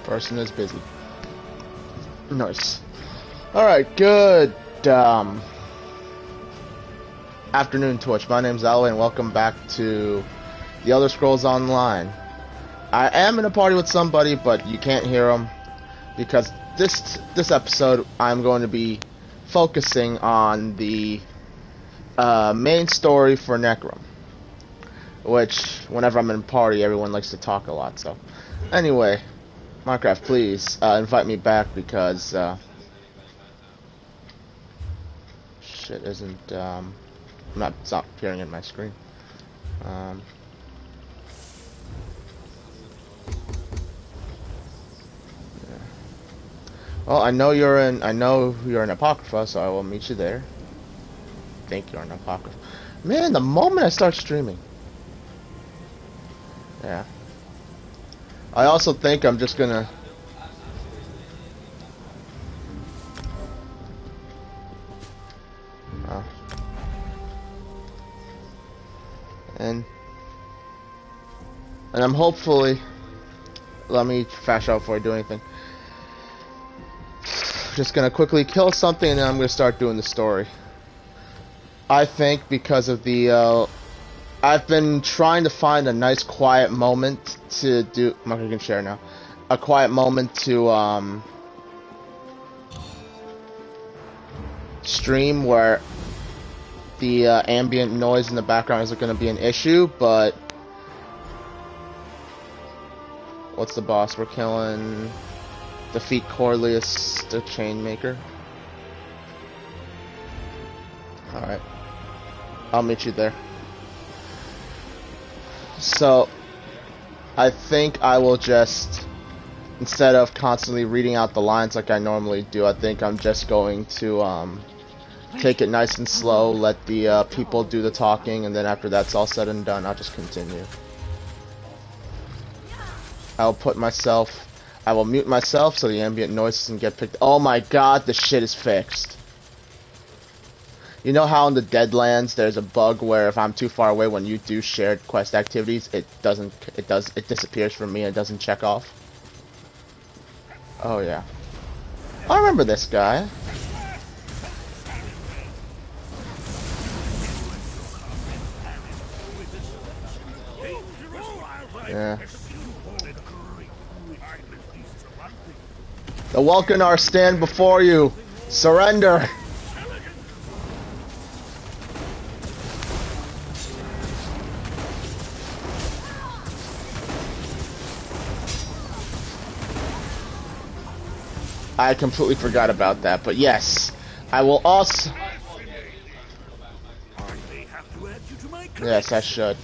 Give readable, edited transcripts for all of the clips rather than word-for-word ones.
Person is busy. Nice. Alright, good afternoon, Twitch. My name's Alway, and welcome back to The Elder Scrolls Online. I am in a party with somebody, but you can't hear them, because this episode I'm going to be focusing on the main story for Necrom. Which, whenever I'm in a party, everyone likes to talk a lot, so... Anyway, Minecraft, please invite me back, because shit isn't it's not appearing in my screen. Yeah. Well, I know you're in Apocrypha, so I will meet you there. I think you're in Apocrypha. Man, the moment I start streaming. Yeah. I also think I'm just gonna... And I'm hopefully... Let me fast out before I do anything. Just gonna quickly kill something and then I'm gonna start doing the story. I think because of the... I've been trying to find a nice quiet moment to do... I can share now. A quiet moment to stream where the ambient noise in the background isn't going to be an issue, but... What's the boss? We're killing... Defeat Corlius, the Chainmaker. Alright. I'll meet you there. So, I think I will just, instead of constantly reading out the lines like I normally do, I think I'm just going to take it nice and slow, let the people do the talking, and then after that's all said and done, I'll just continue. I will mute myself so the ambient noise doesn't get picked. Oh my god, this shit is fixed. You know how in the Deadlands there's a bug where if I'm too far away when you do shared quest activities, it disappears from me and it doesn't check off? Oh yeah. I remember this guy. Yeah. The Welkinar stand before you. Surrender. I completely forgot about that, but yes, I will also... Yes, I should.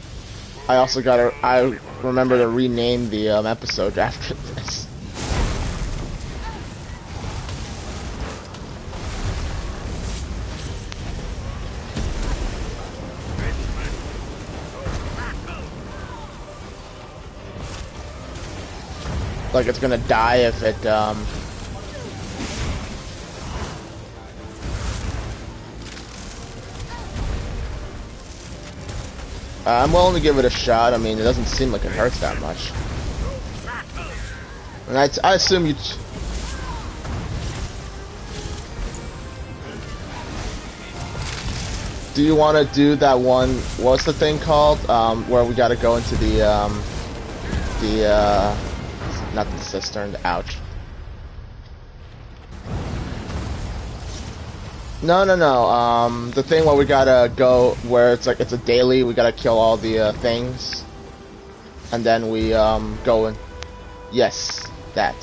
I also I remember to rename the episode after this. Like it's gonna die if it, I'm willing to give it a shot. I mean, it doesn't seem like it hurts that much. And I assume you... Do you want to do that one... What's the thing called? Where we gotta go into not the cistern, ouch. No, the thing where we gotta go, where it's like, it's a daily, we gotta kill all the, things. And then we, go and... Yes, that.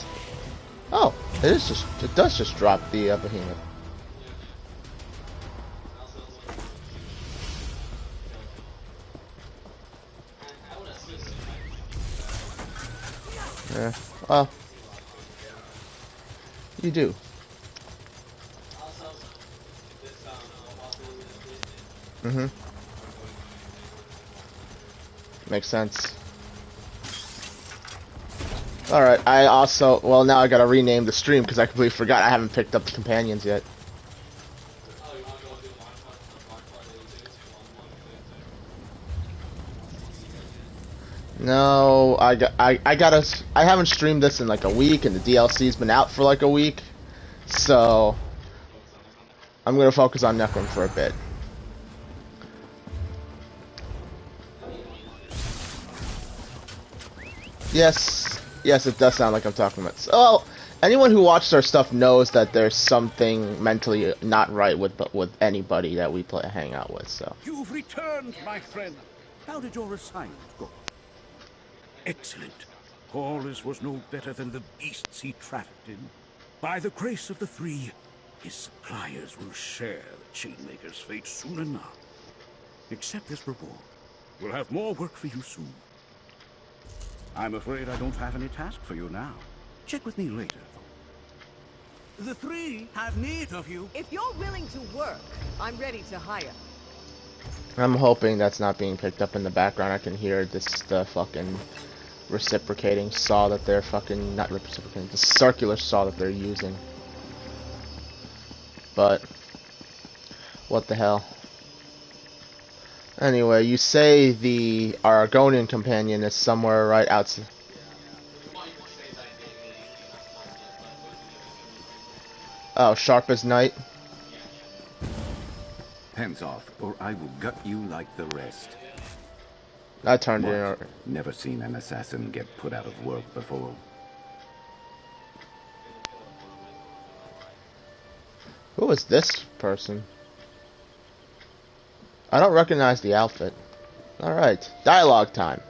Oh, it does just drop the, behemoth. Yeah, well... You do. Mm-hmm. Makes sense. Alright, I also... Well, now I gotta rename the stream because I completely forgot I haven't picked up the companions yet. No, I haven't streamed this in like a week, and the DLC's been out for like a week, so I'm gonna focus on Necrom for a bit. Yes, it does sound like I'm talking about. So, anyone who watches our stuff knows that there's something mentally not right with anybody that we hang out with. So. You've returned, my friend. How did your assignment go? Excellent. Corliss was no better than the beasts he trafficked in. By the grace of the three, his suppliers will share the Chainmaker's fate soon enough. Accept this reward. We'll have more work for you soon. I'm afraid I don't have any task for you now. Check with me later, though. The three have need of you. If you're willing to work, I'm ready to hire. I'm hoping that's not being picked up in the background. I can hear the fucking reciprocating saw that they're fucking, not reciprocating, the circular saw that they're using. But what the hell? Anyway, you say the Argonian companion is somewhere right outside. Oh, sharp as night. Hands off, or I will gut you like the rest. I turned it in. Never seen an assassin get put out of work before. Who is this person? I don't recognize the outfit. Alright, dialogue time.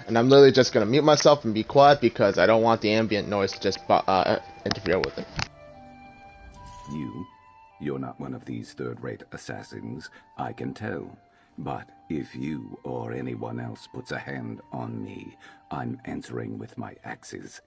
And I'm literally just gonna mute myself and be quiet because I don't want the ambient noise to just interfere with it. You're not one of these third-rate assassins, I can tell. But if you or anyone else puts a hand on me, I'm answering with my axes.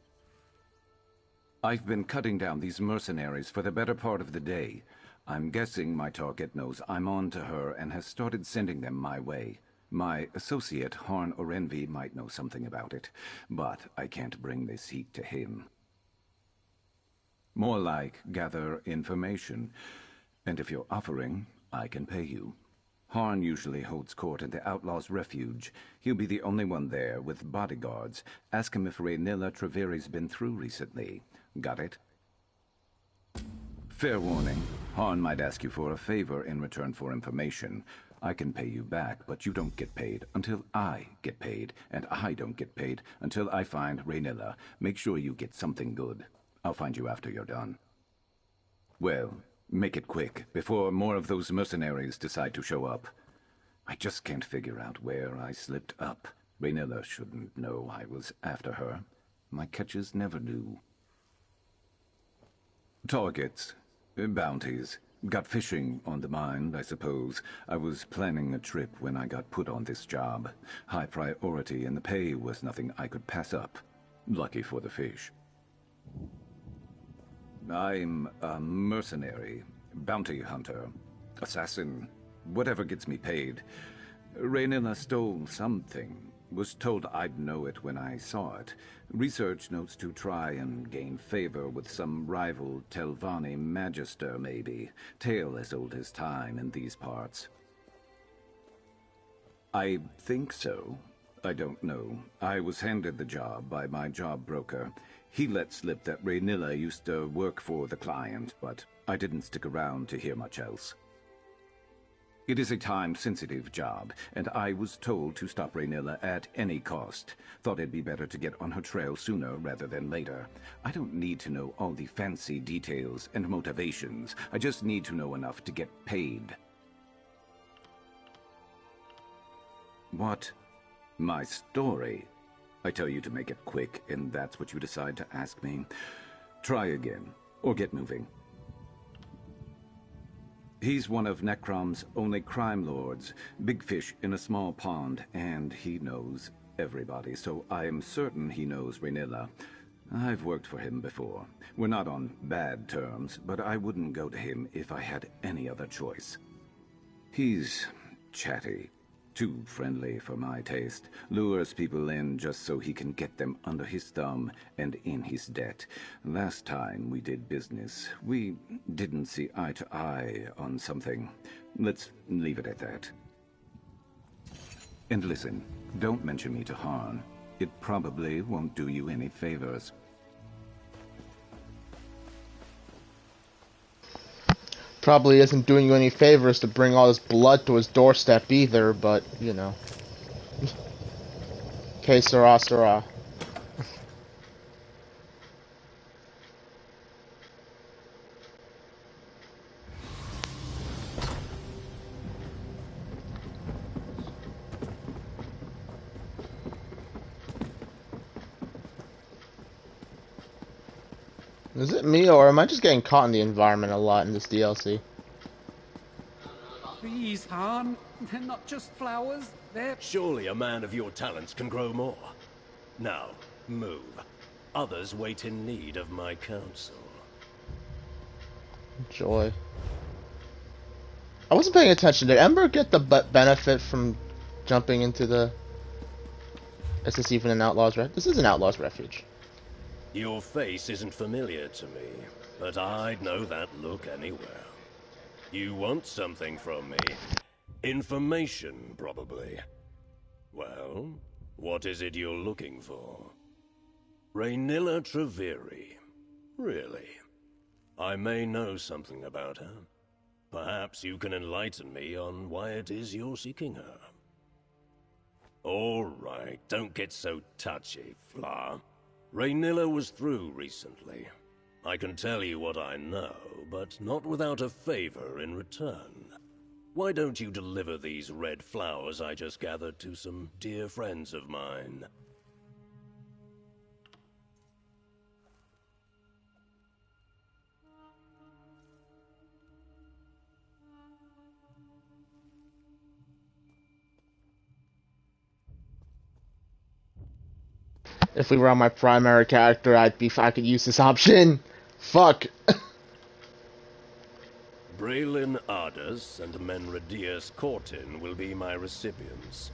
I've been cutting down these mercenaries for the better part of the day. I'm guessing my target knows I'm on to her and has started sending them my way. My associate, Harn Orenvi, might know something about it, but I can't bring this heat to him. More like gather information. And if you're offering, I can pay you. Harn usually holds court in the Outlaw's Refuge. He'll be the only one there with bodyguards. Ask him if Raynilla Treveri's been through recently. Got it? Fair warning. Harn might ask you for a favor in return for information. I can pay you back, but you don't get paid until I get paid, and I don't get paid until I find Raynilla. Make sure you get something good. I'll find you after you're done. Well, make it quick, before more of those mercenaries decide to show up. I just can't figure out where I slipped up. Raynilla shouldn't know I was after her. My catches never do. Targets. Bounties. Got fishing on the mind, I suppose. I was planning a trip when I got put on this job. High priority, and the pay was nothing I could pass up. Lucky for the fish. I'm a mercenary, bounty hunter, assassin, whatever gets me paid. Raynilla stole something. Was told I'd know it when I saw it. Research notes to try and gain favor with some rival Telvanni magister, maybe. Tale as old as time in these parts. I think so. I don't know. I was handed the job by my job broker. He let slip that Raynilla used to work for the client, but I didn't stick around to hear much else. It is a time-sensitive job, and I was told to stop Raynilla at any cost. Thought it'd be better to get on her trail sooner rather than later. I don't need to know all the fancy details and motivations. I just need to know enough to get paid. What? My story? I tell you to make it quick, and that's what you decide to ask me. Try again, or get moving. He's one of Necrom's only crime lords, big fish in a small pond, and he knows everybody, so I am certain he knows Raynilla. I've worked for him before. We're not on bad terms, but I wouldn't go to him if I had any other choice. He's chatty. Too friendly for my taste. Lures people in just so he can get them under his thumb and in his debt. Last time we did business, we didn't see eye to eye on something. Let's leave it at that. And listen, don't mention me to Harn. It probably won't do you any favors. Probably isn't doing you any favors to bring all this blood to his doorstep either, but, you know. Que sera, sera. Is it me, or am I just getting caught in the environment a lot in this DLC? Please, Han. They're not just flowers. They're... Surely a man of your talents can grow more. Now, move. Others wait in need of my counsel. Joy. I wasn't paying attention. Did Ember get the benefit from jumping into the... Is this even an Outlaw's Refuge? This is an Outlaw's Refuge. Your face isn't familiar to me, but I'd know that look anywhere. You want something from me. Information, probably. Well, what is it you're looking for? Raynilla Treveri. Really? I may know something about her. Perhaps you can enlighten me on why it is you're seeking her. All right, don't get so touchy, Fla. Raynilla was through recently. I can tell you what I know, but not without a favor in return. Why don't you deliver these red flowers I just gathered to some dear friends of mine? If we were on my primary character, I could use this option. Fuck. Braylin Ardus and Menradius Cortin will be my recipients.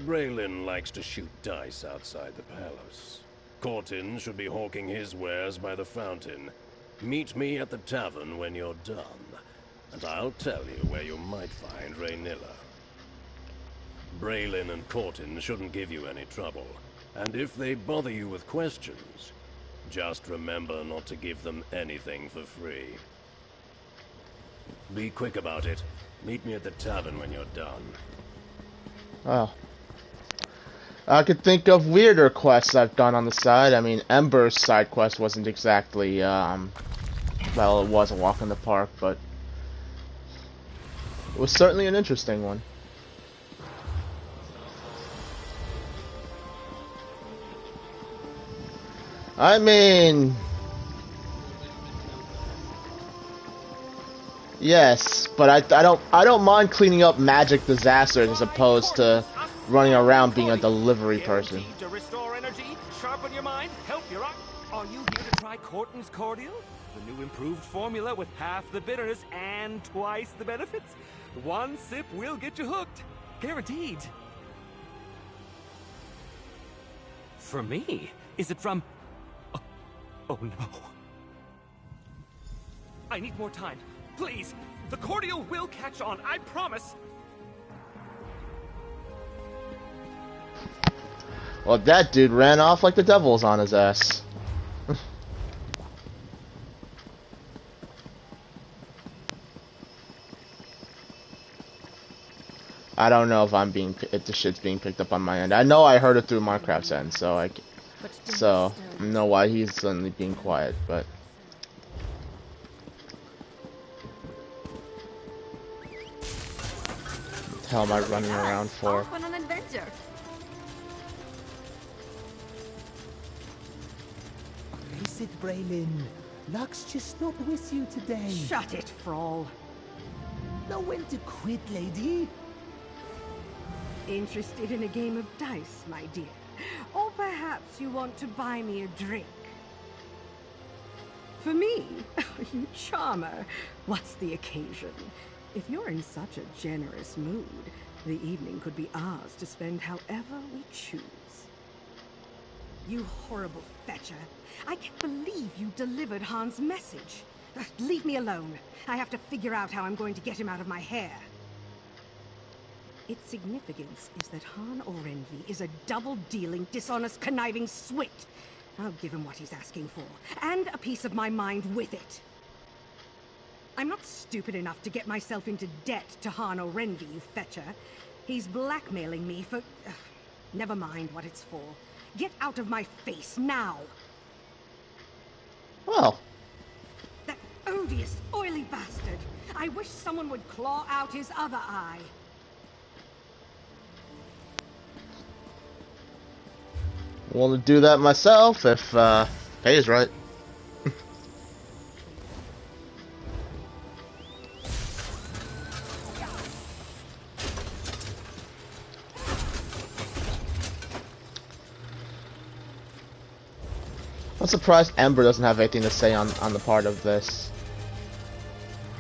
Braylin likes to shoot dice outside the palace. Cortin should be hawking his wares by the fountain. Meet me at the tavern when you're done, and I'll tell you where you might find Raynilla. Braylin and Cortin shouldn't give you any trouble. And if they bother you with questions, just remember not to give them anything for free. Be quick about it. Meet me at the tavern when you're done. Oh. I could think of weirder quests I've done on the side. I mean, Ember's side quest wasn't exactly, well, it was a walk in the park, but it was certainly an interesting one. I mean, yes, but I don't mind cleaning up magic disasters as opposed to running around being a delivery person. To restore energy, sharpen your mind, help your eye. Are you here to try Corton's Cordial? The new improved formula with half the bitterness and twice the benefits? One sip will get you hooked. Guaranteed. For me? Is it from... Oh no. I need more time. Please! The cordial will catch on, I promise! Well, that dude ran off like the devil's on his ass. I don't know if the shit's being picked up on my end. I know I heard it through Minecraft's end, so I know why he's suddenly being quiet, but... What the hell am I running around for? Off on an adventure. Face it, Braylin. Luck's just not with you today. Shut it, Frall. Know when to quit, lady. Interested in a game of dice, my dear? Or perhaps you want to buy me a drink? For me? You charmer. What's the occasion? If you're in such a generous mood, the evening could be ours to spend however we choose. You horrible fetcher. I can't believe you delivered Han's message. Leave me alone. I have to figure out how I'm going to get him out of my hair. Its significance is that Han Orenvi is a double-dealing, dishonest, conniving swit. I'll give him what he's asking for, and a piece of my mind with it. I'm not stupid enough to get myself into debt to Han Orenvi, you fetcher. He's blackmailing me for... never mind what it's for. Get out of my face, now! Well. That odious, oily bastard! I wish someone would claw out his other eye. Willing to do that myself if pay is right. I'm surprised Ember doesn't have anything to say on the part of this.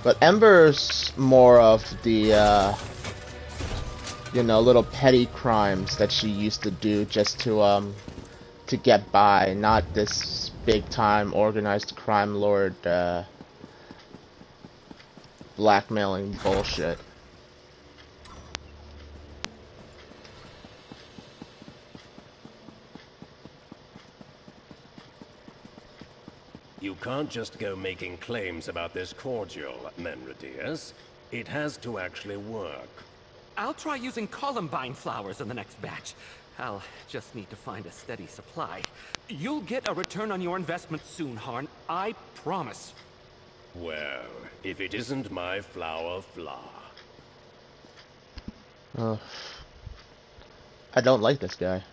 But Ember's more of the you know, little petty crimes that she used to do just to get by, not this big time organized crime lord blackmailing bullshit. You can't just go making claims about this cordial, Menradius. It has to actually work. I'll try using columbine flowers in the next batch. I'll just need to find a steady supply. You'll get a return on your investment soon, Han. I promise. Well, if it isn't my flower fla. I don't like this guy.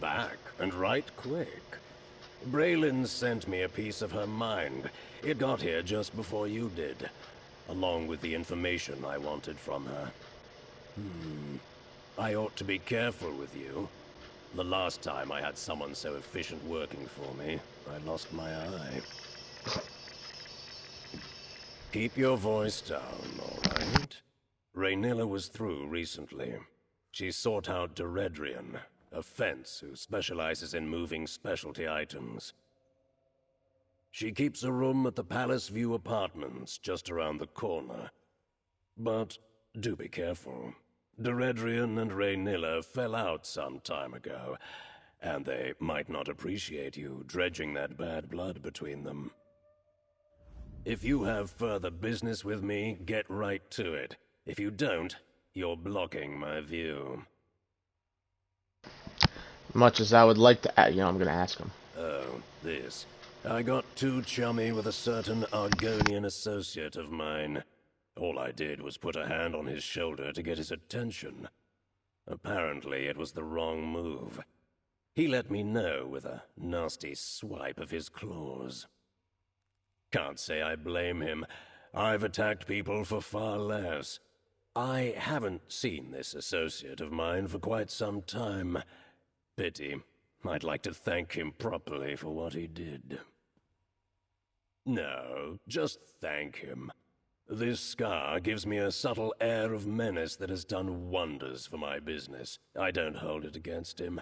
Back, and right quick. Braylon sent me a piece of her mind. It got here just before you did, along with the information I wanted from her. I ought to be careful with you. The last time I had someone so efficient working for me, I lost my eye. Keep your voice down, all right? Raynilla was through recently. She sought out Deredrian, a fence who specializes in moving specialty items. She keeps a room at the Palace View Apartments just around the corner. But do be careful. Deredrian and Raynilla fell out some time ago, and they might not appreciate you dredging that bad blood between them. If you have further business with me, get right to it. If you don't, you're blocking my view. Much as I would like to, you know, I'm gonna ask him. Oh, this. I got too chummy with a certain Argonian associate of mine. All I did was put a hand on his shoulder to get his attention. Apparently, it was the wrong move. He let me know with a nasty swipe of his claws. Can't say I blame him. I've attacked people for far less. I haven't seen this associate of mine for quite some time. Pity. I'd like to thank him properly for what he did. No, just thank him. This scar gives me a subtle air of menace that has done wonders for my business. I don't hold it against him.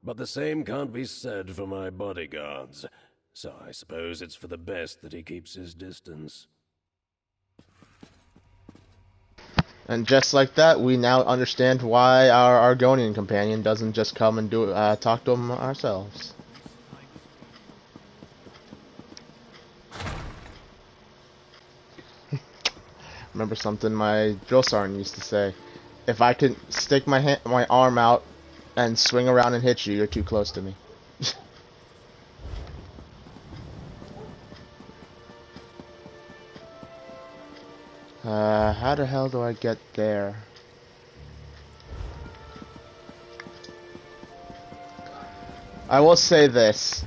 But the same can't be said for my bodyguards. So I suppose it's for the best that he keeps his distance. And just like that, we now understand why our Argonian companion doesn't just come and talk to him ourselves. Remember something my drill sergeant used to say: if I could stick my arm out and swing around and hit you, you're too close to me. How the hell do I get there? I will say this.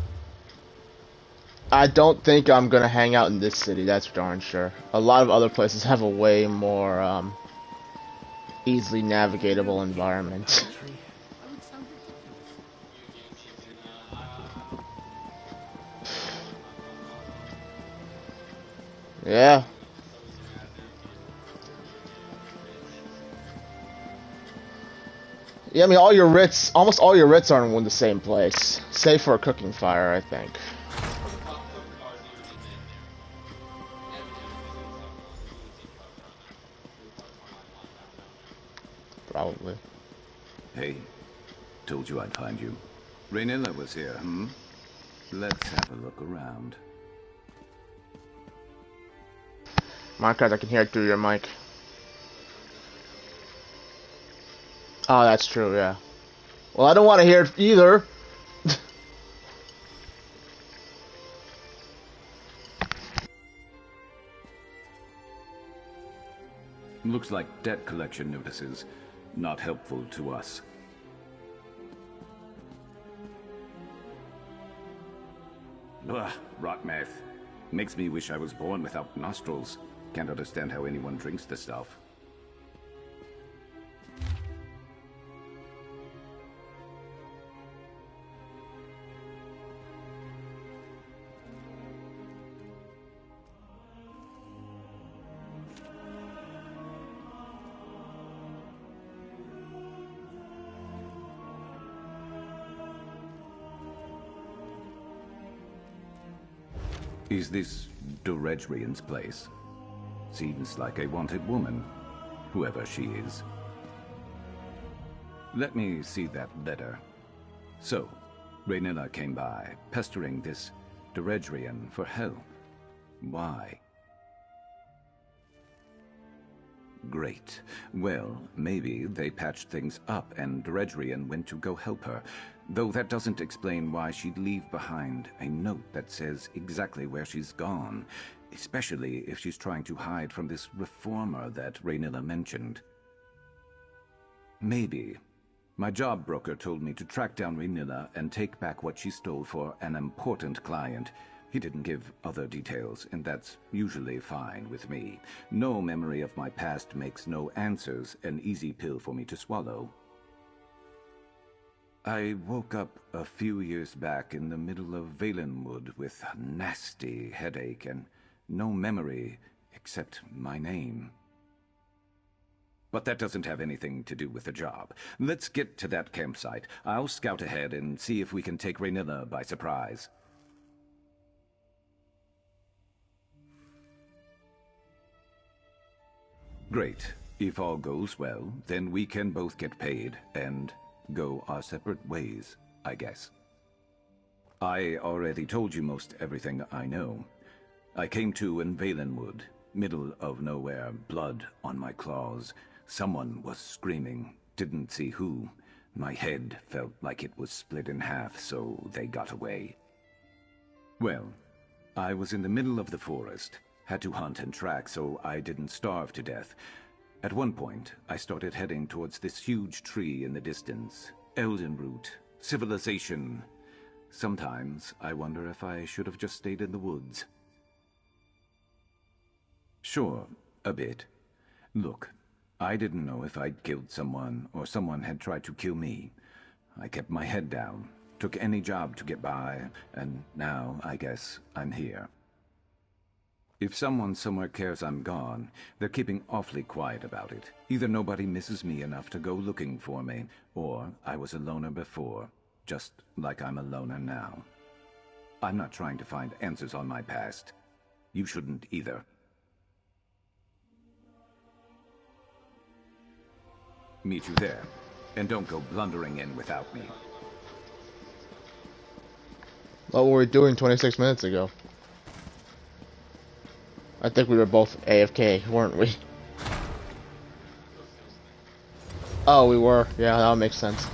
I don't think I'm gonna hang out in this city, that's darn sure. A lot of other places have a way more, easily navigatable environment. Yeah. Yeah, I mean, almost all your writs are in the same place. Save for a cooking fire, I think. probably. Hey, told you I'd find you. Raynilla was here, hmm? Let's have a look around. Minecraft, I can hear it through your mic. Oh, that's true, yeah. Well, I don't want to hear it either. Looks like debt collection notices. Not helpful to us. Ugh, rot meth. Makes me wish I was born without nostrils. Can't understand how anyone drinks the stuff. Is this Doredrian's place? Seems like a wanted woman, whoever she is. Let me see that letter. So, Raynilla came by, pestering this Doredrian for help. Why? Great. Well, maybe they patched things up and Doredrian went to go help her. Though that doesn't explain why she'd leave behind a note that says exactly where she's gone, especially if she's trying to hide from this reformer that Raynilla mentioned. Maybe. My job broker told me to track down Raynilla and take back what she stole for an important client. He didn't give other details, and that's usually fine with me. No memory of my past makes no answers an easy pill for me to swallow. I woke up a few years back in the middle of Valenwood with a nasty headache and no memory except my name. But that doesn't have anything to do with the job. Let's get to that campsite. I'll scout ahead and see if we can take Raynilla by surprise. Great. If all goes well, then we can both get paid and go our separate ways, I guess. I already told you most everything I know. I came to in Valenwood, middle of nowhere, blood on my claws. Someone was screaming, didn't see who. My head felt like it was split in half, so they got away. Well, I was in the middle of the forest, had to hunt and track so I didn't starve to death. At one point, I started heading towards this huge tree in the distance. Eldenroot, civilization. Sometimes I wonder if I should have just stayed in the woods. Sure, a bit. Look, I didn't know if I'd killed someone or someone had tried to kill me. I kept my head down, took any job to get by, and now I guess I'm here. If someone somewhere cares I'm gone, they're keeping awfully quiet about it. Either nobody misses me enough to go looking for me, or I was a loner before, just like I'm a loner now. I'm not trying to find answers on my past. You shouldn't either. Meet you there, and don't go blundering in without me. What were we doing 26 minutes ago? I think we were both AFK, weren't we? Oh, we were. Yeah, that would make sense.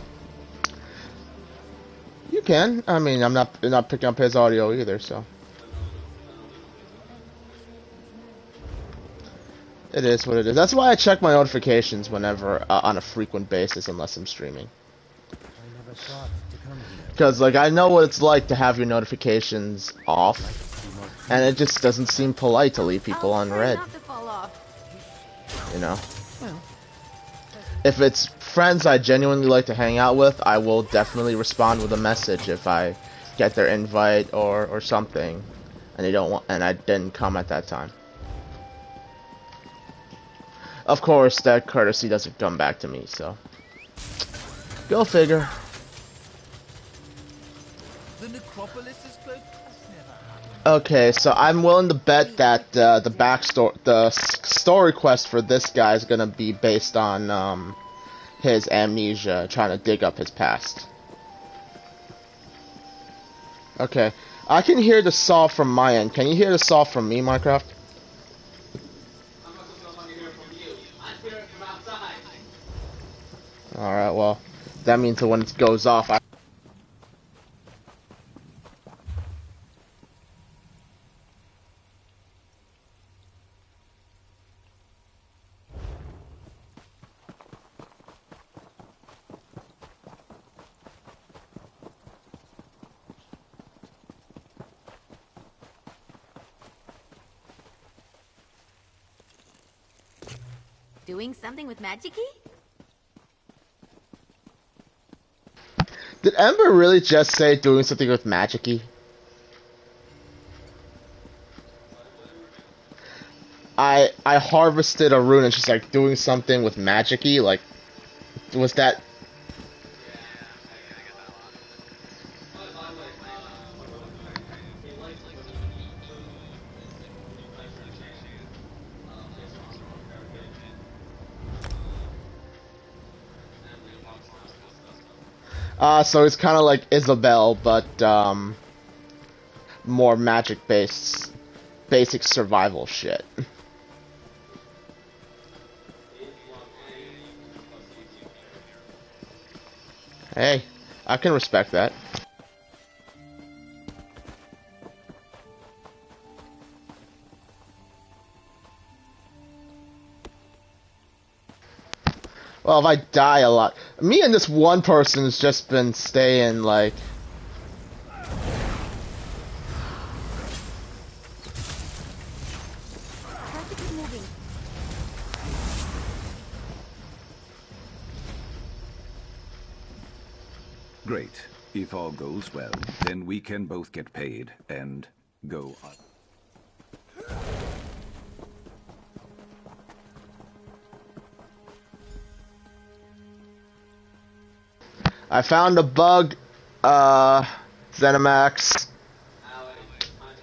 You can. I mean, I'm not picking up his audio either, so. It is what it is. That's why I check my notifications whenever, on a frequent basis, unless I'm streaming. Because, like, I know what it's like to have your notifications off. And it just doesn't seem polite to leave people on red. You know? If it's friends I genuinely like to hang out with, I will definitely respond with a message if I get their invite or something, and they don't want, and I didn't come at that time. Of course, that courtesy doesn't come back to me, so go figure. The necropolis is close. Okay, so I'm willing to bet that the story quest for this guy is gonna be based on his amnesia, trying to dig up his past. Okay. I can hear the saw from my end. Can you hear the saw from me, Minecraft? Alright, well, that means that when it goes off, Doing something with magic-y? Did Ember really just say doing something with magic-y? I harvested a rune and she's like doing something with magic-y, like, was that... so it's kind of like Isabel, but, more magic-based, basic survival shit. Hey, I can respect that. Well, if I die a lot... Me and this one person has just been staying, like... Great. If all goes well, then we can both get paid and go on. I found a bug, Zenimax.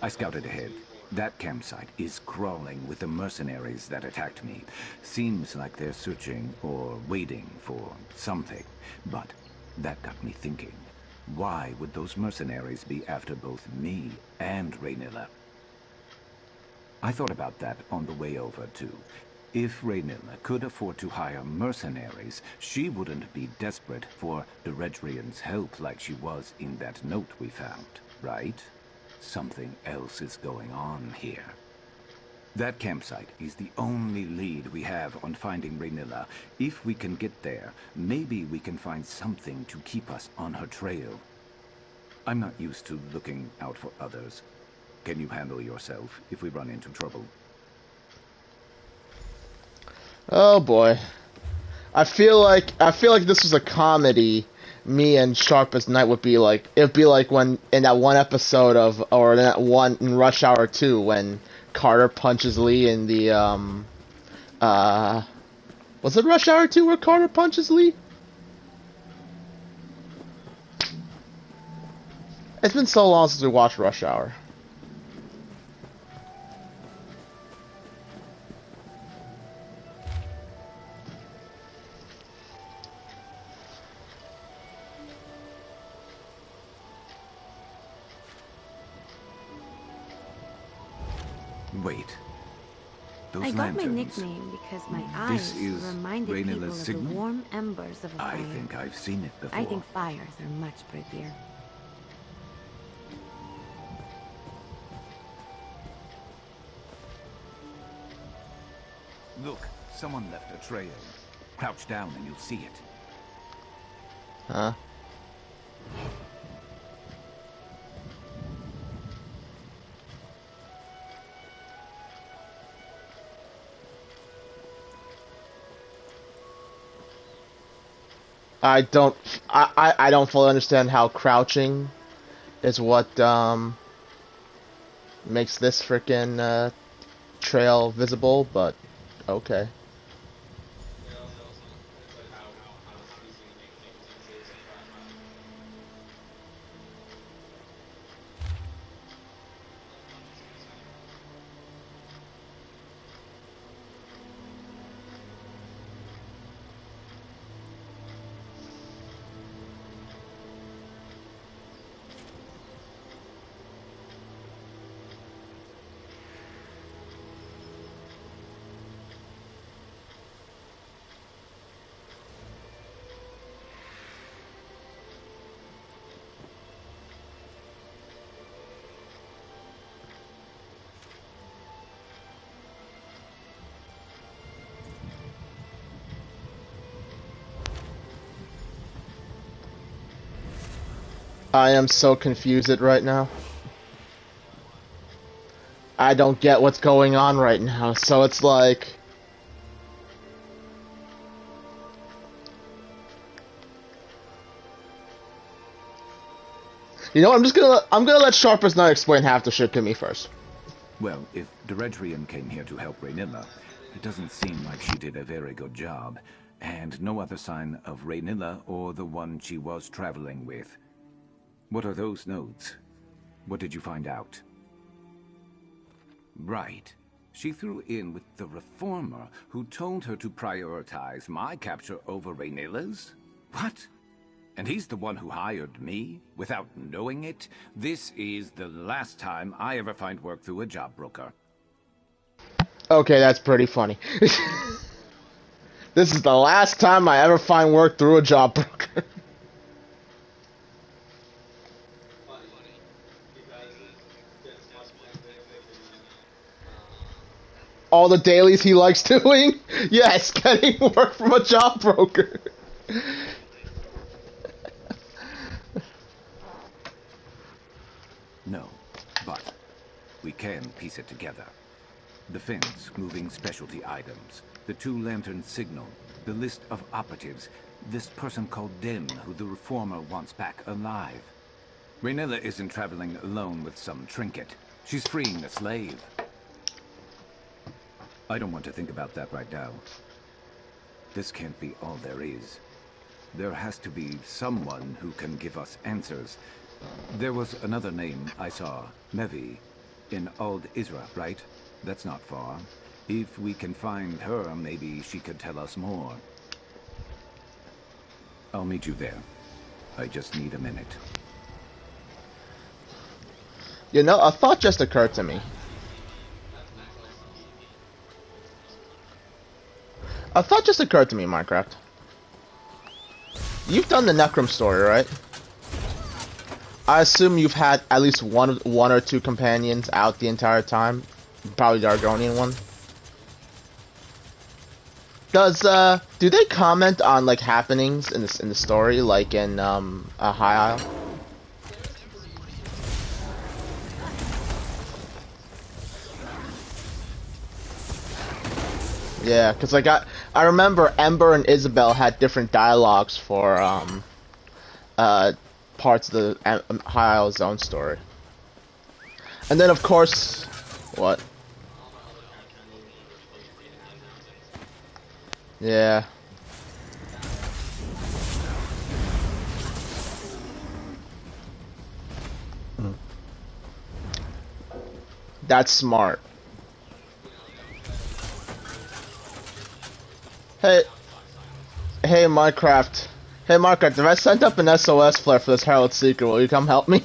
I scouted ahead. That campsite is crawling with the mercenaries that attacked me. Seems like they're searching or waiting for something. But that got me thinking. Why would those mercenaries be after both me and Raynilla? I thought about that on the way over, too. If Raynilla could afford to hire mercenaries, she wouldn't be desperate for Eredrian's help like she was in that note we found, right? Something else is going on here. That campsite is the only lead we have on finding Raynilla. If we can get there, maybe we can find something to keep us on her trail. I'm not used to looking out for others. Can you handle yourself if we run into trouble? Oh boy. I feel like this was a comedy. Me and Sharpest Knight would be like, it'd be like when in that one episode of, or in that one in Rush Hour 2 when Carter punches Lee in the was it Rush Hour 2 where Carter punches Lee? It's been so long since we watched Rush Hour. Wait. Those I got my lanterns. nickname because my This eyes is reminded people Raynilla's of signal? the warm embers of a fire. I think I've seen it before. I think fires are much prettier. Look, someone left a trail. Crouch down and you'll see it. Huh? I don't fully understand how crouching is what makes this frickin' trail visible, but okay. I am so confused right now. I don't get what's going on right now, so it's like... You know what, I'm gonna let Sharper's Knight explain half the shit to me first. Well, if Deredrian came here to help Raynilla, it doesn't seem like she did a very good job. And no other sign of Raynilla or the one she was traveling with. What are those notes? What did you find out? Right. She threw in with the Reformer, who told her to prioritize my capture over Raynilla's? What? And he's the one who hired me, without knowing it? This is the last time I ever find work through a job broker. Okay, that's pretty funny. This is the last time I ever find work through a job broker. All the dailies he likes doing? Yes, getting work from a job broker. No, but we can piece it together. The fence moving specialty items, the two-lantern signal, the list of operatives, this person called Den who the Reformer wants back alive. Raynilla isn't traveling alone with some trinket. She's freeing a slave. I don't want to think about that right now. This can't be all there is. There has to be someone who can give us answers. There was another name I saw, Mevi, in Old Isra, right? That's not far. If we can find her, maybe she could tell us more. I'll meet you there. I just need a minute. You know, a thought just occurred to me. Minecraft. You've done the Necrom story, right? I assume you've had at least one or two companions out the entire time. Probably the Argonian one. Do they comment on like happenings in the story, like in High Isle? Yeah, cause like I remember Ember and Isabel had different dialogues for parts of the High Isle Zone story, and then of course, what? Yeah. That's smart. Hey, Minecraft. Hey, Minecraft, if I sent up an SOS flare for this Herald Seeker, will you come help me?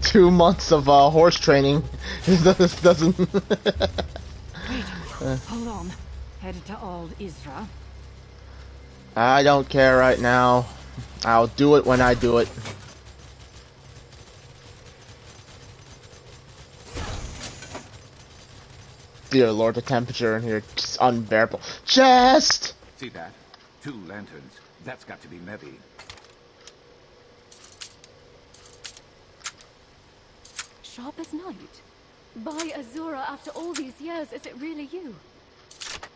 2 months of horse training. This doesn't. Hold on. Headed to Old Isra. I don't care right now. I'll do it when I do it. Dear Lord, the temperature in here is unbearable. Chest! See that? 2 lanterns. That's got to be Mevi. Sharp as night? By Azura, after all these years, is it really you?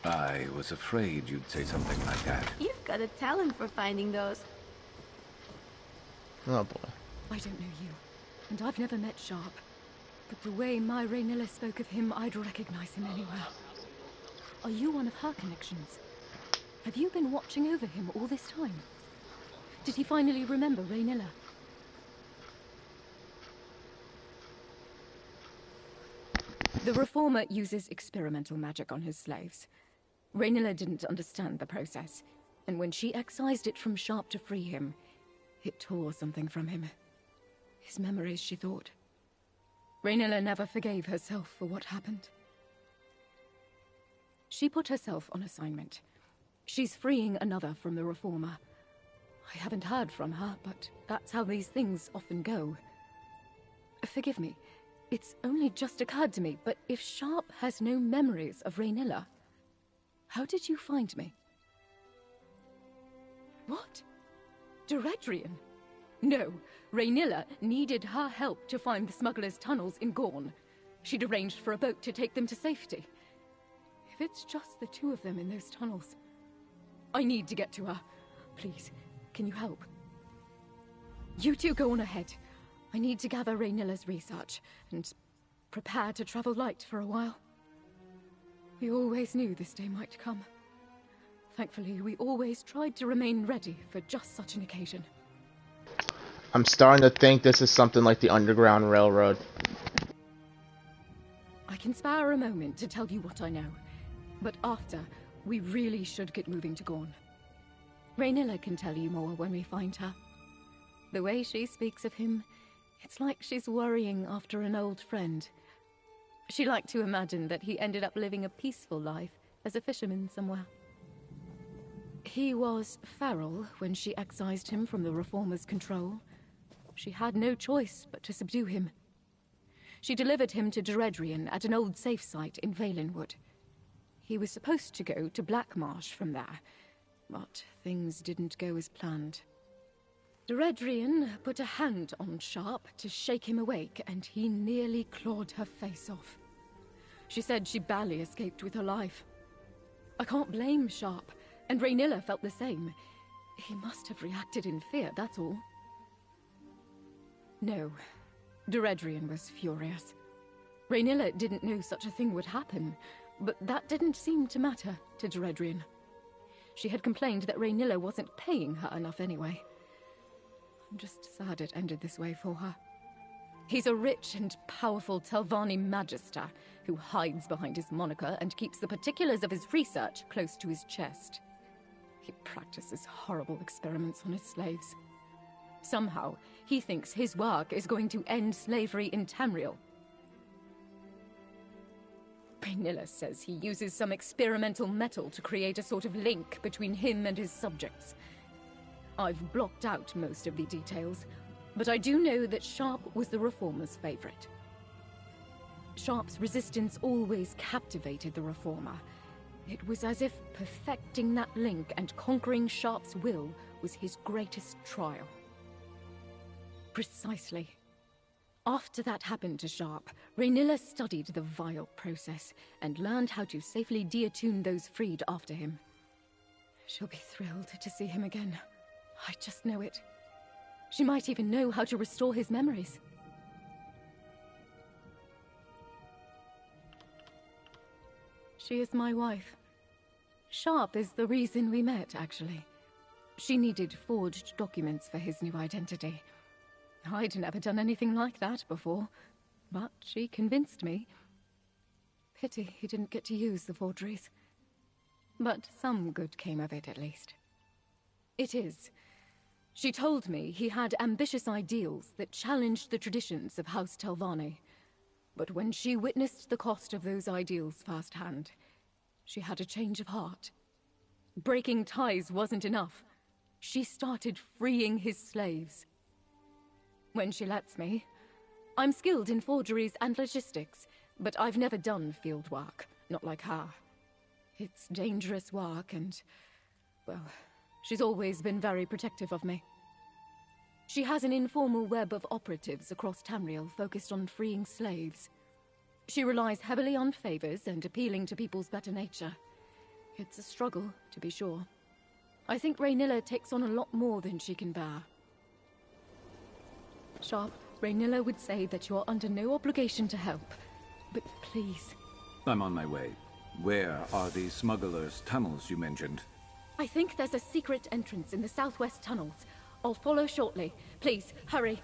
I was afraid you'd say something like that. You've got a talent for finding those. Oh boy. I don't know you, and I've never met Sharp. But the way my Raynilla spoke of him, I'd recognize him anywhere. Are you one of her connections? Have you been watching over him all this time? Did he finally remember Raynilla? The Reformer uses experimental magic on his slaves. Raynilla didn't understand the process, and when she excised it from Sharp to free him, it tore something from him. His memories, she thought. Raynilla never forgave herself for what happened. She put herself on assignment. She's freeing another from the Reformer. I haven't heard from her, but that's how these things often go. Forgive me. It's only just occurred to me, but if Sharp has no memories of Raynilla, how did you find me? What? Deredrian? No, Raynilla needed her help to find the smugglers' tunnels in Gorn. She'd arranged for a boat to take them to safety. If it's just the two of them in those tunnels, I need to get to her. Please, can you help? You two go on ahead. I need to gather Raynilla's research and prepare to travel light for a while. We always knew this day might come. Thankfully, we always tried to remain ready for just such an occasion. I'm starting to think this is something like the Underground Railroad. I can spare a moment to tell you what I know, but after, we really should get moving to Gorn. Raynilla can tell you more when we find her. The way she speaks of him, it's like she's worrying after an old friend. She liked to imagine that he ended up living a peaceful life as a fisherman somewhere. He was feral when she excised him from the Reformers' control. She had no choice but to subdue him. She delivered him to Deredrian at an old safe site in Valenwood. He was supposed to go to Blackmarsh from there, but things didn't go as planned. Deredrian put a hand on Sharp to shake him awake, and he nearly clawed her face off. She said she barely escaped with her life. I can't blame Sharp, and Raynilla felt the same. He must have reacted in fear, that's all. No, Deredrian was furious. Raynilla didn't know such a thing would happen, but that didn't seem to matter to Deredrian. She had complained that Raynilla wasn't paying her enough anyway. I'm just sad it ended this way for her. He's a rich and powerful Telvanni magister who hides behind his moniker and keeps the particulars of his research close to his chest. He practices horrible experiments on his slaves. Somehow, he thinks his work is going to end slavery in Tamriel. Raynilla says he uses some experimental metal to create a sort of link between him and his subjects. I've blocked out most of the details, but I do know that Sharp was the Reformer's favorite. Sharp's resistance always captivated the Reformer. It was as if perfecting that link and conquering Sharp's will was his greatest trial. Precisely. After that happened to Sharp, Raynilla studied the vile process and learned how to safely deattune those freed after him. She'll be thrilled to see him again. I just know it. She might even know how to restore his memories. She is my wife. Sharp is the reason we met, actually. She needed forged documents for his new identity. I'd never done anything like that before, but she convinced me. Pity he didn't get to use the forgeries. But some good came of it, at least. It is. She told me he had ambitious ideals that challenged the traditions of House Telvanni. But when she witnessed the cost of those ideals firsthand, she had a change of heart. Breaking ties wasn't enough. She started freeing his slaves. When she lets me, I'm skilled in forgeries and logistics, but I've never done field work, not like her. It's dangerous work and, well, she's always been very protective of me. She has an informal web of operatives across Tamriel focused on freeing slaves. She relies heavily on favors and appealing to people's better nature. It's a struggle, to be sure. I think Raynilla takes on a lot more than she can bear. Sharp, Raynilla would say that you're under no obligation to help, but please. I'm on my way. Where are the smugglers' tunnels you mentioned? I think there's a secret entrance in the southwest tunnels. I'll follow shortly. Please, hurry.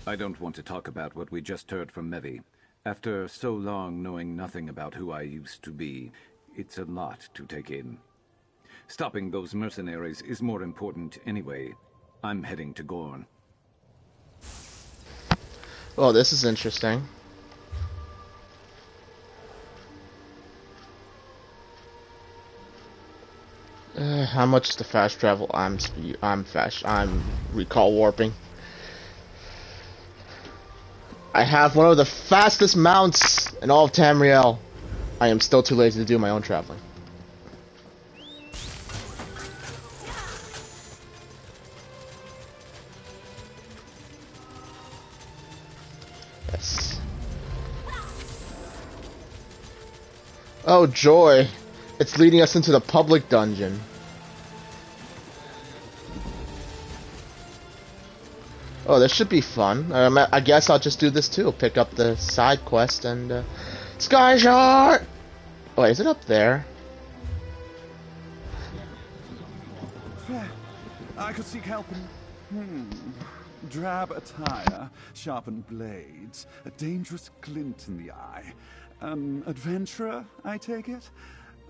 I don't want to talk about what we just heard from Mevi. After so long knowing nothing about who I used to be, it's a lot to take in. Stopping those mercenaries is more important anyway. I'm heading to Gorn. Well, this is interesting. How much to fast travel? I'm recall warping. I have one of the fastest mounts in all of Tamriel. I am still too lazy to do my own traveling. Yes. Oh joy! It's leading us into the public dungeon. Oh, this should be fun. I guess I'll just do this too. Pick up the side quest and Sky Shard. Oh, wait, is it up there? I could seek help in drab attire, sharpened blades, a dangerous glint in the eye. Adventurer, I take it?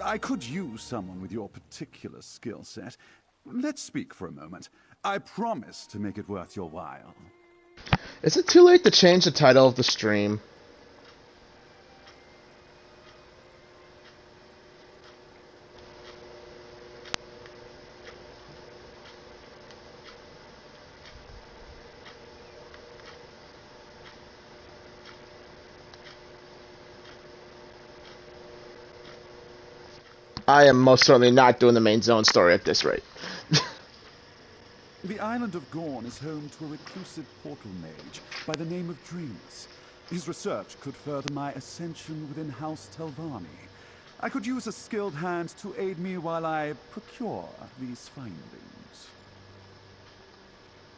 I could use someone with your particular skill set. Let's speak for a moment. I promise to make it worth your while. Is it too late to change the title of the stream? I am most certainly not doing the main zone story at this rate. The island of Gorn is home to a reclusive portal mage by the name of Dreams. His research could further my ascension within House Telvanni. I could use a skilled hand to aid me while I procure these findings.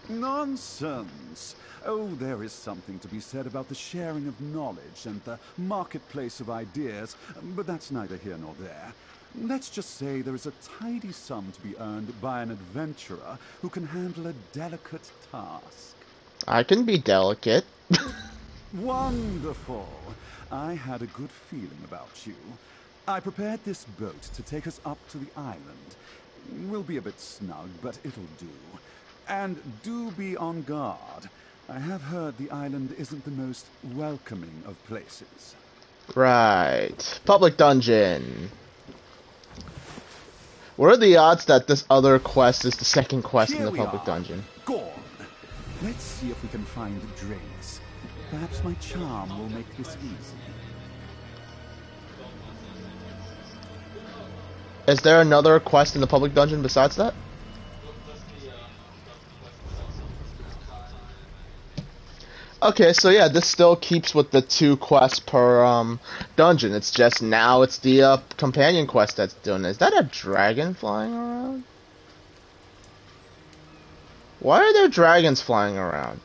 Nonsense! Oh, there is something to be said about the sharing of knowledge and the marketplace of ideas, but that's neither here nor there. Let's just say there is a tidy sum to be earned by an adventurer who can handle a delicate task. I can be delicate. Wonderful! I had a good feeling about you. I prepared this boat to take us up to the island. We'll be a bit snug, but it'll do. And do be on guard. I have heard the island isn't the most welcoming of places. Right. Public dungeon. What are the odds that this other quest is the second quest in the public dungeon? Gorn. Let's see if we can find drinks. Perhaps my charm will make this easy. Is there another quest in the public dungeon besides that? Okay, so yeah, this still keeps with the 2 quests per dungeon. It's just now it's the companion quest that's doing it. Is that a dragon flying around? Why are there dragons flying around?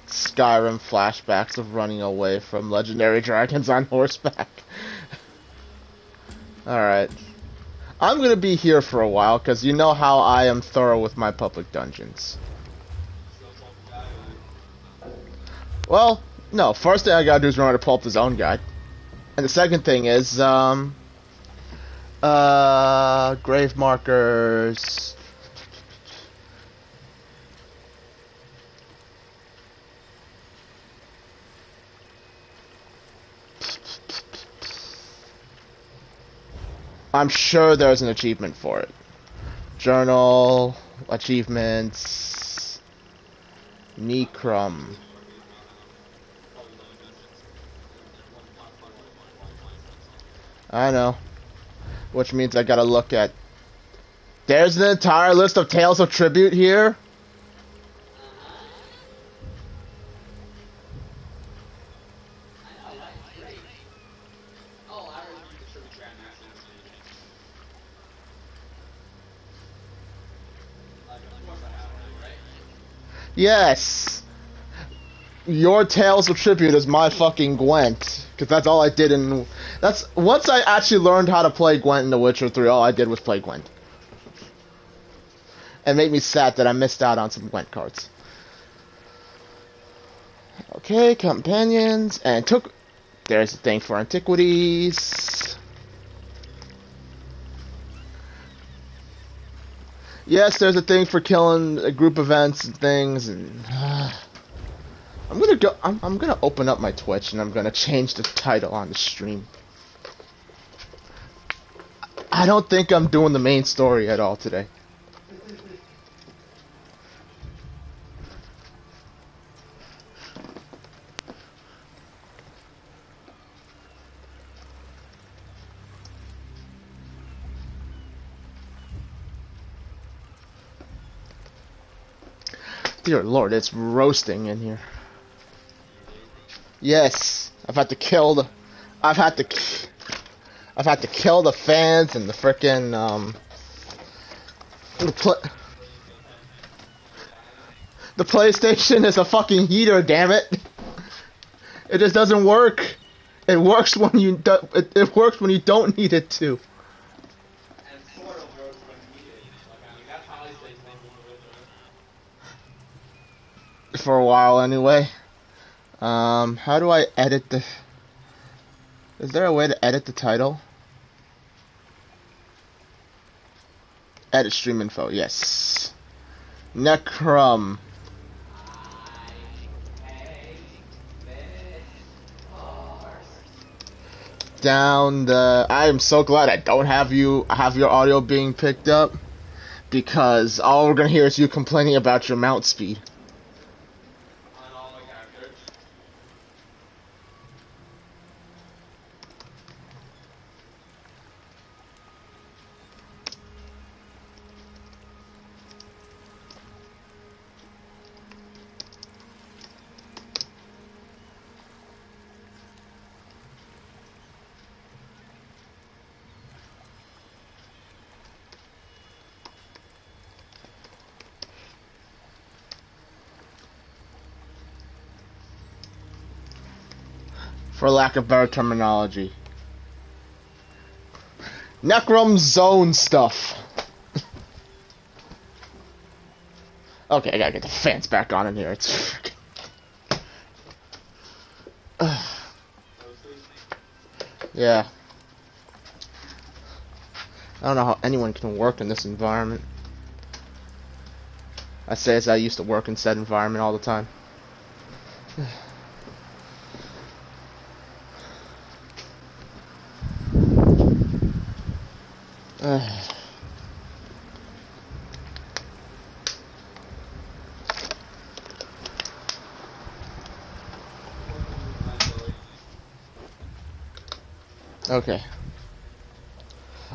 Skyrim flashbacks of running away from legendary dragons on horseback. Alright. I'm gonna be here for a while, because you know how I am thorough with my public dungeons. Well, no, first thing I gotta do is remember to pull up the zone guide. And the second thing is, grave markers. I'm sure there's an achievement for it. Journal, achievements, Necrom. I know. Which means I gotta look at... There's an entire list of Tales of Tribute here? Yes! Your Tales of Tribute is my fucking Gwent. Because that's all I did in... That's... Once I actually learned how to play Gwent in The Witcher 3, all I did was play Gwent. And it made me sad that I missed out on some Gwent cards. Okay, companions, and took... There's the thing for antiquities. Yes, there's a thing for killing group events and things, and I'm gonna go. I'm gonna open up my Twitch and I'm gonna change the title on the stream. I don't think I'm doing the main story at all today. Dear Lord, it's roasting in here. Yes, I've had to kill the fans and the frickin' the PlayStation is a fucking heater, damn it. It just doesn't work. It works when you it works when you don't need it to. For a while anyway. How do I edit the... Is there a way to edit the title? Edit stream info, yes. Necrom. Down the... I am so glad I don't have your audio being picked up, because all we're gonna hear is you complaining about your mount speed. For lack of better terminology. Necrom zone stuff. Okay, I gotta get the fans back on in here. It's freaking... Yeah. I don't know how anyone can work in this environment. I say as I used to work in said environment all the time. Okay.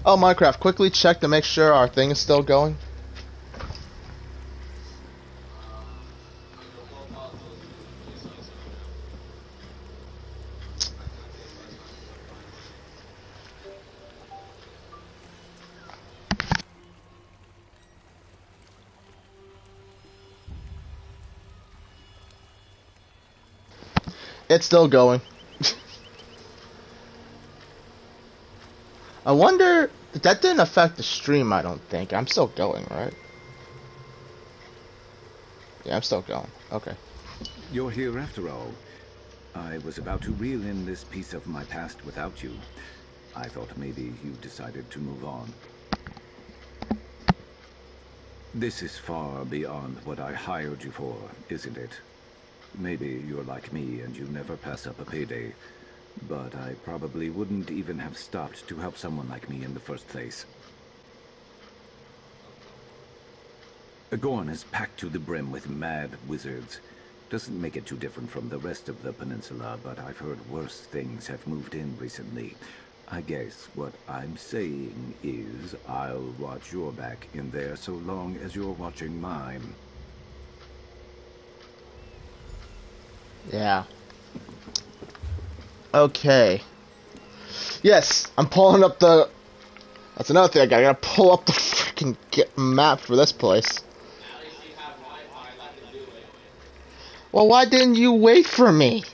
Oh, Minecraft, quickly check to make sure our thing is still going. It's still going. I wonder... That didn't affect the stream, I don't think. I'm still going, right? Yeah, I'm still going. Okay. You're here after all. I was about to reel in this piece of my past without you. I thought maybe you decided to move on. This is far beyond what I hired you for, isn't it? Maybe you're like me and you never pass up a payday. But I probably wouldn't even have stopped to help someone like me in the first place. Gorn is packed to the brim with mad wizards. Doesn't make it too different from the rest of the peninsula, but I've heard worse things have moved in recently. I guess what I'm saying is I'll watch your back in there so long as you're watching mine. Yeah. Okay. Yes, I'm pulling up the... That's another thing, I gotta pull up the freaking map for this place. Well, why didn't you wait for me?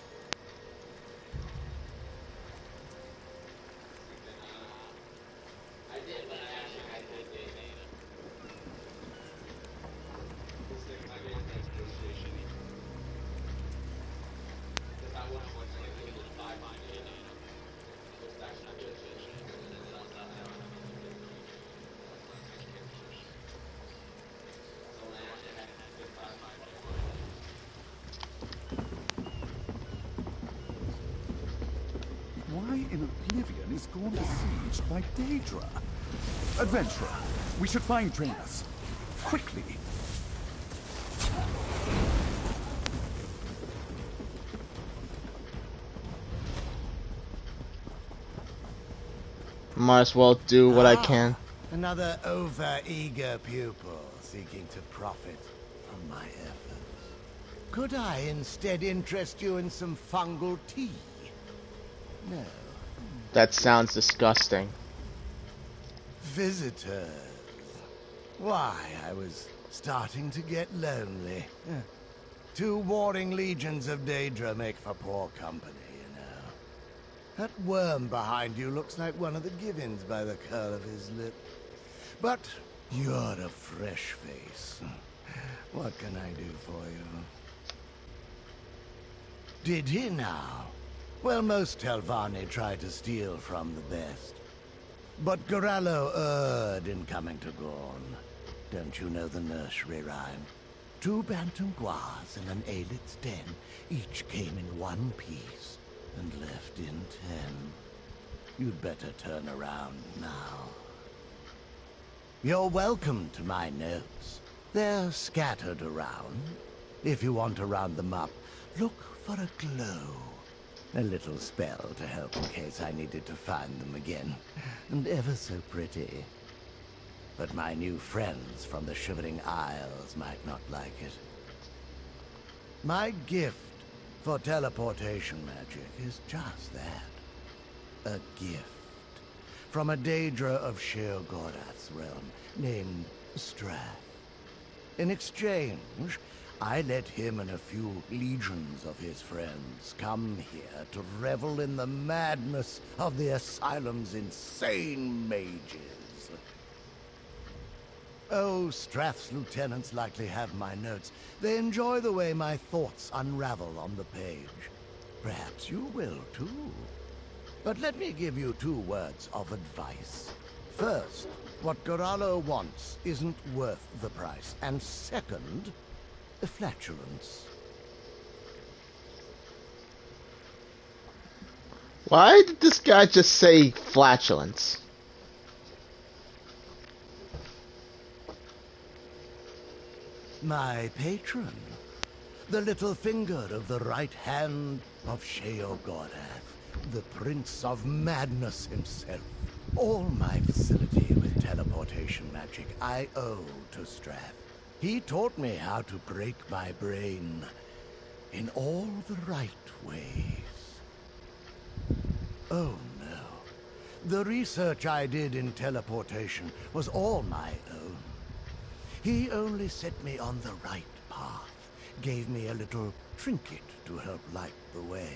is gone besieged by Daedra. Adventurer, we should find Draenus. Quickly. — Might as well do what I can. Another over-eager pupil seeking to profit from my efforts. Could I instead interest you in some fungal tea? No. That sounds disgusting. Visitors. Why, I was starting to get lonely. 2 warring legions of Daedra make for poor company, you know. That worm behind you looks like one of the Givens by the curl of his lip. But you're a fresh face. What can I do for you? Did he now? Well, most Telvanni try to steal from the best. But Gorallo erred in coming to Gorn. Don't you know the nursery rhyme? 2 Bantam Guas in an Aelit's den. Each came in 1 piece and left in 10. You'd better turn around now. You're welcome to my notes. They're scattered around. If you want to round them up, look for a glow. A little spell to help in case I needed to find them again. And ever so pretty. But my new friends from the Shivering Isles might not like it. My gift for teleportation magic is just that. A gift. From a Daedra of Sheogorath's realm, named Strath. In exchange, I let him and a few legions of his friends come here to revel in the madness of the asylum's insane mages. Oh, Strath's lieutenants likely have my notes. They enjoy the way my thoughts unravel on the page. Perhaps you will, too. But let me give you 2 words of advice. First, what Gorallo wants isn't worth the price. And second, the flatulence. Why did this guy just say flatulence? My patron. The little finger of the right hand of Sheogorath. The Prince of Madness himself. All my facility with teleportation magic I owe to Strath. He taught me how to break my brain in all the right ways. Oh no. The research I did in teleportation was all my own. He only set me on the right path, gave me a little trinket to help light the way.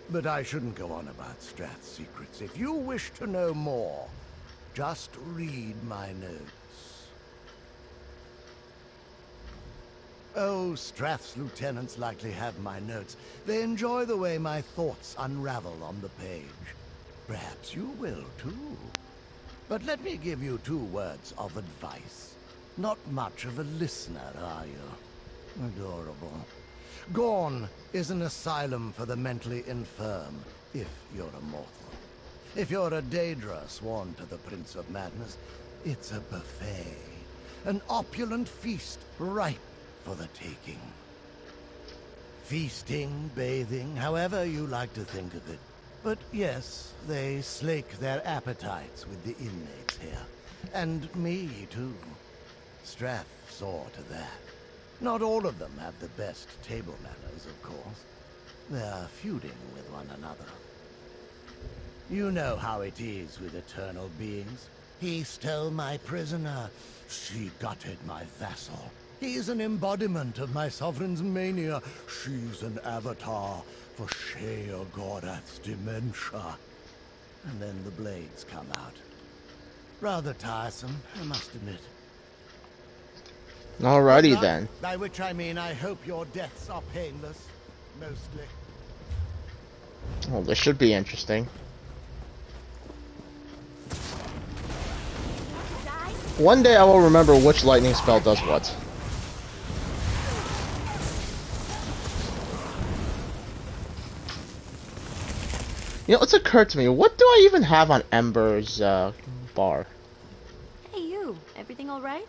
But I shouldn't go on about Strath's secrets. If you wish to know more, just read my notes. Oh, Strath's lieutenants likely have my notes. They enjoy the way my thoughts unravel on the page. Perhaps you will, too. But let me give you 2 words of advice. Not much of a listener, are you? Adorable. Gorn is an asylum for the mentally infirm, if you're a mortal. If you're a Daedra sworn to the Prince of Madness, it's a buffet. An opulent feast ripe for the taking. Feasting, bathing, however you like to think of it. But yes, they slake their appetites with the inmates here. And me, too. Strath saw to that. Not all of them have the best table manners, of course. They're feuding with one another. You know how it is with eternal beings. He stole my prisoner. She gutted my vassal. He's an embodiment of my sovereign's mania. She's an avatar for Sheogorath's dementia. And then the blades come out. Rather tiresome, I must admit. Alrighty then. By which I mean I hope your deaths are painless, mostly. Well, this should be interesting. One day I will remember which lightning spell does what. You know, it's occurred to me, what do I even have on Ember's bar? Hey, you. Everything all right?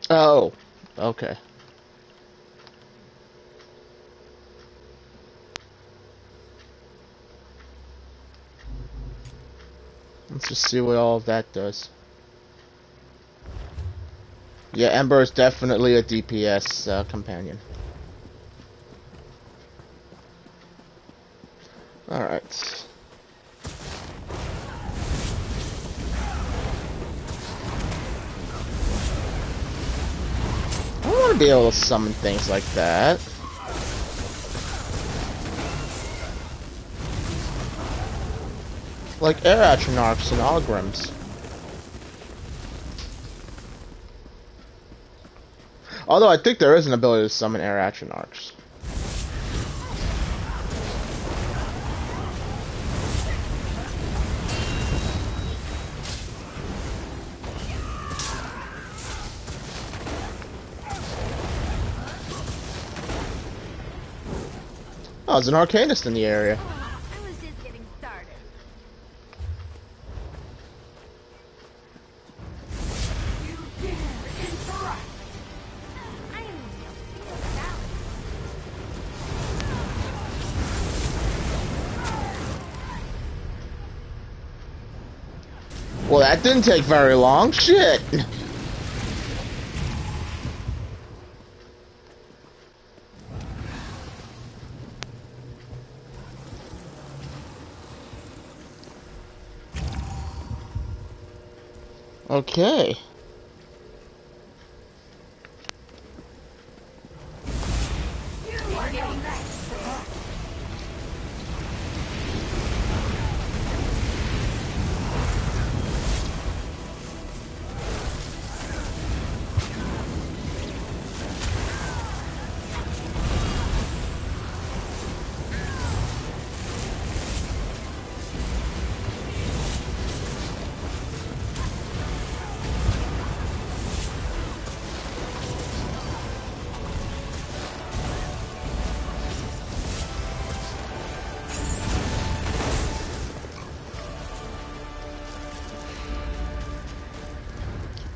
Oh, okay. Let's just see what all of that does. Yeah, Ember is definitely a DPS companion. Alright. I want to be able to summon things like that. Like air atronarchs and Ogrims. Although I think there is an ability to summon air atronarchs. Oh, there's an arcanist in the area. I was just getting started. You dare interrupt! I am Well, that didn't take very long. Shit! Okay.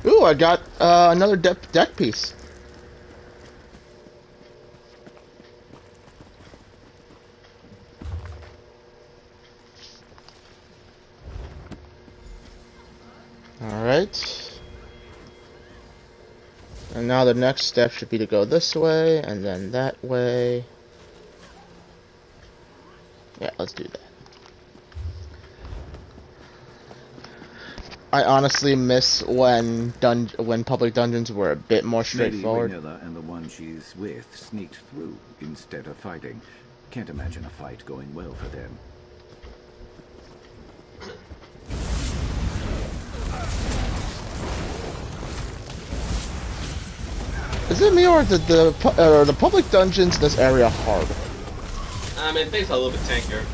Ooh, I got another deck piece. Alright. And now the next step should be to go this way, and then that way. Yeah, let's do that. I honestly miss when public dungeons were a bit more straightforward. Lady Raynilla and the one she's with sneaked through instead of fighting. Can't imagine a fight going well for them. Is it me or the public dungeons in this area hard? I mean, things are a little bit tankier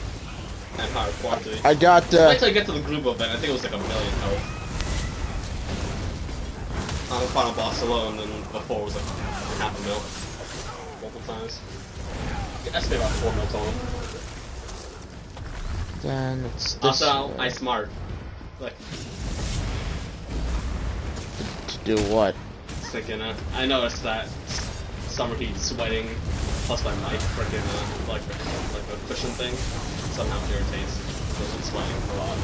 and higher quantity. I got. Wait till I get to the group event. I think it was like 1 million health on the final boss alone, and before it was like 500,000 multiple times. I estimate about 4 mil total. Then it's this. Also, way. I smart. Like to do what? It's like, I noticed that summer heat, sweating, plus my mic freaking like a cushion thing somehow irritates the swaying a lot.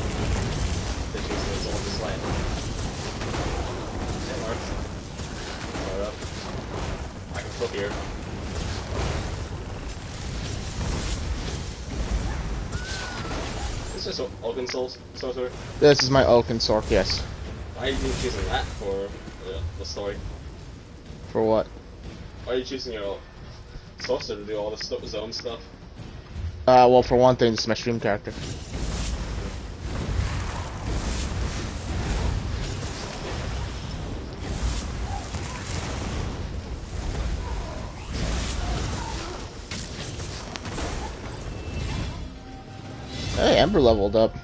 It just is all the sway. It works. Start up. I can flip here. Is this an Oaken Sorcerer? This is my Oaken Sorc, yes. Why are you choosing that for the story? For what? Why are you choosing your sorcerer to do all the zone stuff? Well, for one thing, this is my stream character. Hey, Ember leveled up.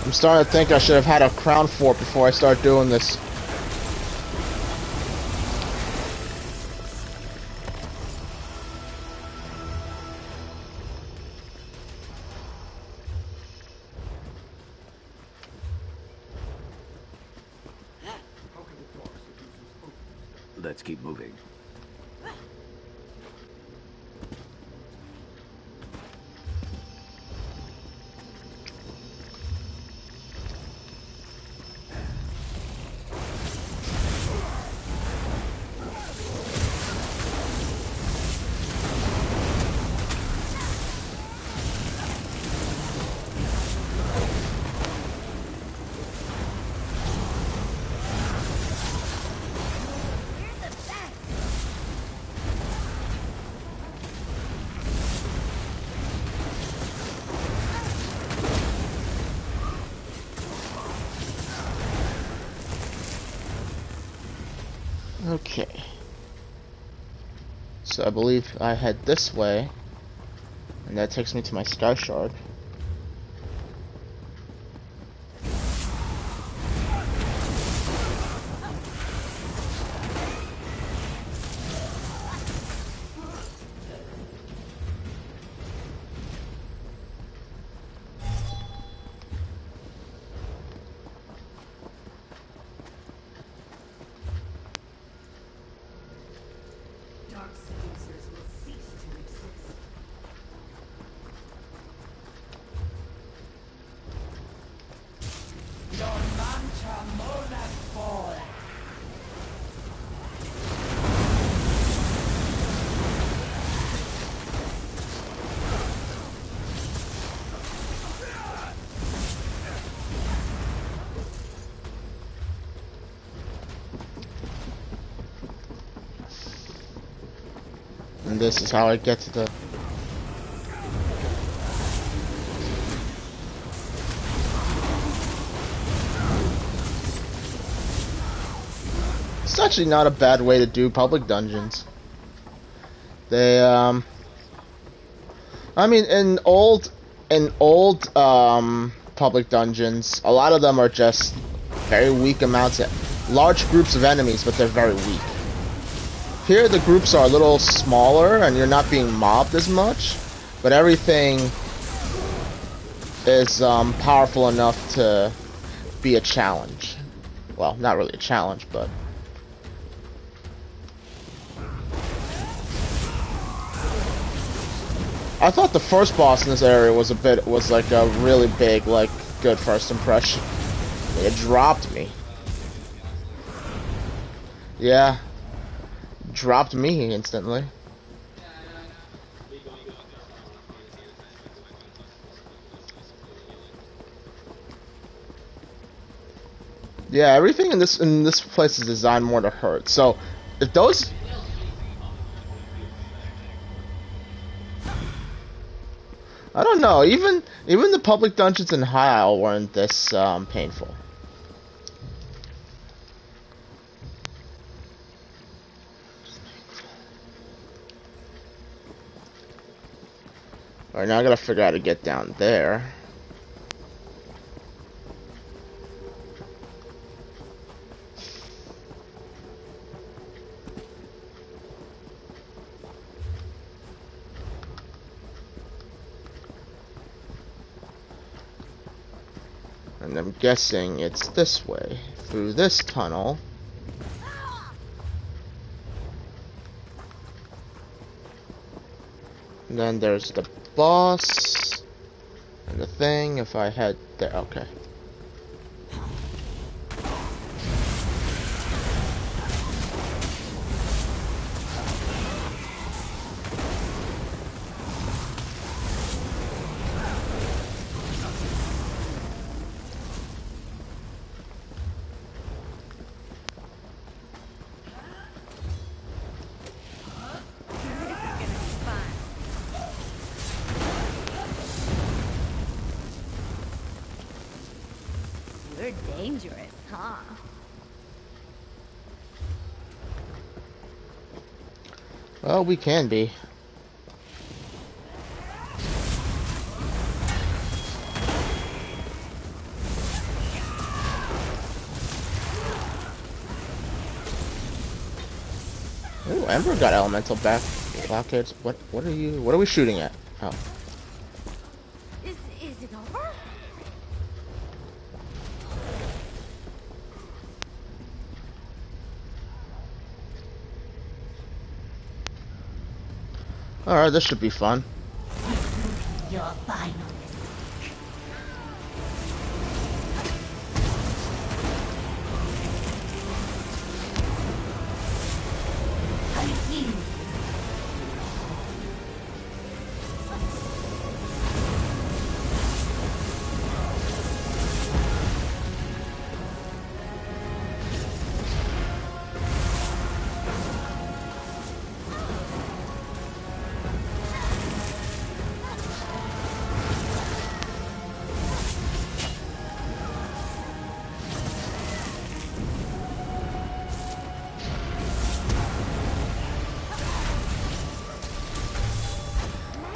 I'm starting to think I should have had a crown fort before I start doing this. Let's keep moving. Okay. So I believe I head this way, and that takes me to my Sky Shard. And this is how I get to the... It's actually not a bad way to do public dungeons. They, I mean, in old public dungeons, a lot of them are just very weak amounts of large groups of enemies, but they're very weak. Here the groups are a little smaller and you're not being mobbed as much, but everything is powerful enough to be a challenge. Well, not really a challenge, but I thought the first boss in this area was like a really big, like, good first impression. It dropped me. Yeah. Dropped me instantly. Yeah, everything in this place is designed more to hurt. So, if those... I don't know, even the public dungeons in High Isle weren't this painful. Alright, now I gotta figure out how to get down there. And I'm guessing it's this way, through this tunnel. And then there's the boss and the thing. If I head there, okay. You're dangerous, huh? Well, we can be. Ooh, Ember got elemental blockades. What are we shooting at? Oh. Is it over? Alright, this should be fun. Your final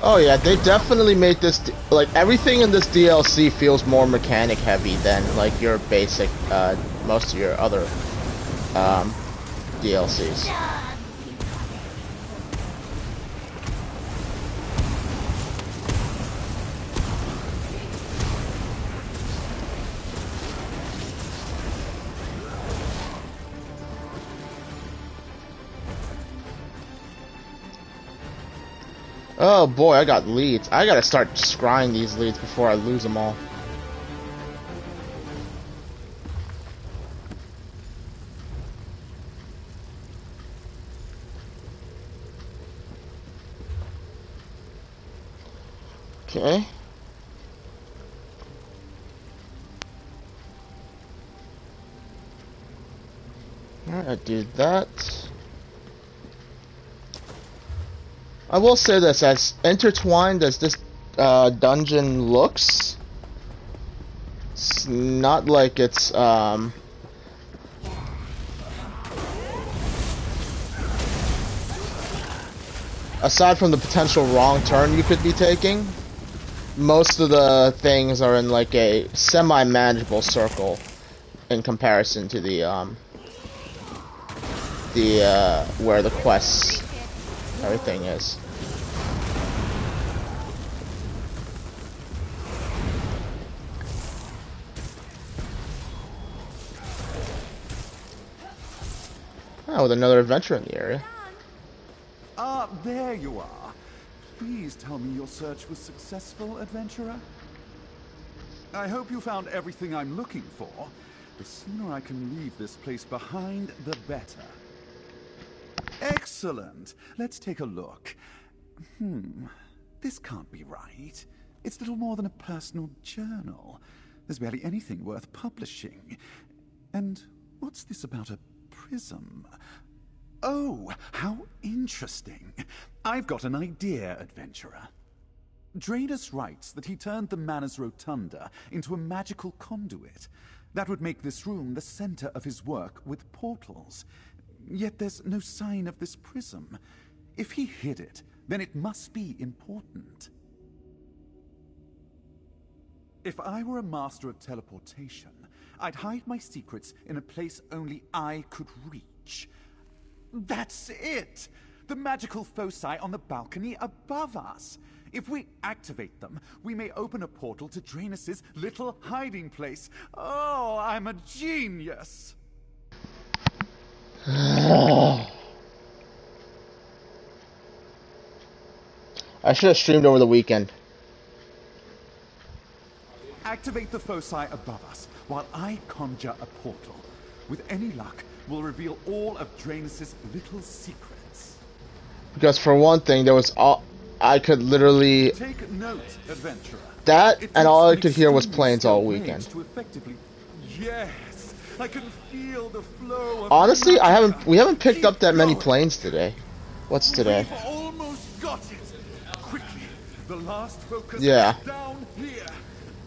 Oh yeah, they definitely made this, like, everything in this DLC feels more mechanic heavy than, like, your basic, most of your other, DLCs. Oh boy, I got leads. I gotta start scrying these leads before I lose them all. Okay. Alright, I do that. I will say this, as intertwined as this dungeon looks, it's not like it's aside from the potential wrong turn you could be taking, most of the things are in like a semi-manageable circle. in comparison to the where the quests, everything is. Oh, with another adventure in the area. Ah, there you are. Please tell me your search was successful, adventurer. I hope you found everything I'm looking for. The sooner I can leave this place behind, the better. Excellent. Let's take a look. This can't be right. It's little more than a personal journal. There's barely anything worth publishing. And what's this about a prism? Oh, how interesting. I've got an idea, adventurer. Draenus writes that he turned the Manor's Rotunda into a magical conduit. That would make this room the center of his work with portals. Yet there's no sign of this prism. If he hid it, then it must be important. If I were a master of teleportation, I'd hide my secrets in a place only I could reach. That's it! The magical foci on the balcony above us. If we activate them, we may open a portal to Draenus' little hiding place. Oh, I'm a genius! I should have streamed over the weekend. Activate the foci above us while I conjure a portal. With any luck, we'll reveal all of Draenus' little secrets. Because for one thing, there was I could literally take note, adventurer. That and all I could hear was planes all weekend. Yes, I can feel the flow of honestly, we haven't picked up that many planes today. What's today? We've almost got it. Quickly, the last focus yeah. Down here.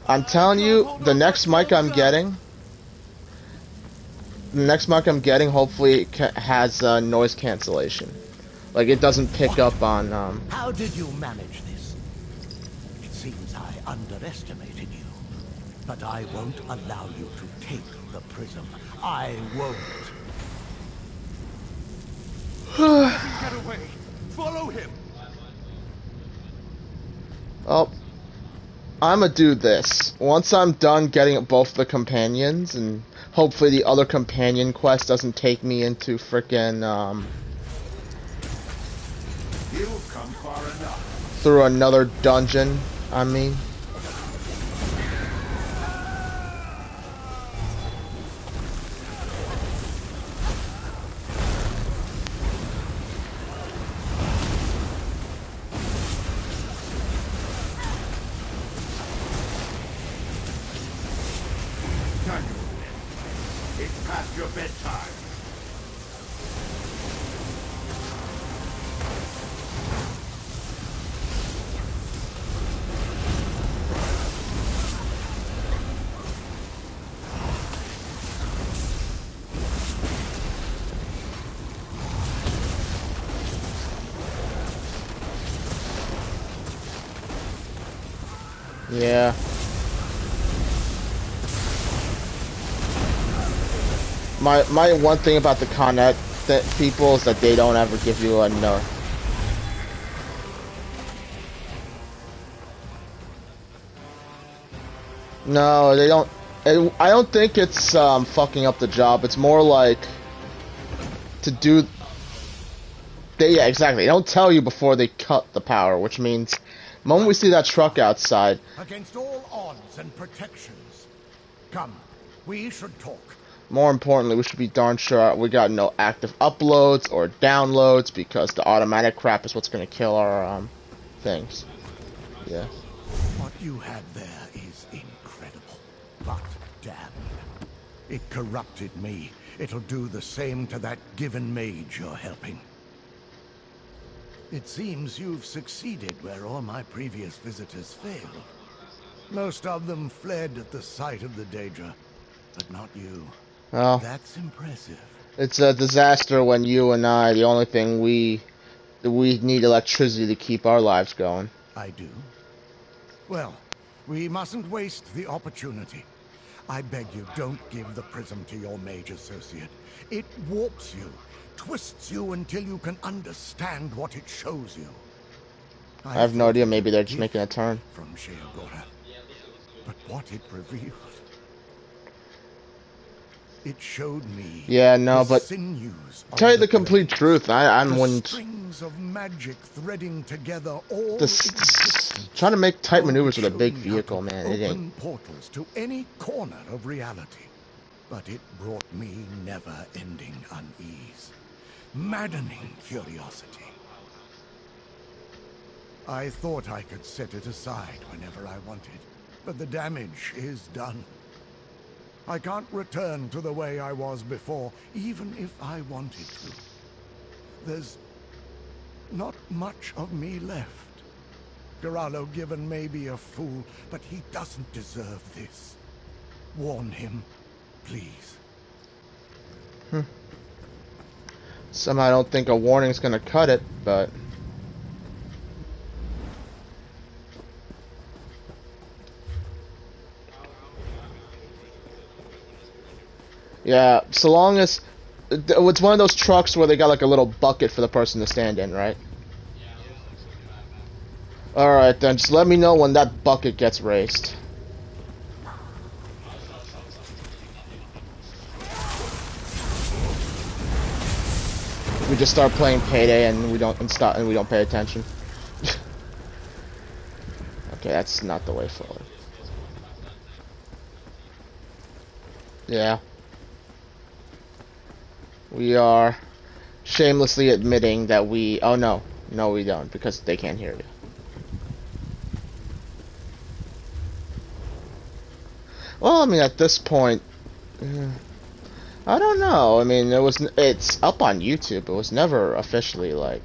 I'm telling you, the next mic I'm getting, hopefully has noise cancellation. Like it doesn't pick up on. How did you manage this? It seems I underestimated you, but I won't allow you to take the prism. I won't. Get away! Follow him. Oh, I'ma do this. Once I'm done getting both the companions, and hopefully the other companion quest doesn't take me into frickin' You've come far enough. Through another dungeon, I mean. It's past your bedtime. Yeah. My one thing about the Connect people is that they don't ever give you a no. No, they don't. I don't think it's fucking up the job. It's more like to do. Yeah, exactly. They don't tell you before they cut the power, which means the moment we see that truck outside. Against all odds and protections. Come, we should talk. More importantly, we should be darn sure we got no active uploads or downloads, because the automatic crap is what's going to kill our things. Yeah. What you had there is incredible, but damned. It corrupted me. It'll do the same to that given mage you're helping. It seems you've succeeded where all my previous visitors failed. Most of them fled at the sight of the Daedra, but not you. Well, that's impressive. It's a disaster when you and I, the only thing we need electricity to keep our lives going. I do? Well, we mustn't waste the opportunity. I beg you, don't give the prism to your mage associate. It warps you, twists you until you can understand what it shows you. I have no idea, maybe they're just making a turn. From Sheogora. But what it revealed... It showed me. Yeah, no, but sinews tell you the complete truth, I'm the strings of magic threading together all trying to make tight maneuvers with a big vehicle, man. It open ain't. portals to any corner of reality. But it brought me never-ending unease, maddening curiosity. I thought I could set it aside whenever I wanted, but the damage is done. I can't return to the way I was before, even if I wanted to. There's not much of me left. Garalo Given may be a fool, but he doesn't deserve this. Warn him, please. Somehow I don't think a warning's gonna cut it, but... Yeah, so long as... It's one of those trucks where they got like a little bucket for the person to stand in, right? Alright then, just let me know when that bucket gets raised. We just start playing Payday and we don't pay attention. Okay, that's not the way forward. Yeah. We are shamelessly admitting that we... Oh, no. No, we don't, because they can't hear you. Well, I mean, at this point... I don't know. I mean, it's up on YouTube. It was never officially, like...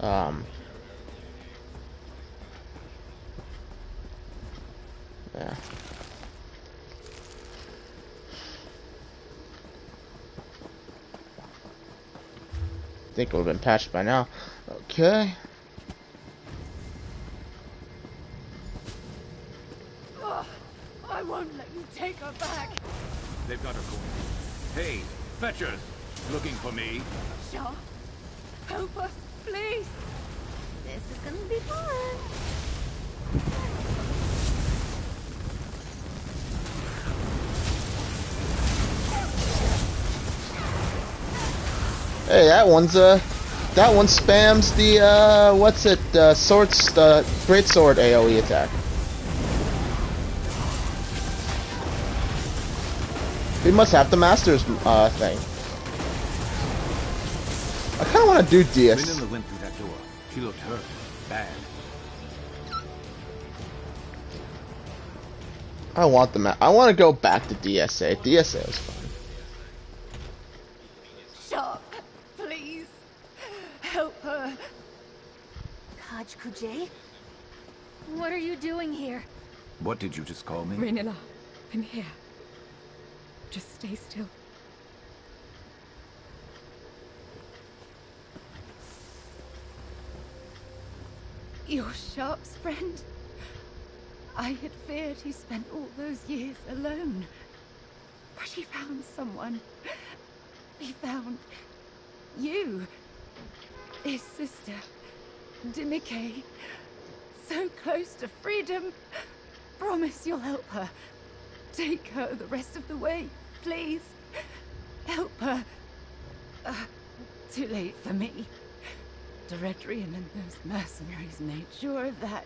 Yeah. I think it would have been patched by now. Okay. I won't let you take her back. They've got her going. Hey, fetchers! Looking for me? Shaw, help us, please. This is gonna be fun. Hey, that one spams the, what's it, greatsword AoE attack. He must have the master's, thing. I kinda wanna do DS. Renilla went through that door. She looked hurt. Bad. I wanna go back to DSA. DSA was fun. Shaw, please. Help her. Kaj Kujay? What are you doing here? What did you just call me? Renilla, I'm here. Just stay still. You're Sharp's friend? I had feared he spent all those years alone. But he found someone. He found... you. His sister, Dimike. So close to freedom. Promise you'll help her. Take her the rest of the way, please. Help her. Too late for me. Directrian and those mercenaries made sure of that.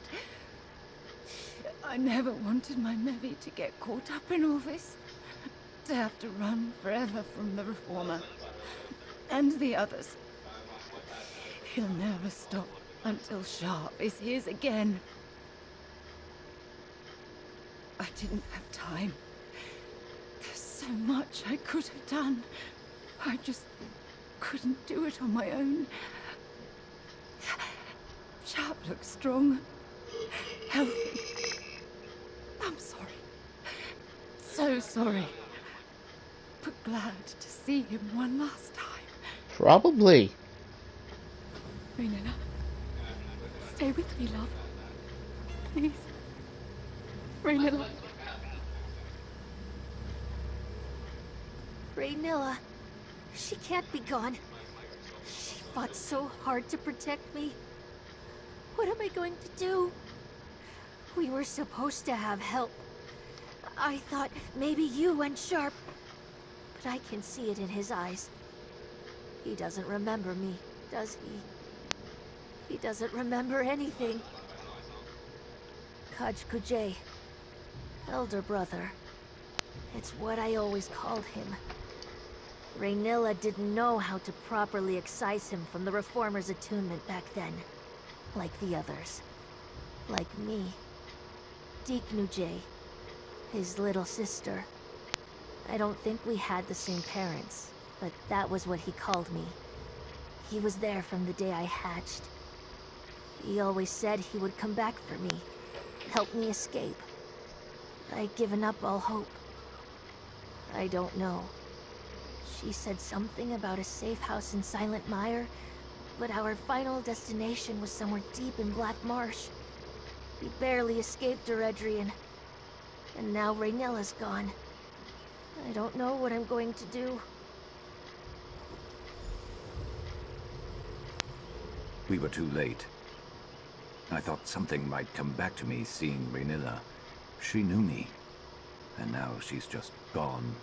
I never wanted my Mevi to get caught up in all this. To have to run forever from the Reformer. And the others. He'll never stop until Sharp is his again. I didn't have time. There's so much I could have done. I just couldn't do it on my own. Sharp looks strong. Healthy. I'm sorry. So sorry. But glad to see him one last time. Probably. Renilla, stay with me, love. Please. Renilla. Raynilla. She can't be gone. She fought so hard to protect me. What am I going to do? We were supposed to have help. I thought maybe you and Sharp. But I can see it in his eyes. He doesn't remember me, does he? He doesn't remember anything. Kaj Kujay. Elder brother. It's what I always called him. Raynilla didn't know how to properly excise him from the Reformer's attunement back then. Like the others. Like me. Deeknujay. His little sister. I don't think we had the same parents, but that was what he called me. He was there from the day I hatched. He always said he would come back for me, help me escape. I'd given up all hope. I don't know. She said something about a safe house in Silent Mire, but our final destination was somewhere deep in Black Marsh. We barely escaped Eredrian, and now Raynilla's gone. I don't know what I'm going to do. We were too late. I thought something might come back to me seeing Raynilla. She knew me, and now she's just gone.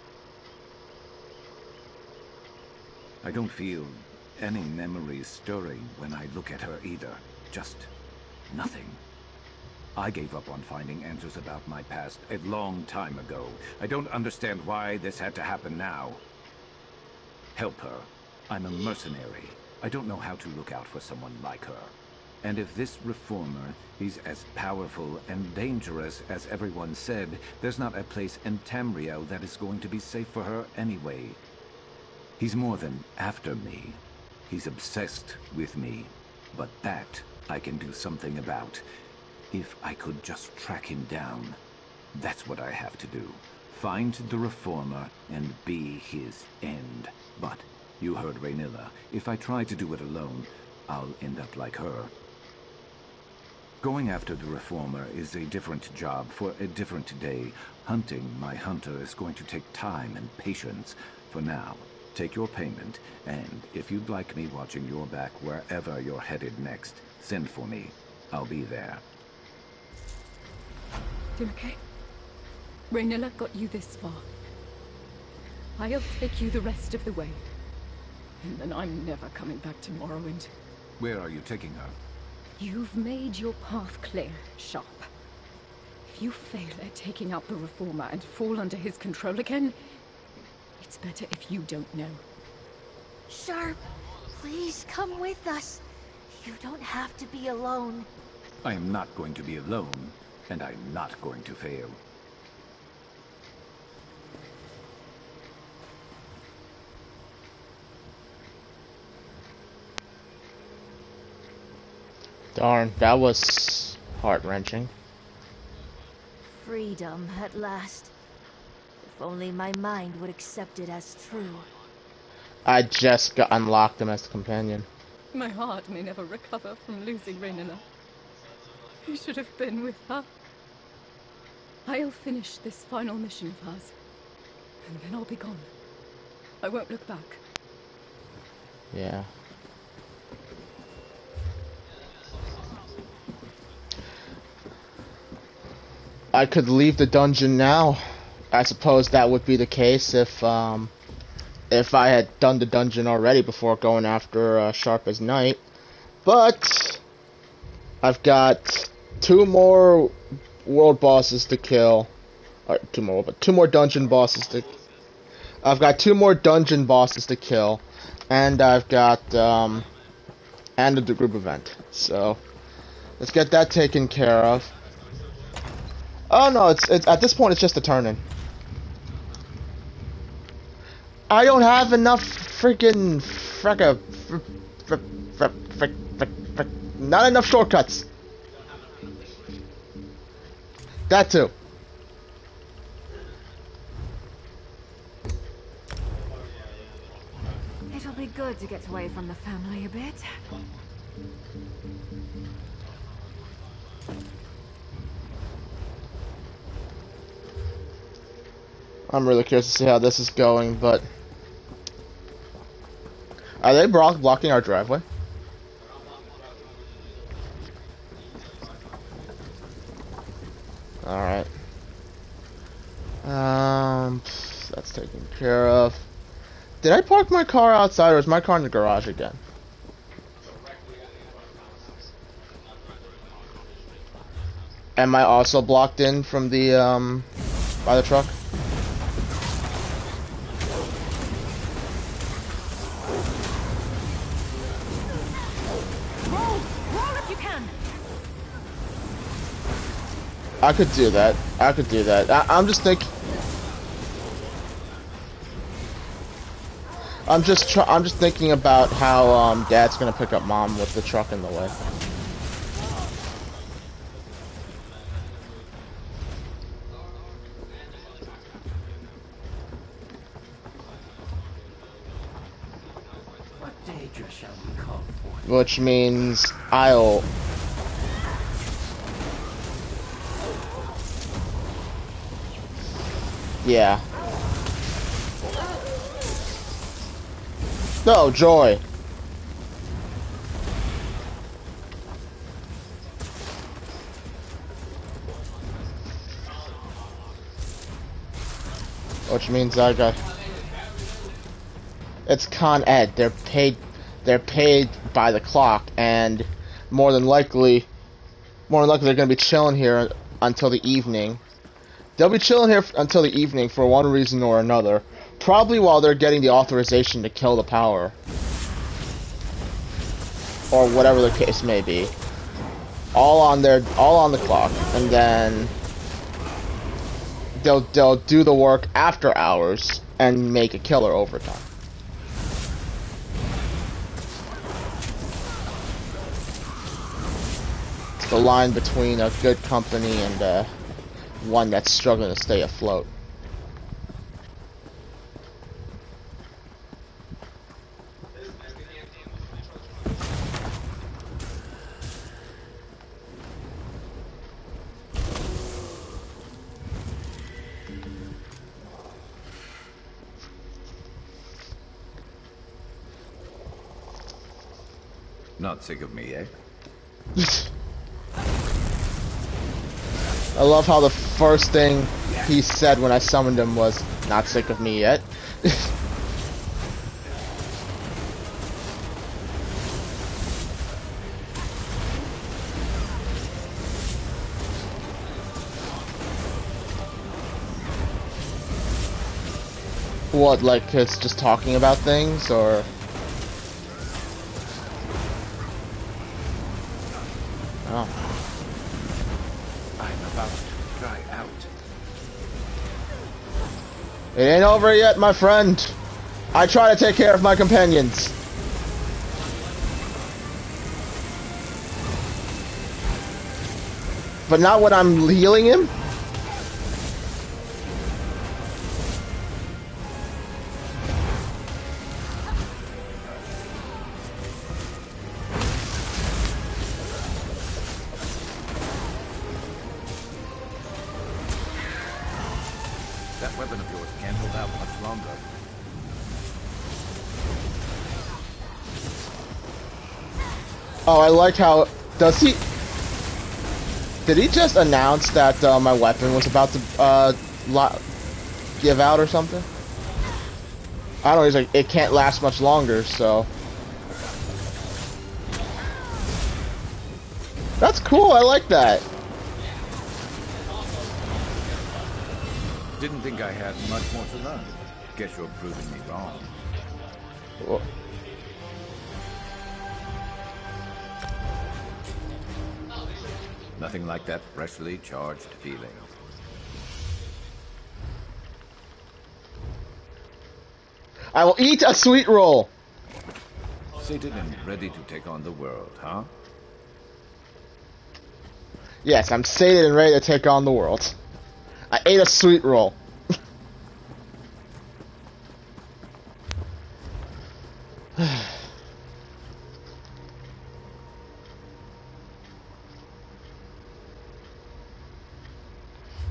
I don't feel any memories stirring when I look at her either. Just nothing. I gave up on finding answers about my past a long time ago. I don't understand why this had to happen now. Help her. I'm a mercenary. I don't know how to look out for someone like her. And if this reformer is as powerful and dangerous as everyone said, there's not a place in Tamriel that is going to be safe for her anyway. He's more than after me. He's obsessed with me. But that I can do something about. If I could just track him down. That's what I have to do. Find the reformer and be his end. But you heard Raynilla. If I try to do it alone, I'll end up like her. Going after the reformer is a different job for a different day. Hunting my hunter is going to take time and patience. For now, take your payment, and if you'd like me watching your back wherever you're headed next, send for me. I'll be there. You okay? Raynilla got you this far. I'll take you the rest of the way. And then I'm never coming back to Morrowind. Where are you taking her? You've made your path clear, Sharp. If you fail at taking out the Reformer and fall under his control again, it's better if you don't know. Sharp, please come with us. You don't have to be alone. I am not going to be alone, and I'm not going to fail. Darn, that was heart-wrenching. Freedom, at last. If only my mind would accept it as true. I just unlocked him as the companion. My heart may never recover from losing Raynilla. You should have been with her. I'll finish this final mission of ours, and then I'll be gone. I won't look back. Yeah. I could leave the dungeon now. I suppose that would be the case if I had done the dungeon already before going after Sharp as Knight. But I've got two more world bosses to kill. Two more dungeon bosses to. I've got two more dungeon bosses to kill, and I've got and the group event. So let's get that taken care of. Oh no, it's at this point it's just a turn-in. I don't have enough freaking not enough shortcuts. That too. It'll be good to get away from the family a bit. I'm really curious to see how this is going, but Are they blocking our driveway? Alright. That's taken care of. Did I park my car outside, or is my car in the garage again? Am I also blocked in from the, by the truck? Roll if you can. I could do that. I could do that. I'm just thinking. I'm just thinking about how Dad's gonna pick up Mom with the truck in the way. What danger shall we call for? Which means I'll. Yeah. No, Joy. Which means I got. It's Con Ed. They're paid by the clock, and more than likely they're gonna be chilling here until the evening. They'll be chilling here until the evening for one reason or another. Probably while they're getting the authorization to kill the power. Or whatever the case may be. All on the clock. And then they'll do the work after hours and make a killer overtime. It's the line between a good company and one that's struggling to stay afloat. Not sick of me, eh? I love how the first thing he said when I summoned him was, "Not sick of me yet." What, like it's just talking about things, or? Oh. I'm about to dry out. It ain't over yet, my friend. I try to take care of my companions. But not when I'm healing him? That weapon of yours can't hold out much longer. Oh, I like how... Does he... Did he just announce that my weapon was about to give out or something? I don't know, he's like, it can't last much longer, so... That's cool, I like that. Didn't think I had much more to learn. Guess you're proving me wrong. Well, Nothing like that freshly charged feeling. I will eat a sweet roll. Sated and ready to take on the world, huh? Yes, I'm sated and ready to take on the world. I ate a sweet roll.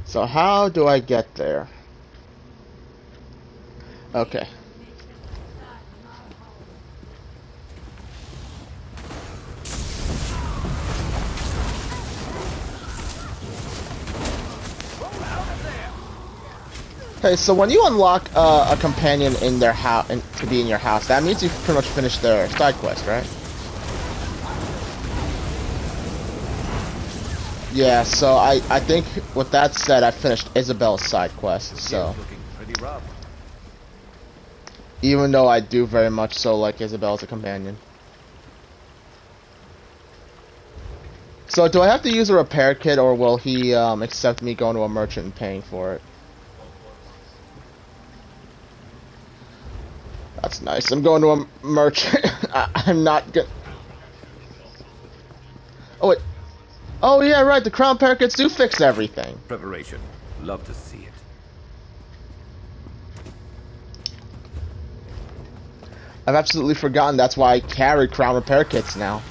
So how do I get there? Okay. Hey, so when you unlock a companion in their house, to be in your house, that means you've pretty much finished their side quest, right? Yeah, so I think with that said, I finished Isabel's side quest, so. Even though I do very much so like Isabel as a companion. So do I have to use a repair kit, or will he accept me going to a merchant and paying for it? That's nice. I'm going to a merchant. I'm not good. Oh wait. Oh yeah, right. The crown repair kits do fix everything. Preparation. Love to see it. I've absolutely forgotten. That's why I carry crown repair kits now.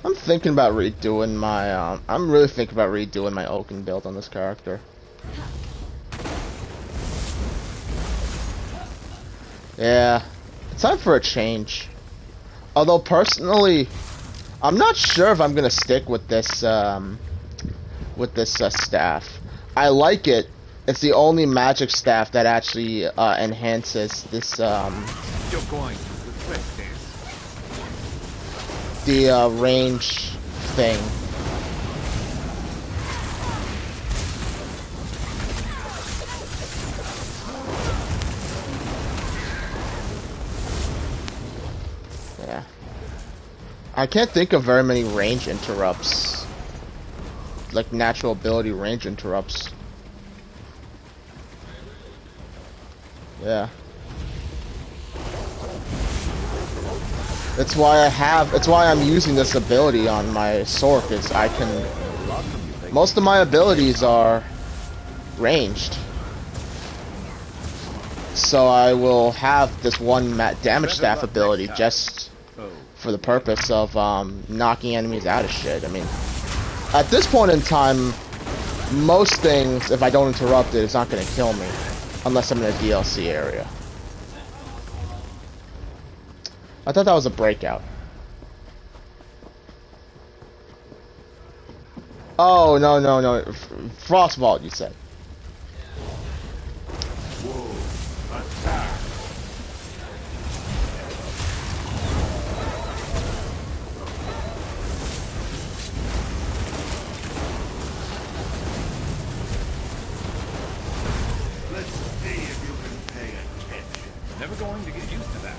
I'm thinking about redoing my, I'm really thinking about redoing my Oaken build on this character. Yeah, it's time for a change. Although, personally, I'm not sure if I'm gonna stick with this, staff. I like it. It's the only magic staff that actually, enhances this, You're going to regret this. The range thing. Yeah. I can't think of very many range interrupts. Like natural ability range interrupts. Yeah. It's why I'm using this ability on my sword, is I can, most of my abilities are ranged. So I will have this one damage staff ability just for the purpose of knocking enemies out of shit. I mean, at this point in time, most things, if I don't interrupt it, it's not going to kill me. Unless I'm in a DLC area. I thought that was a breakout. Oh, no. Frostvault, you said. Let's see if you can pay attention. Never going to get used to that.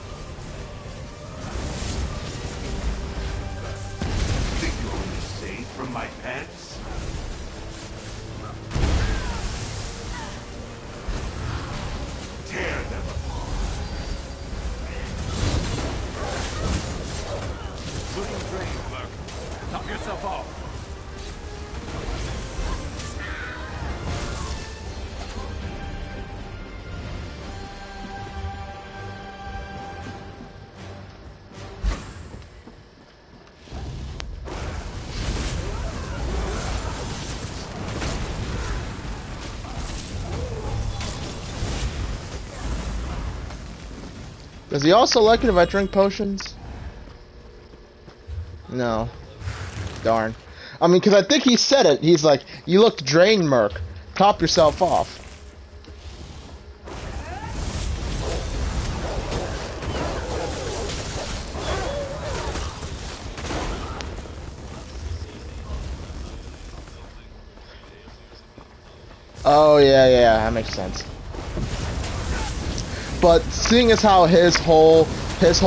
Think you're only safe from my pets? Tear them apart. Looking drained, Merc. Top yourself off. Does he also like it if I drink potions? No. Darn. I mean, because I think he said it. He's like, you look drained, Merc. Top yourself off. Oh, yeah, that makes sense. But seeing as how his whole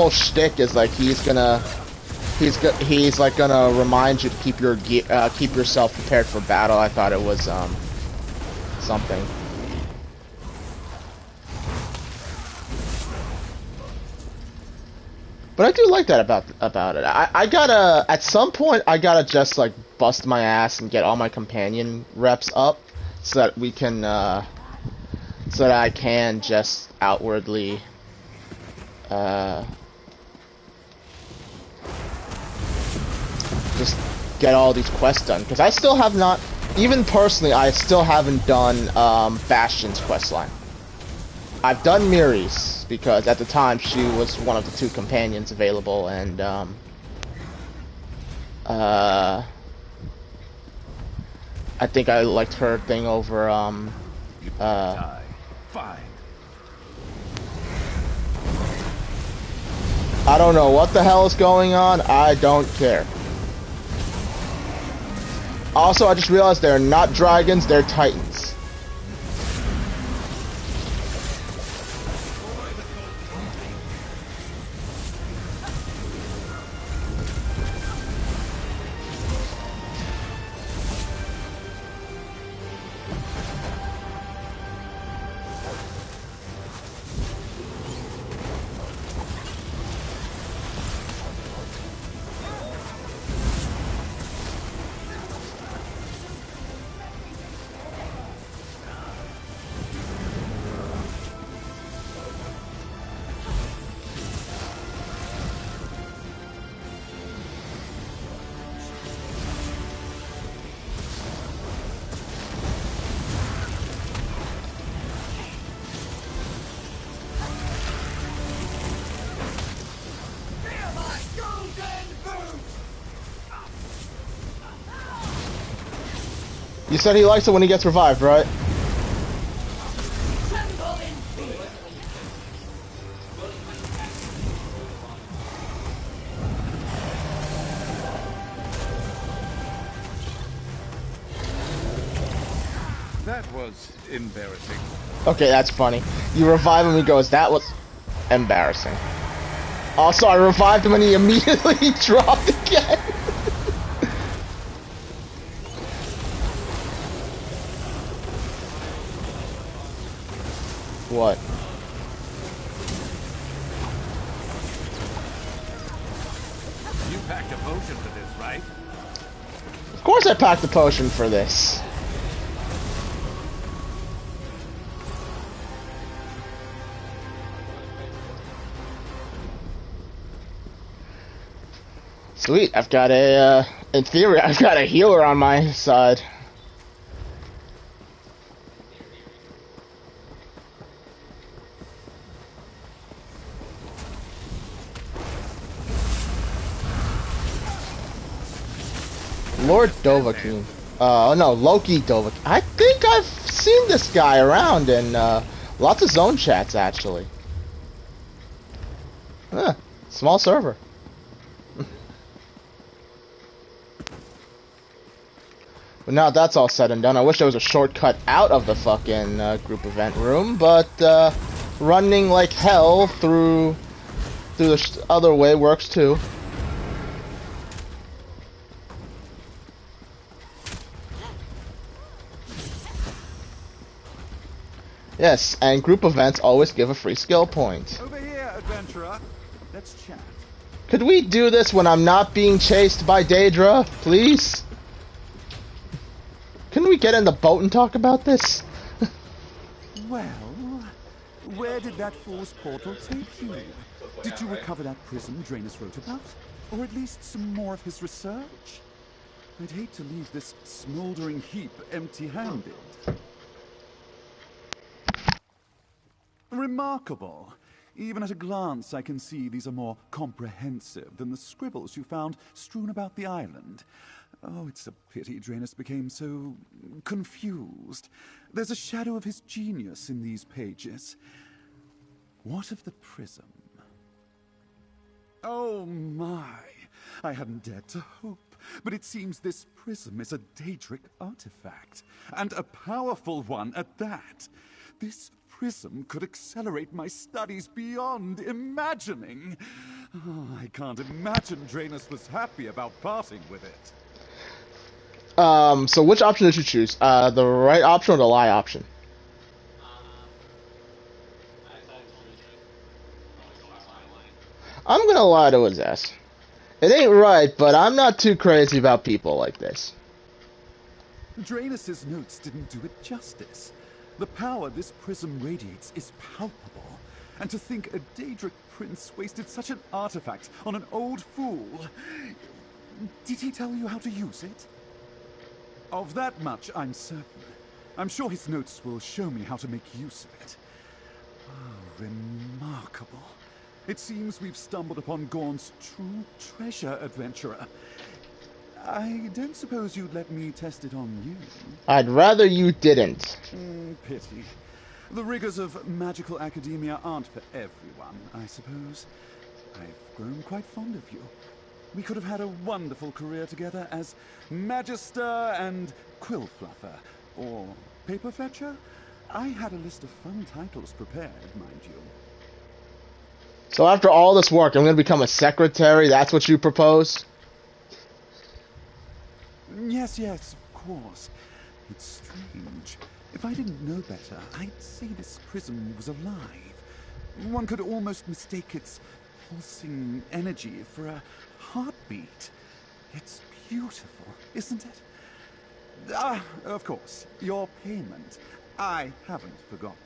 shtick is like he's like gonna remind you to keep yourself prepared for battle, I thought it was something. But I do like that about it. I gotta, at some point I gotta just like bust my ass and get all my companion reps up so that we can so that I can just outwardly just get all these quests done, because I still have not, even personally, I still haven't done Bastion's questline. I've done Miri's, because at the time she was one of the 2 companions available, and I think I liked her thing over Fine. I don't know what the hell is going on. I don't care. Also, I just realized they're not dragons, they're titans. You said he likes it when he gets revived, right? That was embarrassing. Okay, that's funny. You revive him, he goes, that was embarrassing. Also, I revived him and he immediately dropped again. What? You packed a potion for this, right? Of course I packed a potion for this. Sweet, I've got a, in theory, I've got a healer on my side. Lord Dovahkiin. No, Loki Dovahkiin. I think I've seen this guy around in lots of zone chats, actually. Huh, small server. But now that's all said and done, I wish there was a shortcut out of the fucking group event room, but running like hell through the other way works too. Yes, and group events always give a free skill point. Over here, adventurer. Let's chat. Could we do this when I'm not being chased by Daedra, please? Couldn't we get in the boat and talk about this? Well, where did that force portal take you? Did you recover that prism Draenus wrote about? Or at least some more of his research? I'd hate to leave this smoldering heap empty-handed. Remarkable. Even at a glance, I can see these are more comprehensive than the scribbles you found strewn about the island. Oh, it's a pity Draenus became so confused. There's a shadow of his genius in these pages. What of the prism? Oh my, I hadn't dared to hope, but it seems this prism is a Daedric artifact, and a powerful one at that. This prism could accelerate my studies beyond imagining. Oh, I can't imagine Draenus was happy about parting with it. So which option did you choose? The right option or the lie option? I'm gonna lie to his ass. It ain't right, but I'm not too crazy about people like this. Draenus' notes didn't do it justice. The power this prism radiates is palpable, And to think a Daedric prince wasted such an artifact on an old fool. Did he tell you how to use it? Of that much, I'm certain. I'm sure his notes will show me how to make use of it. Oh, remarkable. It seems we've stumbled upon Gorn's true treasure, adventurer. I don't suppose you'd let me test it on you? I'd rather you didn't. Pity. The rigors of magical academia aren't for everyone, I suppose. I've grown quite fond of you. We could have had a wonderful career together as Magister and Quill Fluffer, or Paper Fetcher. I had a list of fun titles prepared, mind you. So after all this work, I'm going to become a secretary? That's what you propose? Yes, of course. It's strange. If I didn't know better, I'd say this prism was alive. One could almost mistake its pulsing energy for a heartbeat. It's beautiful, isn't it? Ah, of course, your payment. I haven't forgotten.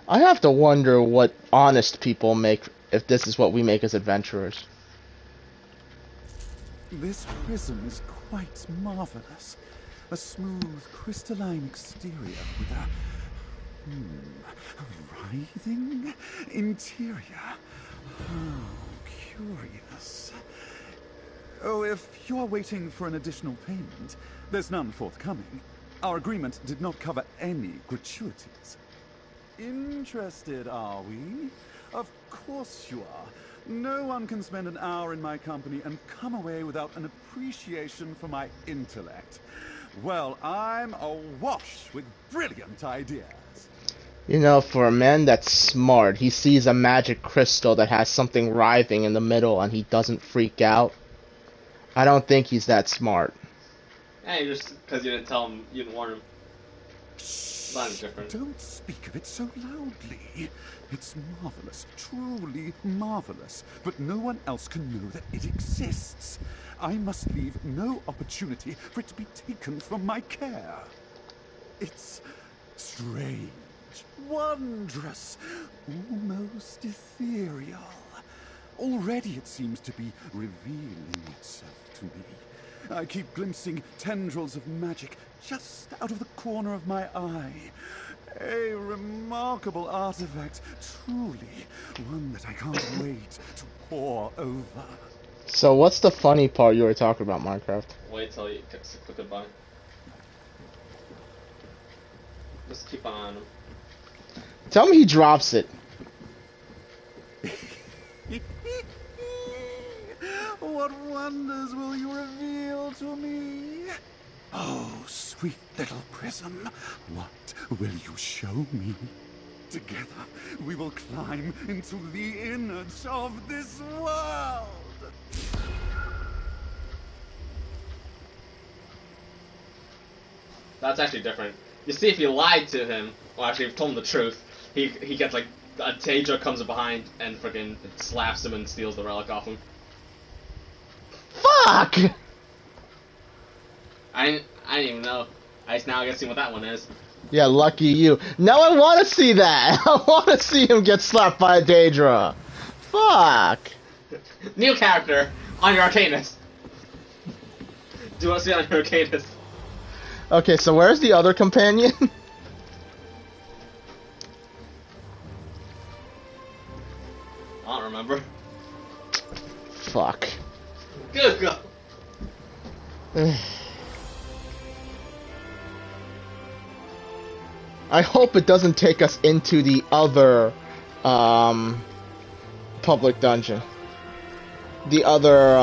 I have to wonder what honest people make if this is what we make as adventurers. This prism is quite marvelous. A smooth, crystalline exterior with a writhing interior. Oh, curious. Oh, if you're waiting for an additional payment, there's none forthcoming. Our agreement did not cover any gratuities. Interested, are we? Of course you are. No one can spend an hour in my company and come away without an appreciation for my intellect. Well, I'm awash with brilliant ideas. You know, for a man that's smart, he sees a magic crystal that has something writhing in the middle and he doesn't freak out. I don't think he's that smart. Hey, just because you didn't tell him, you didn't warn him. Mine's different. Don't speak of it so loudly. It's marvelous, truly marvelous, but no one else can know that it exists. I must leave no opportunity for it to be taken from my care. It's strange, wondrous, almost ethereal. Already it seems to be revealing itself to me. I keep glimpsing tendrils of magic just out of the corner of my eye. A remarkable artifact, truly. One that I can't wait to pore over. So what's the funny part you were talking about, Minecraft? Wait till you click goodbye. Just keep an eye on him. Tell me he drops it. What wonders will you reveal to me? Oh, sweet little prism, what will you show me? Together, we will climb into the innards of this world! That's actually different. You see, if you lied to him, well, actually, if you told him the truth, he gets like a Daedra comes up behind and freaking slaps him and steals the relic off him. Fuck! I didn't even know. I just now get to see what that one is. Yeah, lucky you. Now I want to see that. I want to see him get slapped by a Daedra. Fuck. New character on your Arcanist. Do you want to see it on your Arcanist? Okay, so where's the other companion? I don't remember. Fuck. Good go. I hope it doesn't take us into the other public dungeon. The other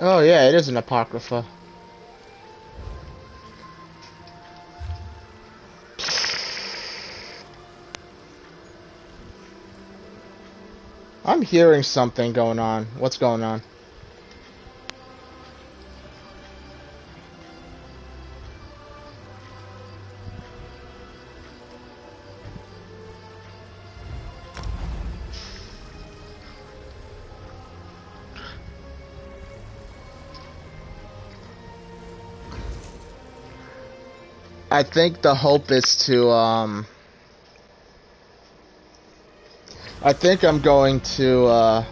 Oh yeah, it is an apocrypha. I'm hearing something going on. What's going on? I think the hope is to, I think I'm going to,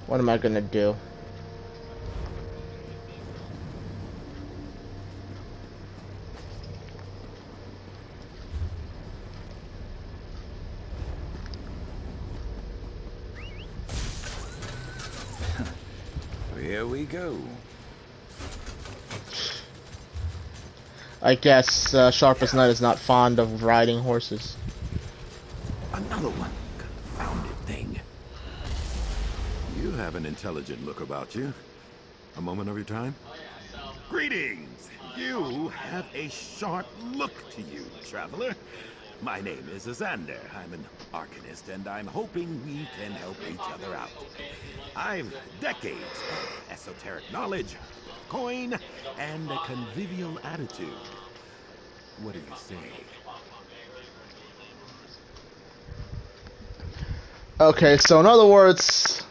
what am I gonna do? Here we go. I guess, Sharpest Knight is not fond of riding horses. Another one. Confounded thing. You have an intelligent look about you. A moment of your time? Greetings! You have a sharp look to you, traveler. My name is Azander. I'm an arcanist, and I'm hoping we can help each other out. I've decades of esoteric knowledge, coin, and a convivial attitude. What do you say? Okay, so in other words...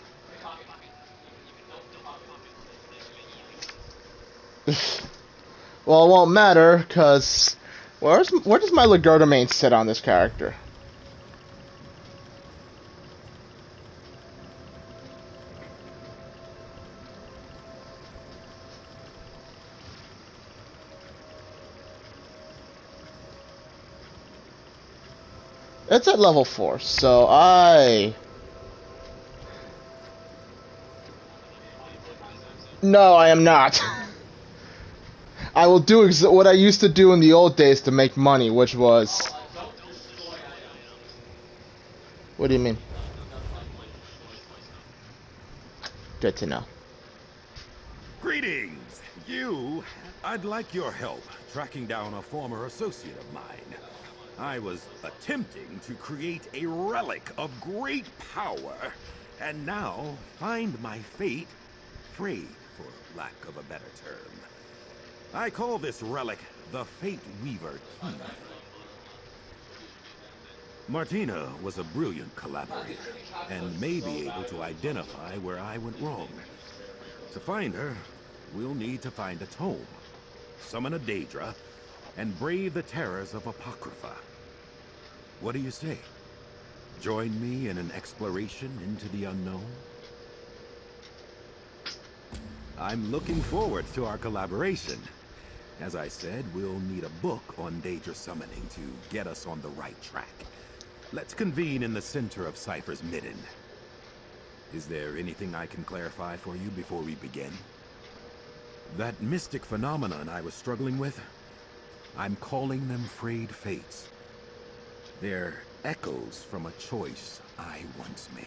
well, it won't matter, because... where does my legerdemain sit on this character? It's at level 4, so no, I am not. I will do what I used to do in the old days to make money, which was... What do you mean? Good to know. Greetings! I'd like your help tracking down a former associate of mine. I was attempting to create a relic of great power, and now find my fate frayed, for lack of a better term. I call this relic the Fate Weaver Key. Martina was a brilliant collaborator, and may be able to identify where I went wrong. To find her, we'll need to find a tome, summon a Daedra, and brave the terrors of Apocrypha. What do you say? Join me in an exploration into the unknown? I'm looking forward to our collaboration. As I said, we'll need a book on Daedra summoning to get us on the right track. Let's convene in the center of Cypher's Midden. Is there anything I can clarify for you before we begin? That mystic phenomenon I was struggling with, I'm calling them frayed fates. They're echoes from a choice I once made.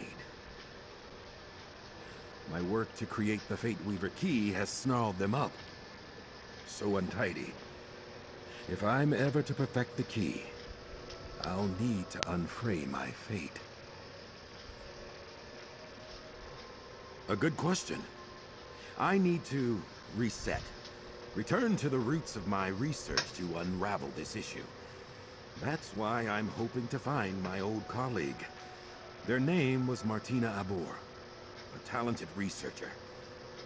My work to create the Fate Weaver Key has snarled them up. So untidy. If I'm ever to perfect the key, I'll need to unfray my fate. A good question. I need to reset. Return to the roots of my research to unravel this issue. That's why I'm hoping to find my old colleague. Their name was Martina Abor, a talented researcher,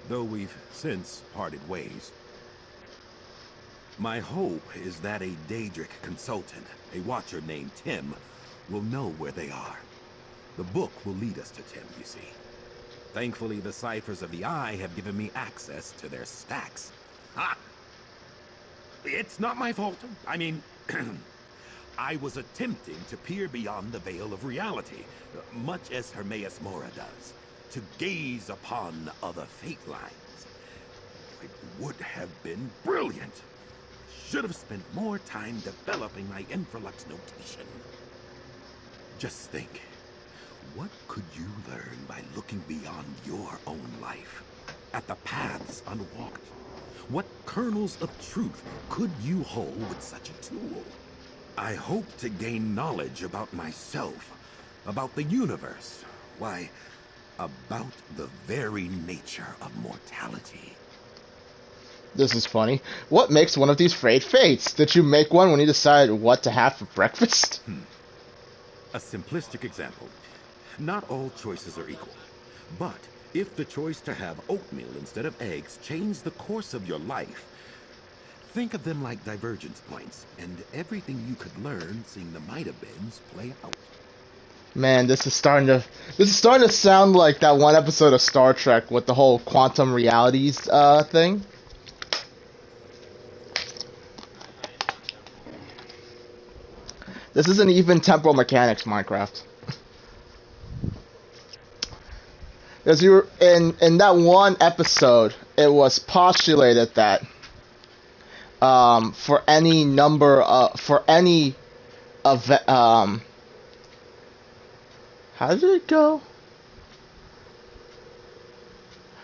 though we've since parted ways. My hope is that a Daedric consultant, a watcher named Tim, will know where they are. The book will lead us to Tim, you see. Thankfully, the Ciphers of the Eye have given me access to their stacks. Ha! It's not my fault. I mean, I was attempting to peer beyond the veil of reality, much as Hermaeus Mora does, to gaze upon other fate lines. It would have been brilliant. Should have spent more time developing my infralux notation. Just think, What could you learn by looking beyond your own life? At the paths unwalked? What kernels of truth could you hold with such a tool? I hope to gain knowledge about myself, about the universe. Why, about the very nature of mortality. This is funny. What makes one of these frayed fates? Did you make one when you decided what to have for breakfast? A simplistic example. Not all choices are equal. But if the choice to have oatmeal instead of eggs changed the course of your life, think of them like divergence points, and everything you could learn seeing the might-have-beens play out. Man, this is starting to sound like that one episode of Star Trek with the whole quantum realities thing. This isn't even temporal mechanics Minecraft. Because you were in that one episode, it was postulated that for any number of how did it go?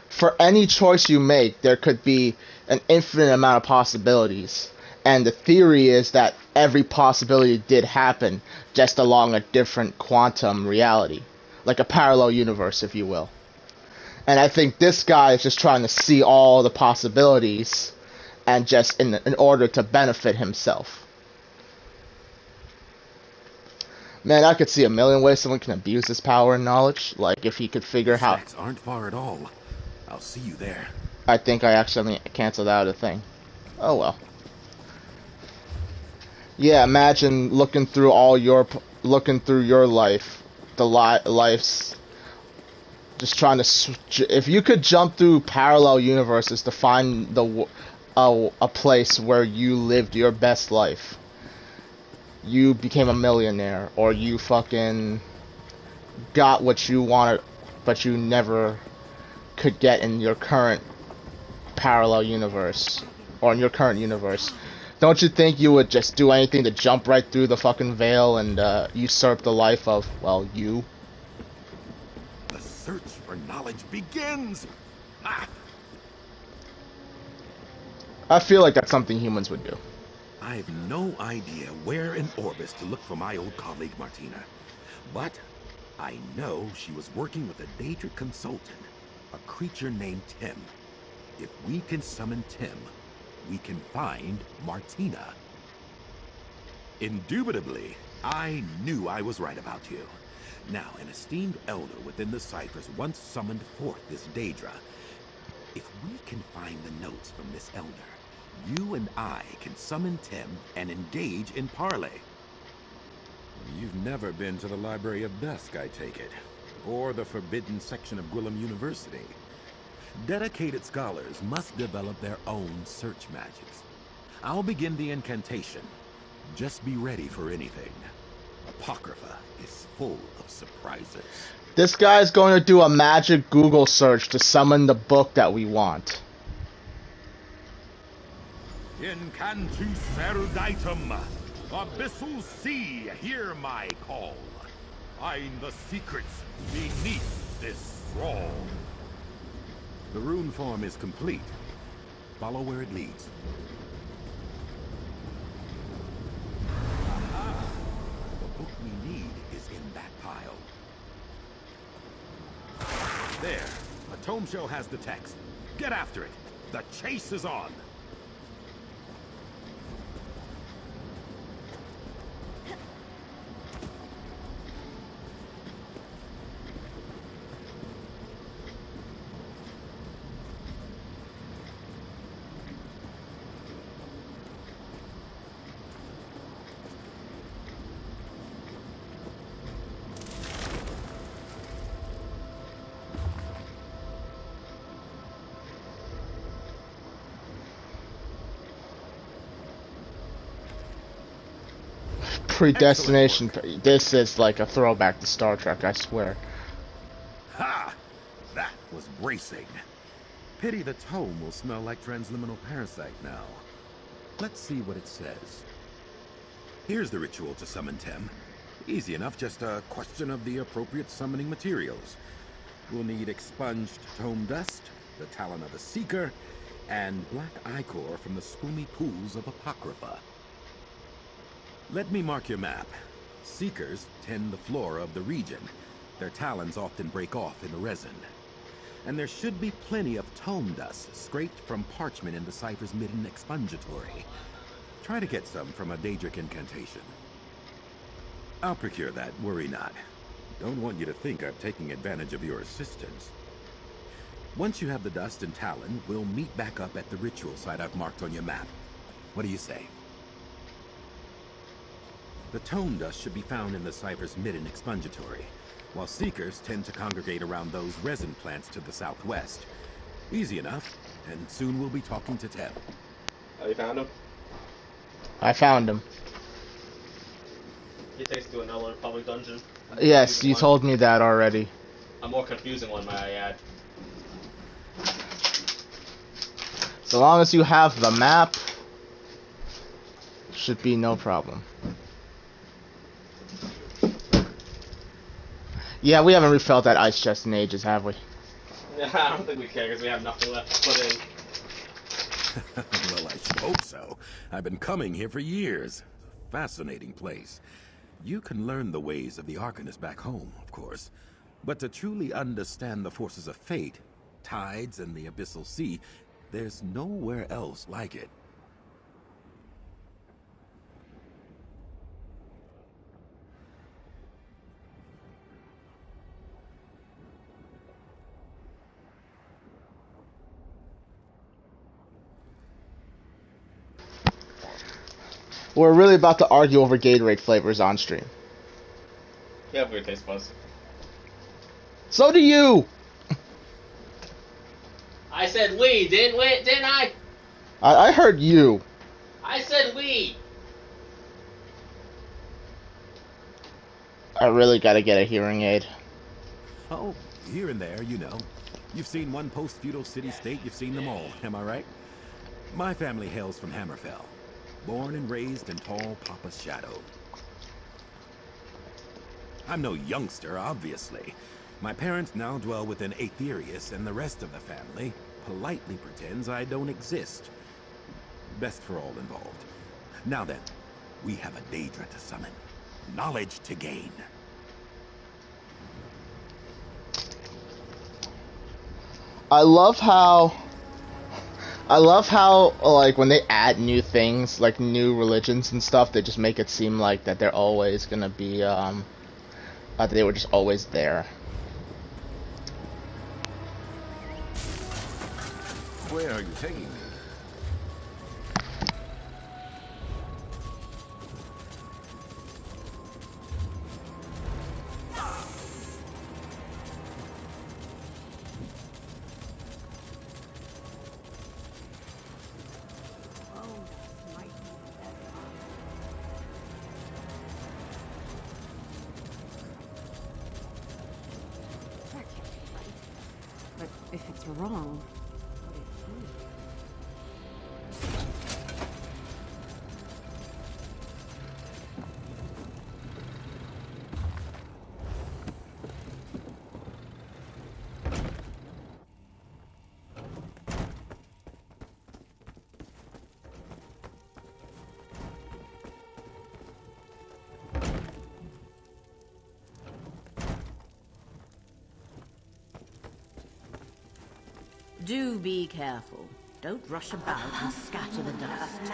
For any choice you make, there could be an infinite amount of possibilities. And the theory is that every possibility did happen, just along a different quantum reality. Like a parallel universe, if you will. And I think this guy is just trying to see all the possibilities, and just in order to benefit himself. Man, I could see a million ways someone can abuse his power and knowledge. Like if he could figure how. Stacks aren't far at all. I'll see you there. I think I accidentally canceled out a thing. Oh well. Yeah, imagine looking through your life, life's. Just trying to. If you could jump through parallel universes to find a place where you lived your best life, you became a millionaire, or you fucking got what you wanted, but you never could get in your current parallel universe, or in your current universe. Don't you think you would just do anything to jump right through the fucking veil and usurp the life of, well, you? The search for knowledge begins! Ah! I feel like that's something humans would do. I have no idea where in Orbis to look for my old colleague Martina. But I know she was working with a Daedric consultant, a creature named Tim. If we can summon Tim, we can find Martina. Indubitably, I knew I was right about you. Now, an esteemed elder within the ciphers once summoned forth this Daedra. If we can find the notes from this elder, you and I can summon Tim and engage in parley. You've never been to the Library of Dusk, I take it. Or the forbidden section of Gwillem University. Dedicated scholars must develop their own search magics. I'll begin the incantation. Just be ready for anything. Apocrypha is full of surprises. This guy's going to do a magic Google search to summon the book that we want. Incantus eruditum, abyssal sea, hear my call. Find the secrets beneath this scroll. The rune form is complete. Follow where it leads. The book we need is in that pile. There. A tome show has the text. Get after it. The chase is on. Predestination. This is like a throwback to Star Trek, I swear. Ha! That was bracing. Pity the tome will smell like transliminal parasite now. Let's see what it says. Here's the ritual to summon Tem. Easy enough, just a question of the appropriate summoning materials. We'll need expunged tome dust, the talon of a seeker, and black ichor from the spumy pools of Apocrypha. Let me mark your map. Seekers tend the flora of the region. Their talons often break off in the resin. And there should be plenty of tome dust scraped from parchment in the Cypher's Midden expungatory. Try to get some from a Daedric incantation. I'll procure that, worry not. Don't want you to think I'm taking advantage of your assistance. Once you have the dust and talon, we'll meet back up at the ritual site I've marked on your map. What do you say? The tome dust should be found in the Cypher's Midden expungatory, while seekers tend to congregate around those resin plants to the southwest. Easy enough, and soon we'll be talking to Teb. Oh, you found him? I found him. He takes to another public dungeon. Yes, you told me that already. A more confusing one, might I add. So long as you have the map, should be no problem. Yeah, we haven't refilled that ice chest in ages, have we? Yeah, I don't think we care because we have nothing left to put in. Well, I should hope so. I've been coming here for years. Fascinating place. You can learn the ways of the Arcanist back home, of course. But to truly understand the forces of fate, tides and the Abyssal Sea, there's nowhere else like it. We're really about to argue over Gatorade flavors on stream. You have weird taste buds. So do you! I said we, didn't I? I heard you. I said we! I really gotta get a hearing aid. Oh, here and there, you know. You've seen one post-feudal city-state, you've seen them all, am I right? My family hails from Hammerfell. Born and raised in tall Papa's shadow. I'm no youngster, obviously. My parents now dwell within Aetherius, and the rest of the family politely pretends I don't exist. Best for all involved. Now then, we have a Daedra to summon. Knowledge to gain. I love how, like, when they add new things, like new religions and stuff, they just make it seem like that they're always gonna be, that they were just always there. Where are you taking me? But if it's wrong, do be careful. Don't rush about and scatter the dust.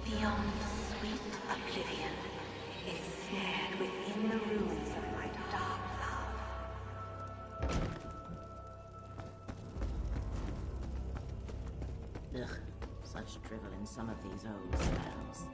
Beyond sweet oblivion is snared within the ruins of my dark love. Ugh, such drivel in some of these old spells.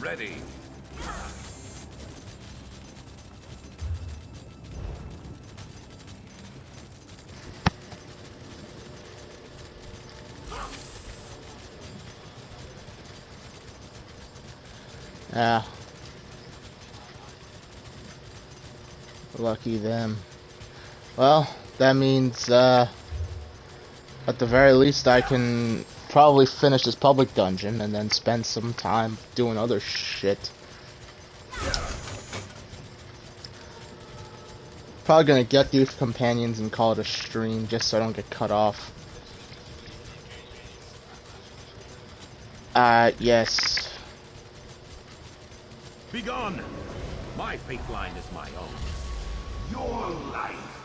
Ready. Yeah. Lucky them. Well, that means, at the very least I can probably finish this public dungeon and then spend some time doing other shit. Probably gonna get these companions and call it a stream just so I don't get cut off. Yes. Begone! My fate line is my own. Your life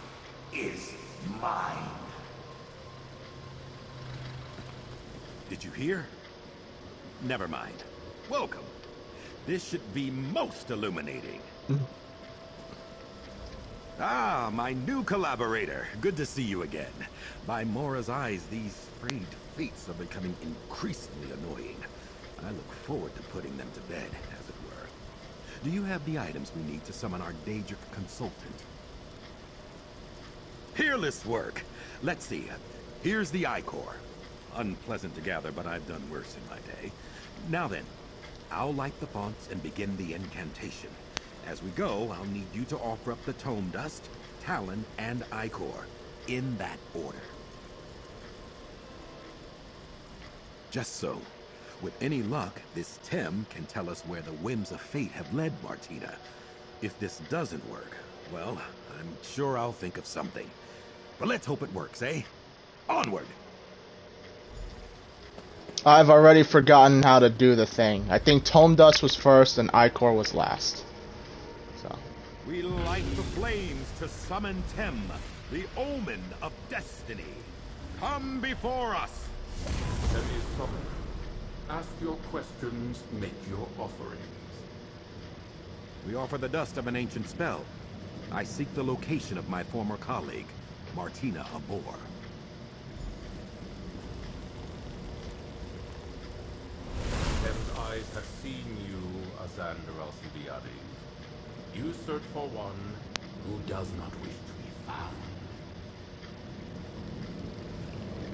is mine. Did you hear? Never mind. Welcome. This should be most illuminating. Ah, my new collaborator. Good to see you again. By Mora's eyes, these frayed fates are becoming increasingly annoying. I look forward to putting them to bed, as it were. Do you have the items we need to summon our Daedric consultant? Peerless work! Let's see. Here's the Eye-Core. Unpleasant to gather, but I've done worse in my day. Now then, I'll light the fonts and begin the incantation. As we go, I'll need you to offer up the Tome Dust, Talon, and Eye-Core, in that order. Just so. With any luck, this Tem can tell us where the whims of fate have led Martina. If this doesn't work, well, I'm sure I'll think of something. But let's hope it works, eh? Onward! I've already forgotten how to do the thing. I think Tome Dust was first and Eye-Core was last. So. We light the flames to summon Tem, the omen of destiny. Come before us! Tem is summoned. Ask your questions, make your offerings. We offer the dust of an ancient spell. I seek the location of my former colleague, Martina Abor. Tem's eyes have seen you, Azander Alcibiades. You search for one who does not wish to be found.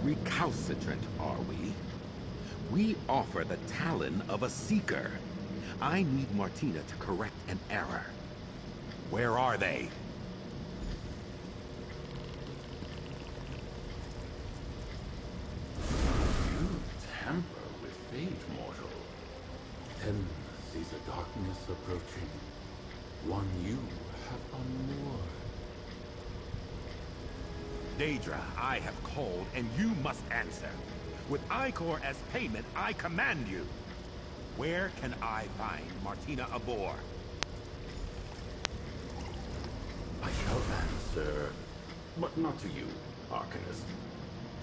Recalcitrant, are we? We offer the talon of a seeker. I need Martina to correct an error. Where are they? You tamper with fate, mortal. Tem sees a darkness approaching. One you have unmoored. Daedra, I have called, and you must answer. With Eye-Core as payment, I command you. Where can I find Martina Abor? I shall answer, but not to you, Arcanist.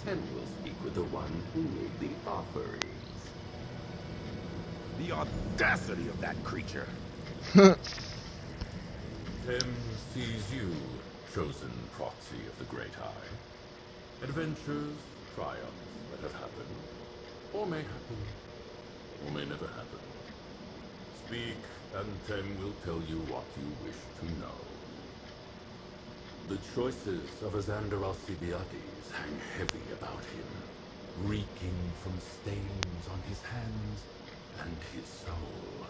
Tem will speak with the one who made the offerings. The audacity of that creature! Tem sees you, chosen proxy of the Great Eye. Adventures, triumphs that have happened, or may happen, or may never happen. Speak, and Tem will tell you what you wish to know. The choices of Azander Alcibiades hang heavy about him, reeking from stains on his hands and his soul.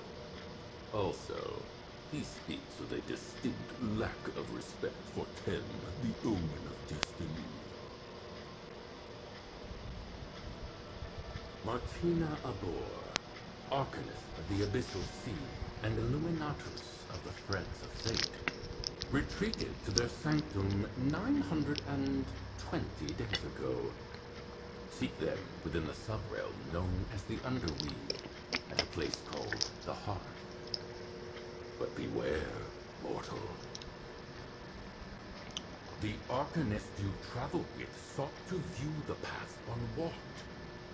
Also, he speaks with a distinct lack of respect for Tem, the omen of destiny. Martina Abor, Arcanist of the Abyssal Sea and Illuminatrix of the Threads of Fate, retreated to their sanctum 920 days ago. Seek them within the subrealm known as the Underweed, at a place called the Heart. But beware, mortal. The Arcanist you traveled with sought to view the path one walked,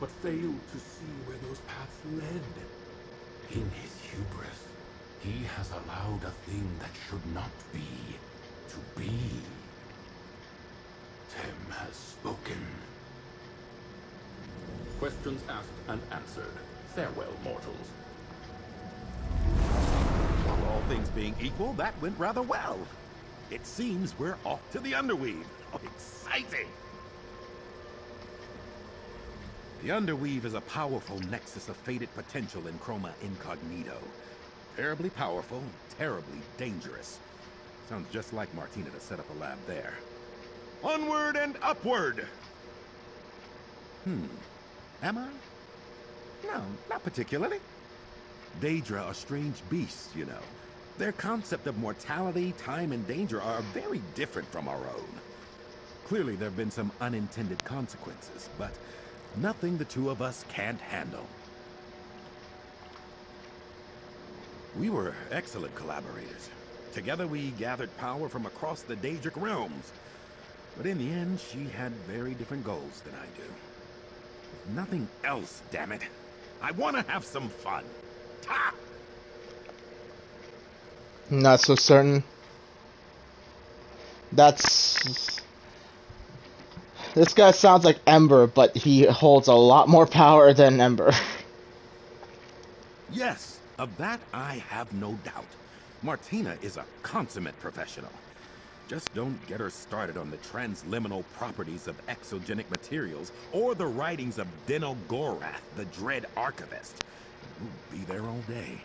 but failed to see where those paths led. In his hubris, he has allowed a thing that should not be, to be. Tem has spoken. Questions asked and answered. Farewell, mortals. being equal, that went rather well. It seems we're off to the Underweave. Oh, exciting! The Underweave is a powerful nexus of fated potential in Chroma Incognito. Terribly powerful, terribly dangerous. Sounds just like Martina to set up a lab there. Onward and upward! Am I? No, not particularly. Daedra are strange beasts, you know. Their concept of mortality, time, and danger are very different from our own. Clearly, there have been some unintended consequences, but nothing the two of us can't handle. We were excellent collaborators. Together we gathered power from across the Daedric realms. But in the end, she had very different goals than I do. If nothing else, damn it. I want to have some fun. Ha! Not so certain. This guy sounds like Ember, but he holds a lot more power than Ember. Yes, of that I have no doubt. Martina is a consummate professional. Just don't get her started on the transliminal properties of exogenic materials or the writings of Dino Gorath, the Dread Archivist. We'll be there all day.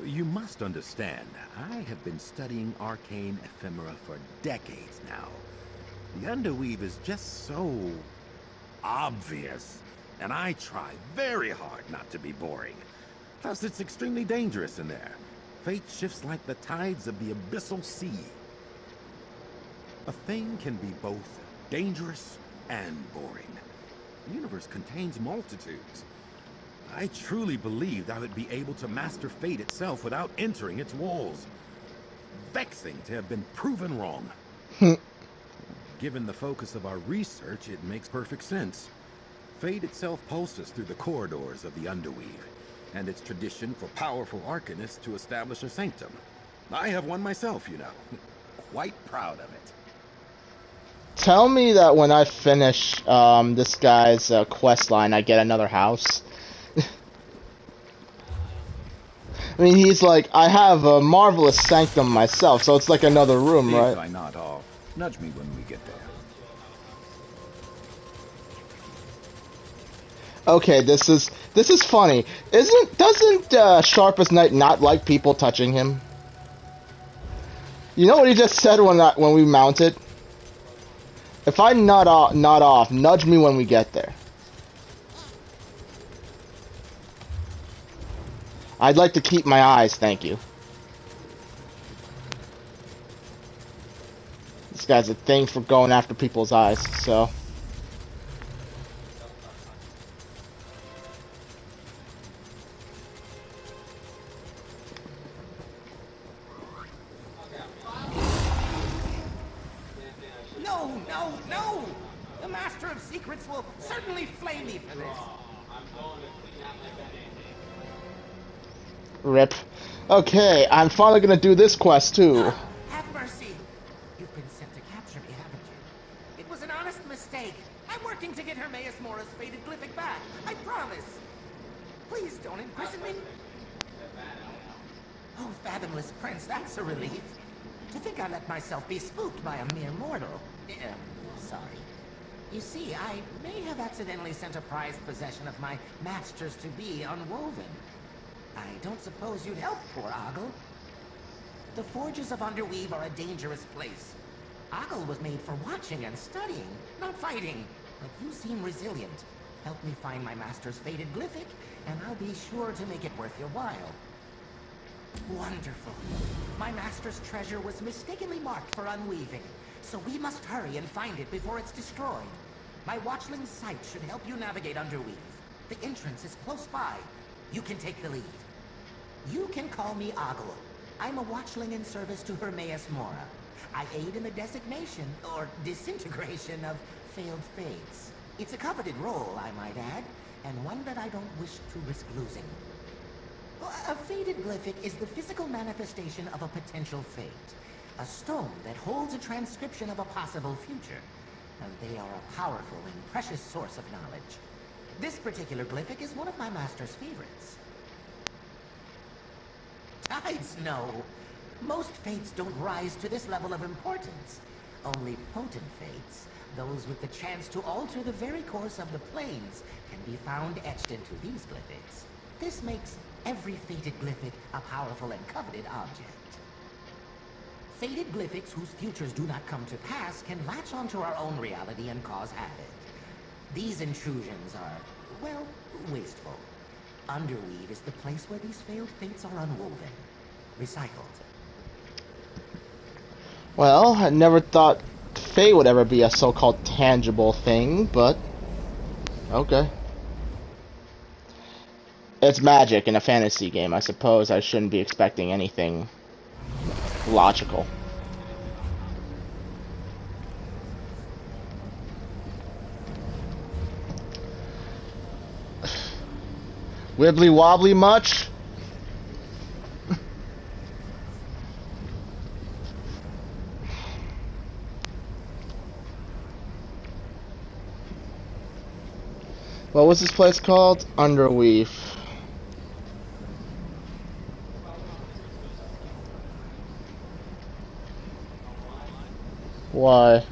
You must understand, I have been studying arcane ephemera for decades now. The Underweave is just so obvious, and I try very hard not to be boring. Plus, it's extremely dangerous in there. Fate shifts like the tides of the abyssal sea. A thing can be both dangerous and boring. The universe contains multitudes. I truly believed I would be able to master fate itself without entering its walls. Vexing to have been proven wrong. Given the focus of our research, it makes perfect sense. Fate itself pulses through the corridors of the Underweave, and its tradition for powerful arcanists to establish a sanctum. I have one myself, you know. Quite proud of it. Tell me that when I finish this guy's quest line, I get another house. I mean, he's like, I have a marvelous sanctum myself, so it's like another room, right? If I nod off, nudge me when we get there. Okay, this is funny. Doesn't Sharpest Knight not like people touching him? You know what he just said when we mounted? If I nod off, nudge me when we get there. I'd like to keep my eyes, thank you. This guy's a thing for going after people's eyes, so. No! The Master of Secrets will certainly flame me for this. Rip. Okay, I'm finally gonna do this quest too. Have mercy. You've been sent to capture me, haven't you? It was an honest mistake. I'm working to get Hermaeus Mora's faded glyphic back. I promise. Please don't imprison me. Oh, fathomless prince, that's a relief. To think I let myself be spooked by a mere mortal. Sorry. You see, I may have accidentally sent a prized possession of my masters-to-be unwoven. I don't suppose you'd help poor Ogle. The forges of Underweave are a dangerous place. Ogle was made for watching and studying, not fighting. But you seem resilient. Help me find my master's faded glyphic, and I'll be sure to make it worth your while. Wonderful. My master's treasure was mistakenly marked for unweaving, so we must hurry and find it before it's destroyed. My watchling sight should help you navigate Underweave. The entrance is close by. You can take the lead. You can call me Ogle. I'm a watchling in service to Hermaeus Mora. I aid in the designation, or disintegration, of failed fates. It's a coveted role, I might add, and one that I don't wish to risk losing. A faded glyphic is the physical manifestation of a potential fate. A stone that holds a transcription of a possible future. And they are a powerful and precious source of knowledge. This particular glyphic is one of my master's favorites. Besides, no. Most fates don't rise to this level of importance. Only potent fates, those with the chance to alter the very course of the planes, can be found etched into these glyphics. This makes every fated glyphic a powerful and coveted object. Fated glyphics whose futures do not come to pass can latch onto our own reality and cause havoc. These intrusions are, well, wasteful. Underweave is the place where these failed fates are unwoven, recycled. Well, I never thought Fate would ever be a so-called tangible thing, but okay. It's magic in a fantasy game. I suppose I shouldn't be expecting anything logical. Wibbly wobbly much? What was this place called? Underweave. Why?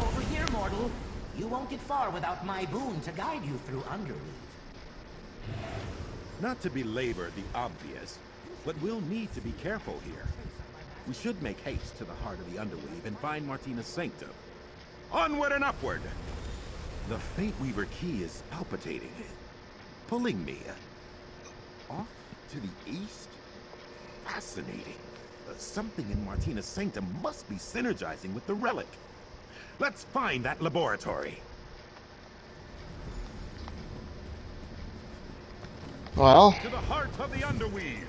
Over here, mortal. You won't get far without my boon to guide you through Underweave. Not to belabor the obvious, but we'll need to be careful here. We should make haste to the heart of the Underweave and find Martina's sanctum. Onward and upward! The Fate Weaver key is palpitating, pulling me off to the east. Fascinating. Something in Martina's sanctum must be synergizing with the relic. Let's find that laboratory. Well, to the heart of the Underweave.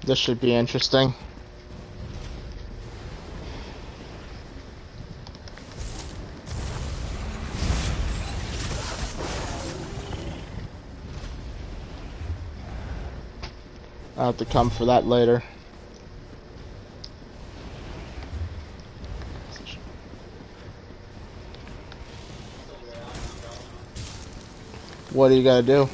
This should be interesting. I'll have to come for that later. What do you gotta do?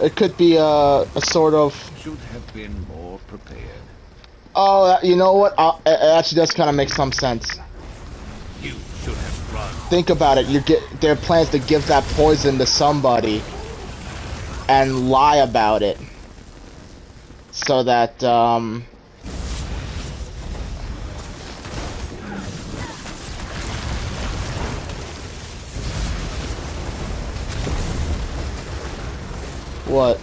It could be a sort of. Should have been more prepared. Oh, you know what? It actually does kind of make some sense. You should have run. Think about it. Their plans to give that poison to somebody and lie about it, so that what?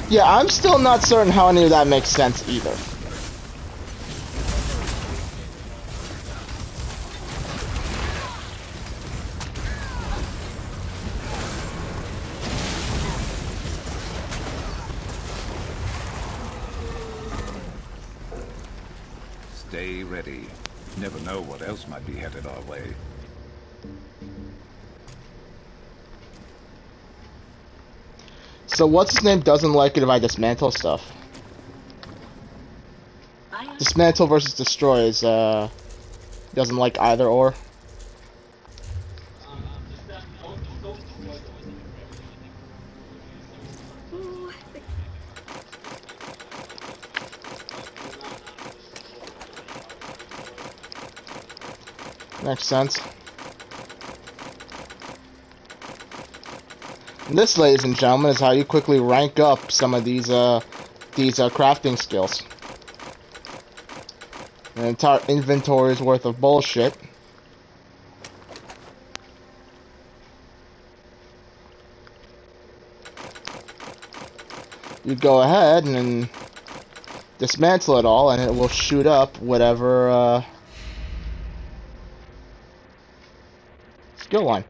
Yeah, I'm still not certain how any of that makes sense either. Stay ready. Never know what else might be headed our way. So what's his name doesn't like it if I dismantle stuff. Dismantle versus destroy is doesn't like either or. Makes sense. And this, ladies and gentlemen, is how you quickly rank up some of these crafting skills. An entire inventory's worth of bullshit. you go ahead and then dismantle it all, and it will shoot up whatever skill line.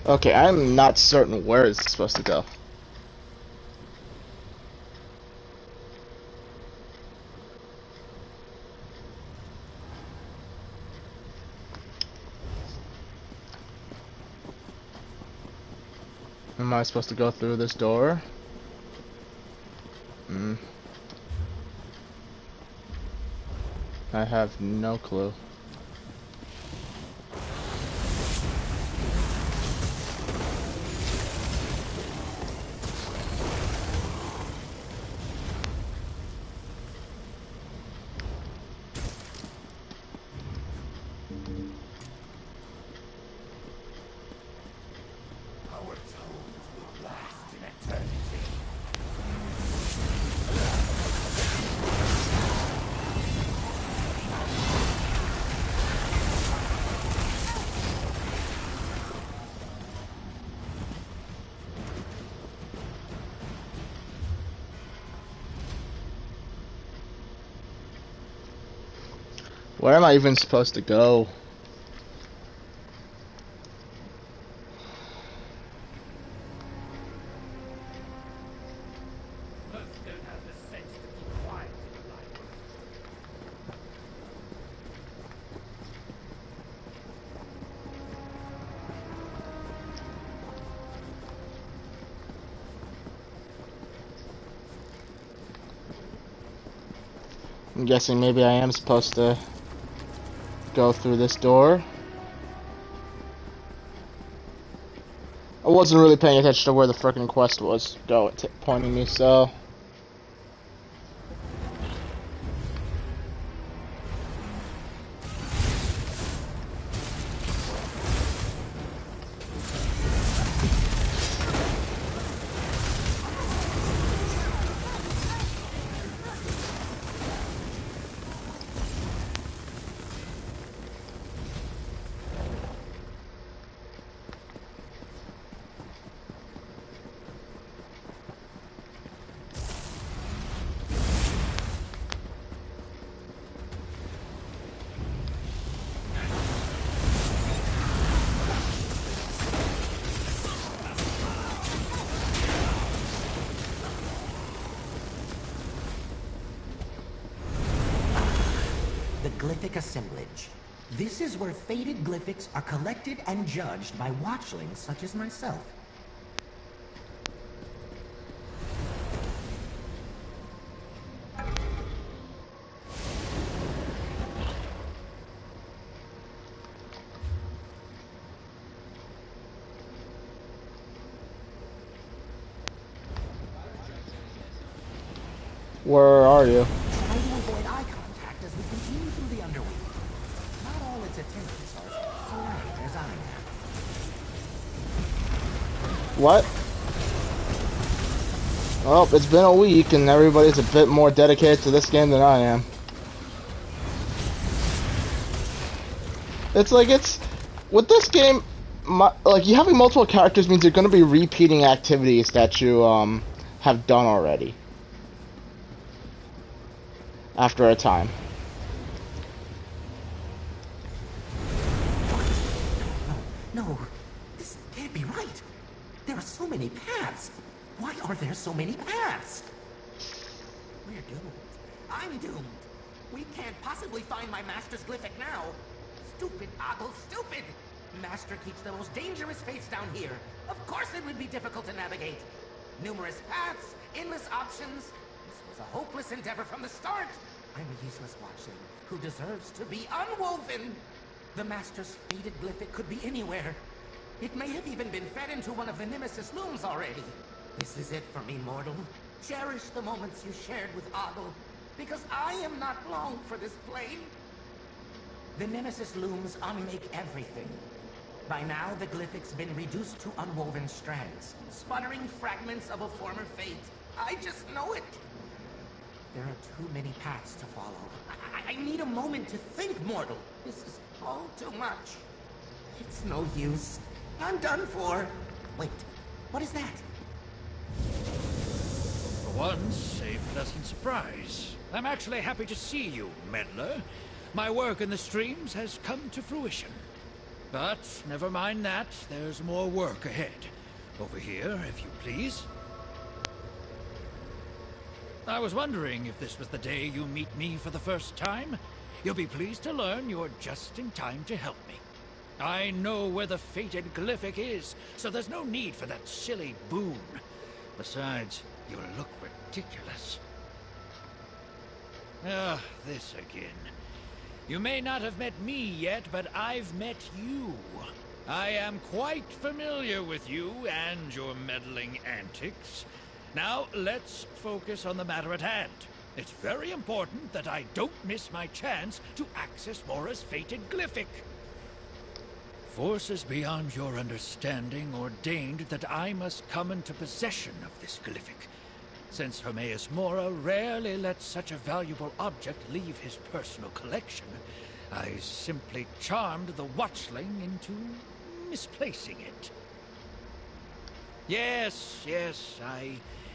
Okay, I'm not certain where it's supposed to go. Am I supposed to go through this door? I have no clue. Where am I even supposed to go? I'm guessing maybe I am supposed to go through this door. I wasn't really paying attention to where the frickin' quest was pointing me, so... Glyphic assemblage. This is where faded glyphics are collected and judged by watchlings such as myself. Where are you? Try to avoid eye contact as we continue through the underworld. Not all its attendants are as polite as I am. What? Well, it's been a week and everybody's a bit more dedicated to this game than I am. It's like, with this game, like, you having multiple characters means you're going to be repeating activities that you, have done already. After a time. No, this can't be right. There are so many paths. Why are there so many paths? We're doomed. I'm doomed. We can't possibly find my master's glyphic now. Stupid Ogle, stupid! Master keeps the most dangerous fates down here. Of course it would be difficult to navigate. Numerous paths, endless options. This was was a hopeless endeavor from the start. I'm a useless watchling who deserves to be unwoven. The Master's fated glyphic could be anywhere. It may have even been fed into one of the Nemesis looms already. This is it for me, mortal. Cherish the moments you shared with Ogle, because I am not long for this plane. The Nemesis looms unmake everything. By now, the glyphic's been reduced to unwoven strands, sputtering fragments of a former fate. I just know it. There are too many paths to follow. I need a moment to think, mortal. This is all too much. It's no use. I'm done for. Wait, what is that? For once, a pleasant surprise. I'm actually happy to see you, meddler. My work in the streams has come to fruition. But never mind that, there's more work ahead. Over here, if you please. I was wondering if this was the day you meet me for the first time. You'll be pleased to learn you're just in time to help me. I know where the fated glyphic is, so there's no need for that silly boon. Besides, you'll look ridiculous. Ah, this again. You may not have met me yet, but I've met you. I am quite familiar with you and your meddling antics. Now, let's focus on the matter at hand. It's very important that I don't miss my chance to access Mora's fated glyphic. Forces beyond your understanding ordained that I must come into possession of this glyphic. Since Hermaeus Mora rarely lets such a valuable object leave his personal collection, I simply charmed the watchling into misplacing it. Yes, I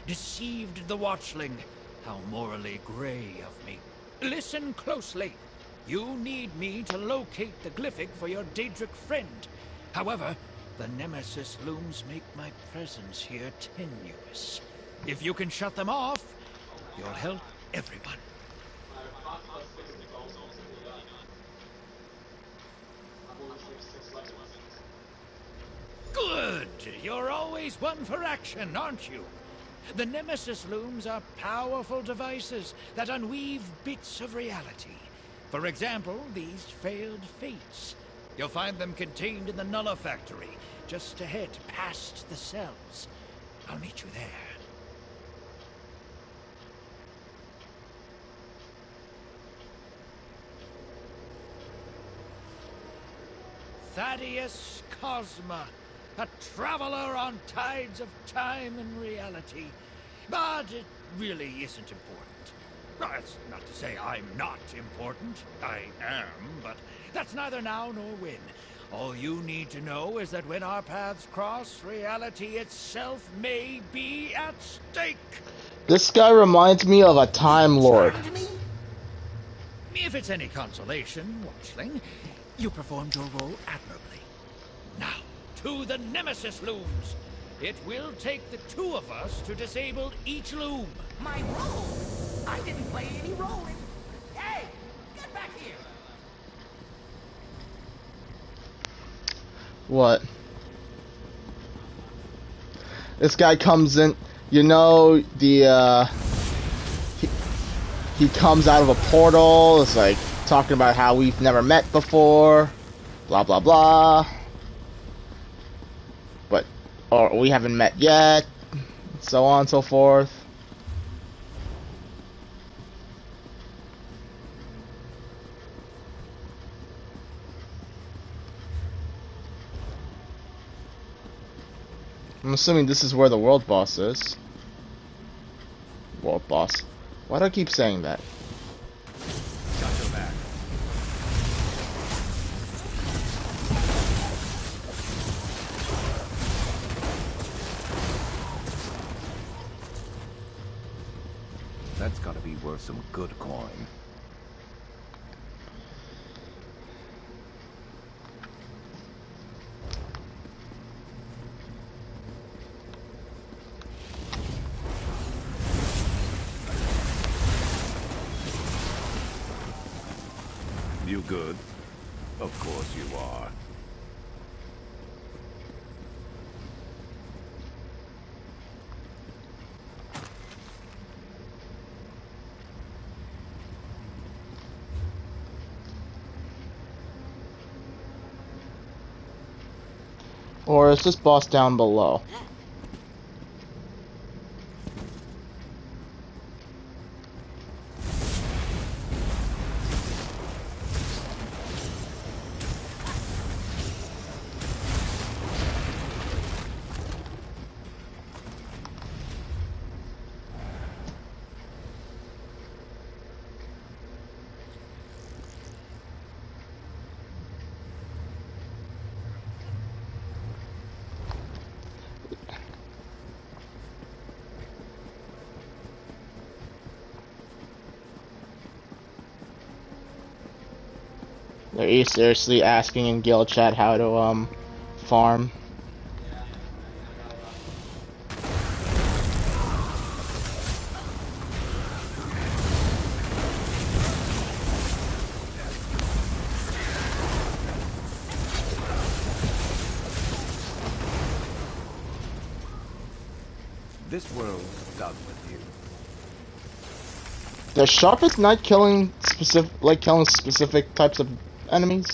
deceived the watchling. How morally gray of me. Listen closely. You need me to locate the glyphic for your Daedric friend. However, the Nemesis looms make my presence here tenuous. If you can shut them off, you'll help everyone. Good! You're always one for action, aren't you? The Nemesis looms are powerful devices that unweave bits of reality. For example, these failed fates. You'll find them contained in the Nulla factory, just ahead, past the cells. I'll meet you there. Thaddeus Cosma, a traveler on tides of time and reality. But it really isn't important. That's not to say I'm not important. I am, but that's neither now nor when. All you need to know is that when our paths cross, reality itself may be at stake. This guy reminds me of a Time Lord. If it's any consolation, Watchling, you performed your role admirably. Now, to the Nemesis looms. It will take the two of us to disable each loom. My role? I didn't play any role in... Hey! Get back here! What? This guy comes in, you know, he comes out of a portal, it's like talking about how we've never met before, blah blah blah. But, or we haven't met yet, so on and so forth. I'm assuming this is where the world boss is. World boss. Why do I keep saying that? Got your back. That's gotta be worth some good coin. You good? Of course you are. Or is this boss down below? Are you seriously asking in guild chat how to farm? This world's done with you. Does Sharpest Knight killing specific types of enemies?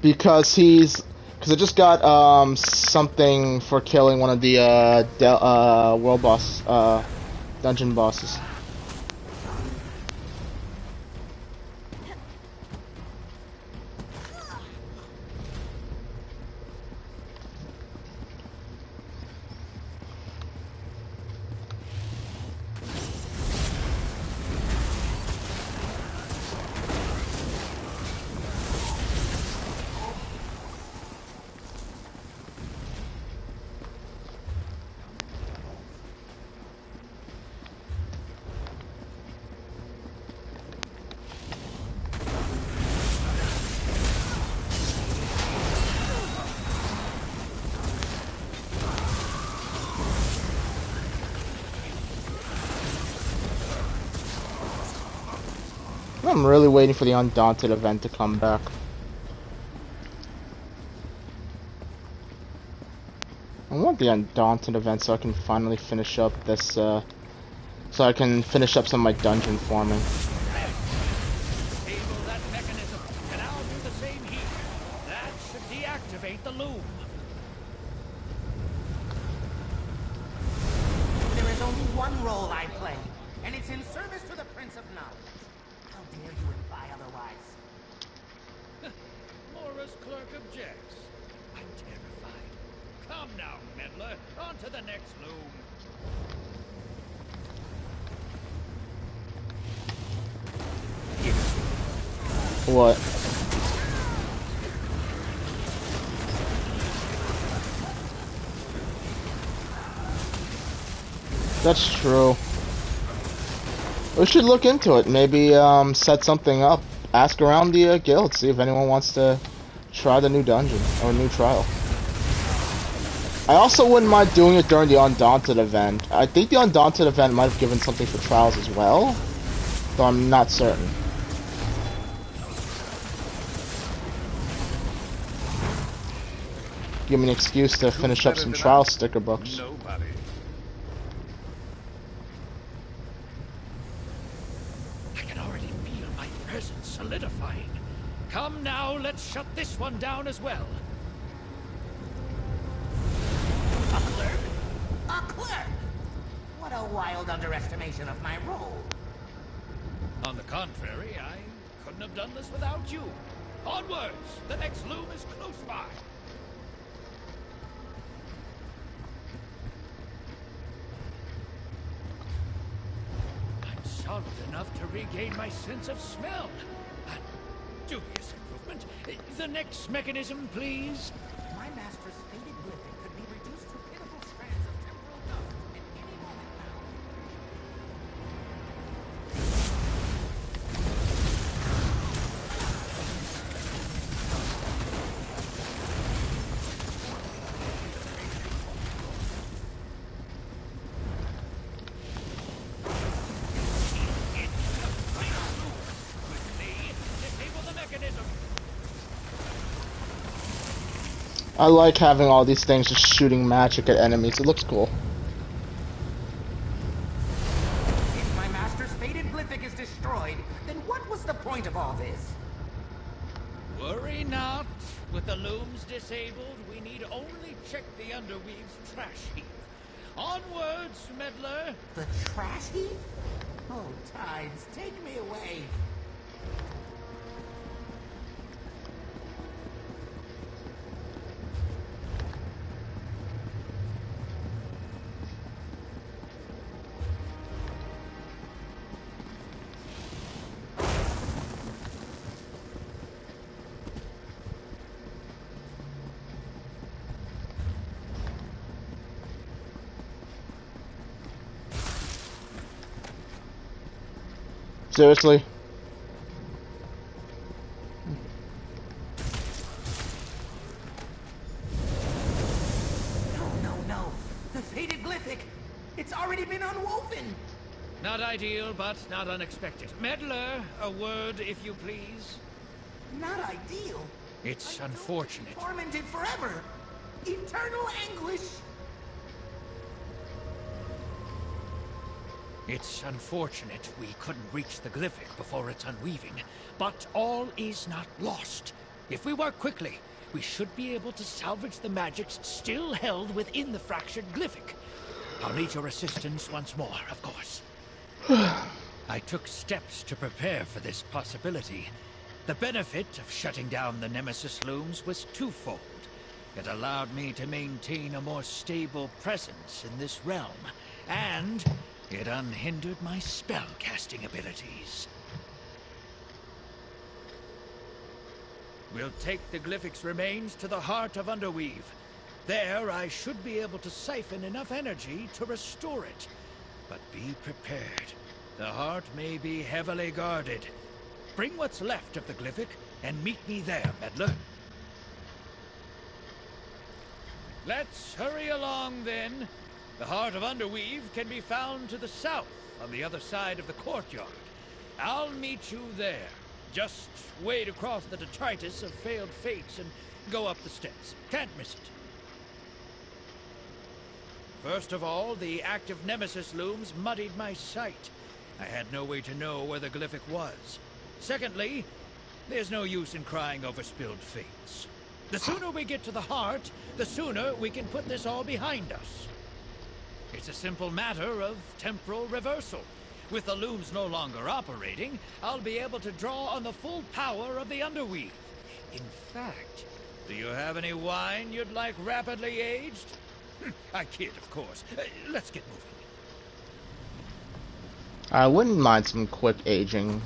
Because I just got something for killing one of the world boss dungeon bosses. I'm really waiting for the Undaunted event to come back. I want the Undaunted event so I can finally finish up this, so I can finish up some of my dungeon farming. Disable that mechanism, and I'll do the same here. That should deactivate the loom. There is only one role I play, and it's in service to the Prince of Knowledge. How dare you imply otherwise? Laura's clerk objects. I'm terrified. Come now, meddler. On to the next loom. What? That's true. We should look into it. Maybe set something up. Ask around the guild, see if anyone wants to try the new dungeon or new trial. I also wouldn't mind doing it during the Undaunted event. I think the Undaunted event might have given something for trials as well, though I'm not certain. Give me an excuse to finish up some trial sticker books. Nobody. I can already feel my presence solidifying. Come now, let's shut this one down as well. A clerk? A clerk? What a wild underestimation of my role. On the contrary, I couldn't have done this without you. Onwards! The next loom is close by. I'm solid enough to regain my sense of smell. A dubious improvement. The next mechanism, please. My master's faded glyphic could be reduced to pitiful strands of temporal dust at any moment now. I like having all these things just shooting magic at enemies. It looks cool. Glyphic is destroyed, then what was the point of all this? Worry not. With the looms disabled, we need only check the Underweave's trash heap. Onwards, meddler! The trash heap? Oh, Tides, take me away. Seriously? No. The fated Glyphic! It's already been unwoven! Not ideal, but not unexpected. Meddler, a word, if you please. Not ideal? It's unfortunate. Tormented forever! Eternal anguish! It's unfortunate we couldn't reach the Glyphic before its unweaving, but all is not lost. If we work quickly, we should be able to salvage the magics still held within the fractured Glyphic. I'll need your assistance once more, of course. I took steps to prepare for this possibility. The benefit of shutting down the Nemesis looms was twofold. It allowed me to maintain a more stable presence in this realm, and it unhindered my spell-casting abilities. We'll take the Glyphic's remains to the heart of Underweave. There, I should be able to siphon enough energy to restore it. But be prepared. The heart may be heavily guarded. Bring what's left of the Glyphic and meet me there, meddler. Let's hurry along, then. The heart of Underweave can be found to the south, on the other side of the courtyard. I'll meet you there. Just wade across the detritus of failed fates and go up the steps. Can't miss it. First of all, the active Nemesis looms muddied my sight. I had no way to know where the Glyphic was. Secondly, there's no use in crying over spilled fates. The sooner we get to the heart, the sooner we can put this all behind us. It's a simple matter of temporal reversal. With the looms no longer operating, I'll be able to draw on the full power of the Underweave. In fact, do you have any wine you'd like rapidly aged? I kid, of course. Let's get moving. I wouldn't mind some quick aging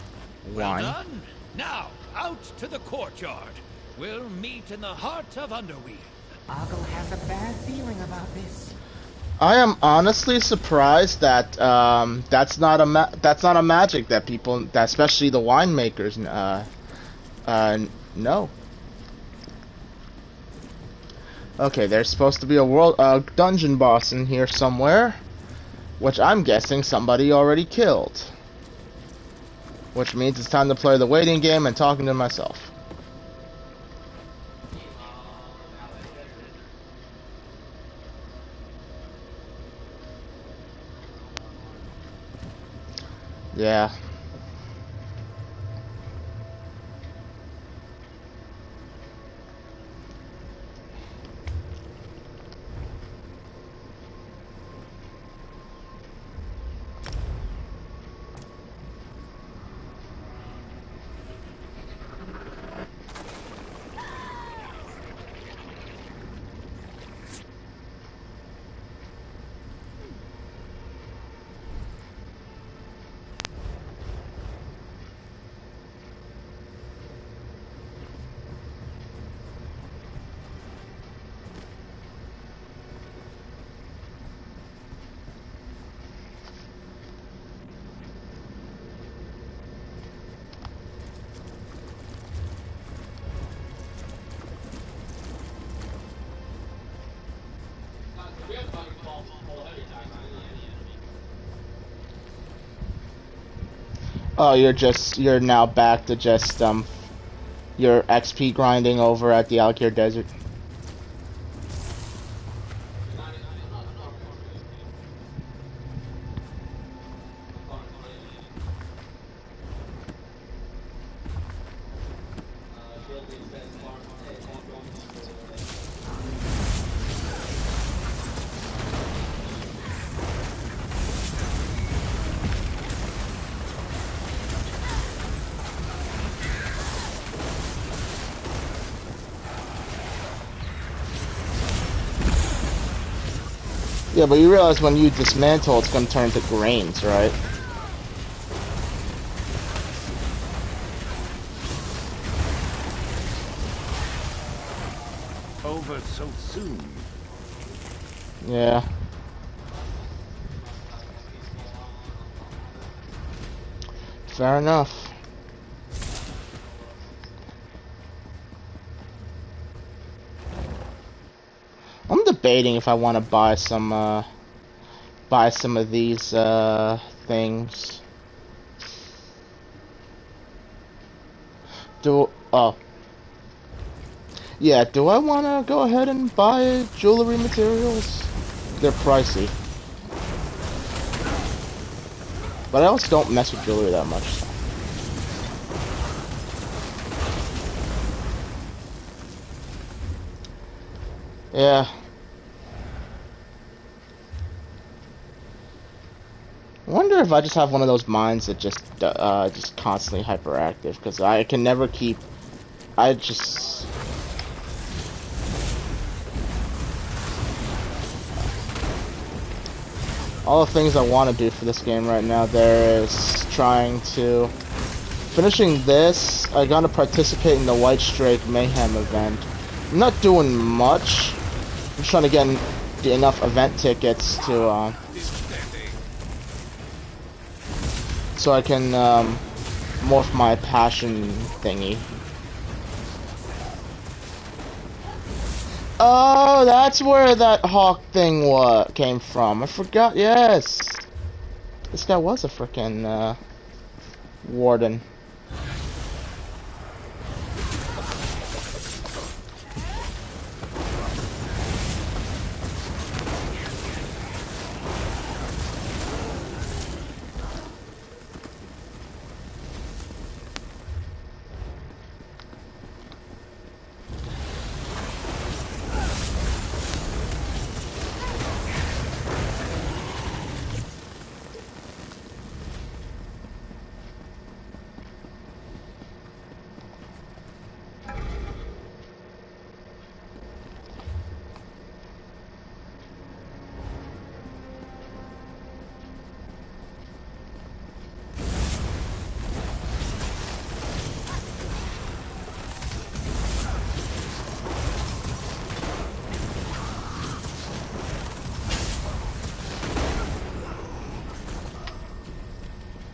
wine. Well done. Now, out to the courtyard. We'll meet in the heart of Underweave. Ogle has a bad feeling about this. I am honestly surprised that that's not a magic that people, that especially the winemakers, know. Okay, there's supposed to be a dungeon boss in here somewhere, which I'm guessing somebody already killed. Which means it's time to play the waiting game and talking to myself. Yeah. Oh, you're now back to just, your XP grinding over at the Alkir Desert. Yeah, but you realize when you dismantle, it's gonna turn to grains, right? Over so soon. Yeah. Fair enough. I'm debating if I want to buy some of these things. Yeah, do I want to go ahead and buy jewelry materials? They're pricey. But I also don't mess with jewelry that much. So. Yeah. I wonder if I just have one of those minds that just constantly hyperactive, because I can never keep. I just. All the things I want to do for this game right now, there is trying to. Finishing this, I gotta participate in the White Strake Mayhem event. I'm not doing much. I'm just trying to get enough event tickets to, so I can, morph my passion thingy. Oh, that's where that hawk thing came from. I forgot. Yes, this guy was a frickin' warden.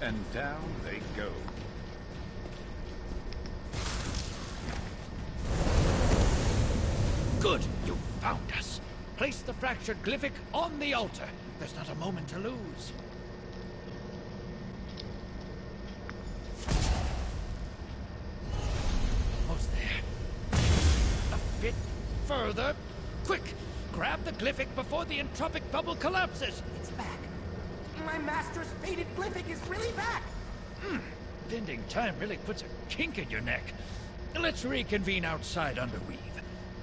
And down they go. Good, you found us. Place the fractured glyphic on the altar. There's not a moment to lose. Almost there. A bit further. Quick! Grab the glyphic before the entropic bubble collapses. It's back. My master's faded glyphic is really back. Bending time really puts a kink in your neck. Let's reconvene outside Underweave.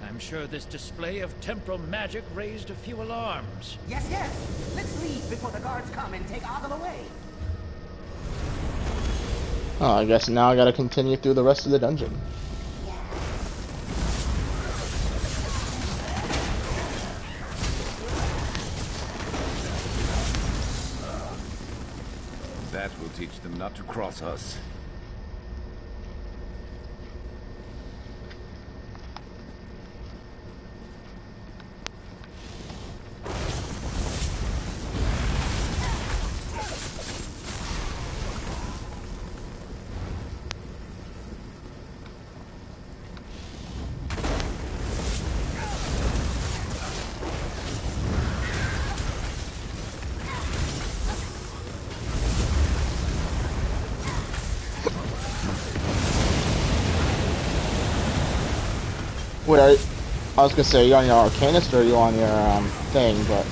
I'm sure this display of temporal magic raised a few alarms. Yes, yes. Let's leave before the guards come and take Ogle away. Oh, I guess now I gotta continue through the rest of the dungeon. That will teach them not to cross us. Wait, I was gonna say, are you on your Arcanist or are you on your thing, but...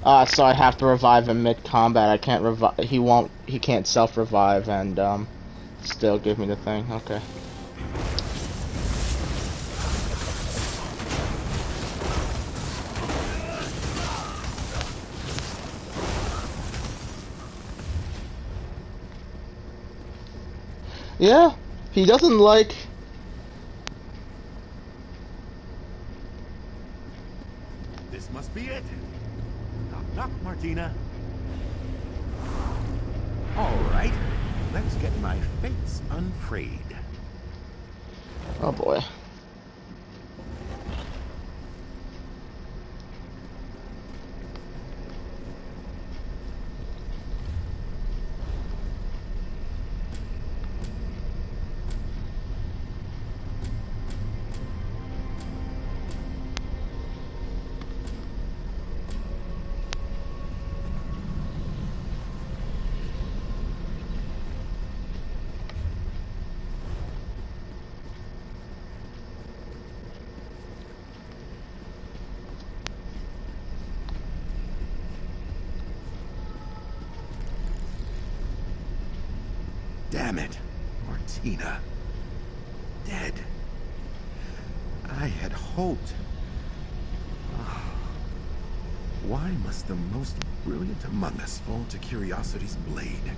So I have to revive him mid-combat. I can't revive. He can't self-revive and still give me the thing. Okay. Yeah, he doesn't like. This must be it. Knock, knock, Martina. All right, let's get my fates unfrayed. Oh boy. Damn it, Martina. Dead. I had hoped. Why must the most brilliant among us fall to curiosity's blade?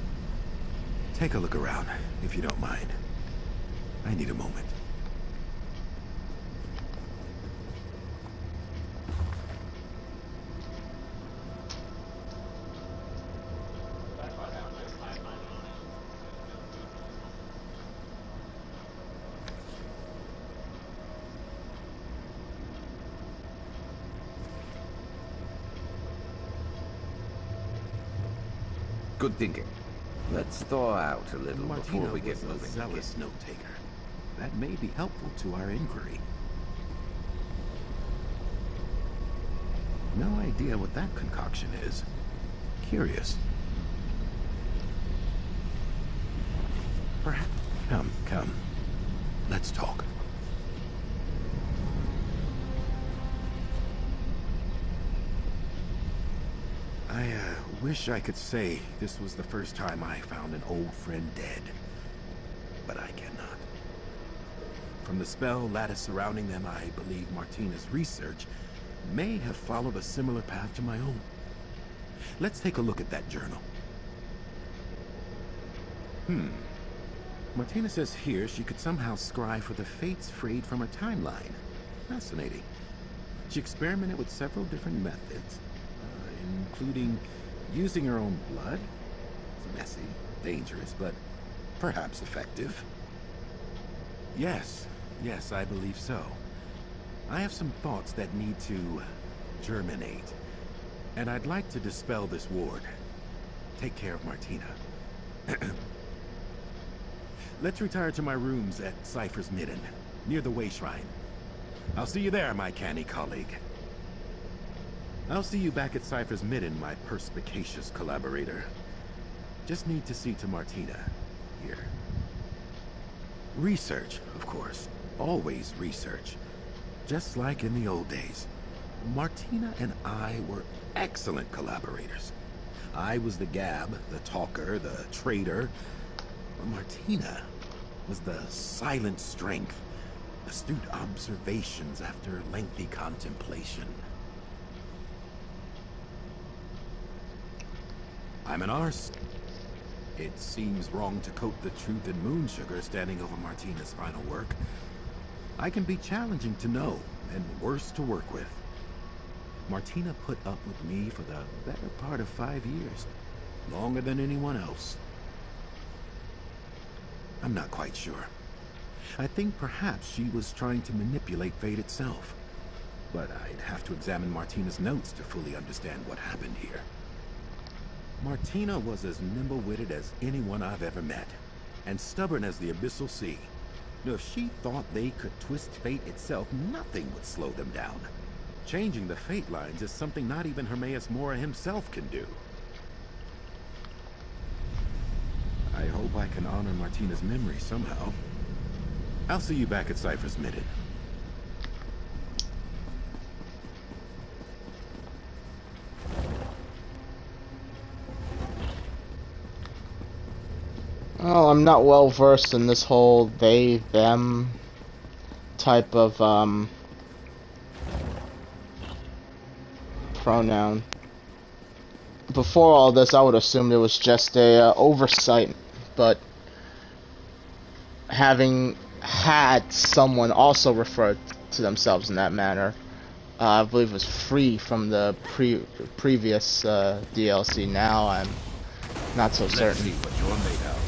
Take a look around, if you don't mind. I need a moment. Good thinking. Let's thaw out a little Martina before we get was a moving. zealous note-taker. That may be helpful to our inquiry. No idea what that concoction is. Curious. Perhaps... Come. Let's talk. I wish I could say this was the first time I found an old friend dead. But I cannot. From the spell lattice surrounding them, I believe Martina's research may have followed a similar path to my own. Let's take a look at that journal. Martina says here she could somehow scry for the fates frayed from her timeline. Fascinating. She experimented with several different methods, including using her own blood. It's messy, dangerous, but perhaps effective. Yes, I believe so. I have some thoughts that need to germinate, and I'd like to dispel this ward. Take care of Martina. Let's retire to my rooms at Cypher's Midden, near the Way Shrine. I'll see you there, my canny colleague. I'll see you back at Cypher's Midden, my perspicacious collaborator. Just need to see to Martina, here. Research, of course. Always research. Just like in the old days. Martina and I were excellent collaborators. I was the gab, the talker, the trader. Martina was the silent strength, astute observations after lengthy contemplation. I'm an arse. It seems wrong to coat the truth in moon sugar standing over Martina's final work. I can be challenging to know, and worse to work with. Martina put up with me for the better part of 5 years. Longer than anyone else. I'm not quite sure. I think perhaps she was trying to manipulate fate itself. But I'd have to examine Martina's notes to fully understand what happened here. Martina was as nimble-witted as anyone I've ever met, and stubborn as the abyssal sea. Now, if she thought they could twist fate itself, nothing would slow them down. Changing the fate lines is something not even Hermaeus Mora himself can do. I hope I can honor Martina's memory somehow. I'll see you back at Cypher's Midden. Oh, I'm not well versed in this whole they, them type of pronoun. Before all this, I would assume it was just a oversight, but having had someone also refer to themselves in that manner, I believe it was free from the previous DLC. Now I'm not so certain. Let's see what you're made of.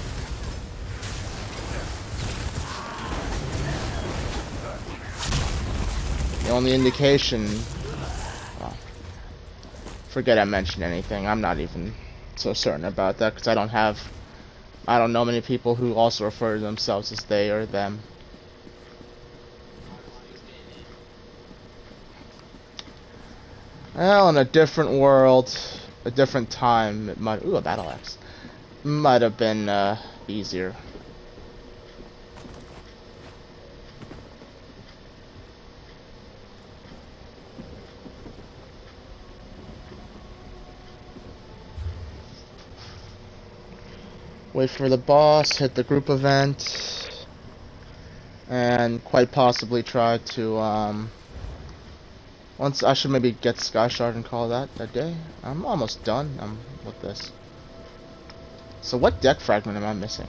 The only indication... Well, forget I mentioned anything. I'm not even so certain about that, because I don't know many people who also refer to themselves as they or them. Well, in a different world, a different time, it might... Ooh, a battle axe. Might have been easier. Wait for the boss, hit the group event, and quite possibly try to, once I should maybe get Sky Shard and call that a day. I'm almost done with this. So what deck fragment am I missing?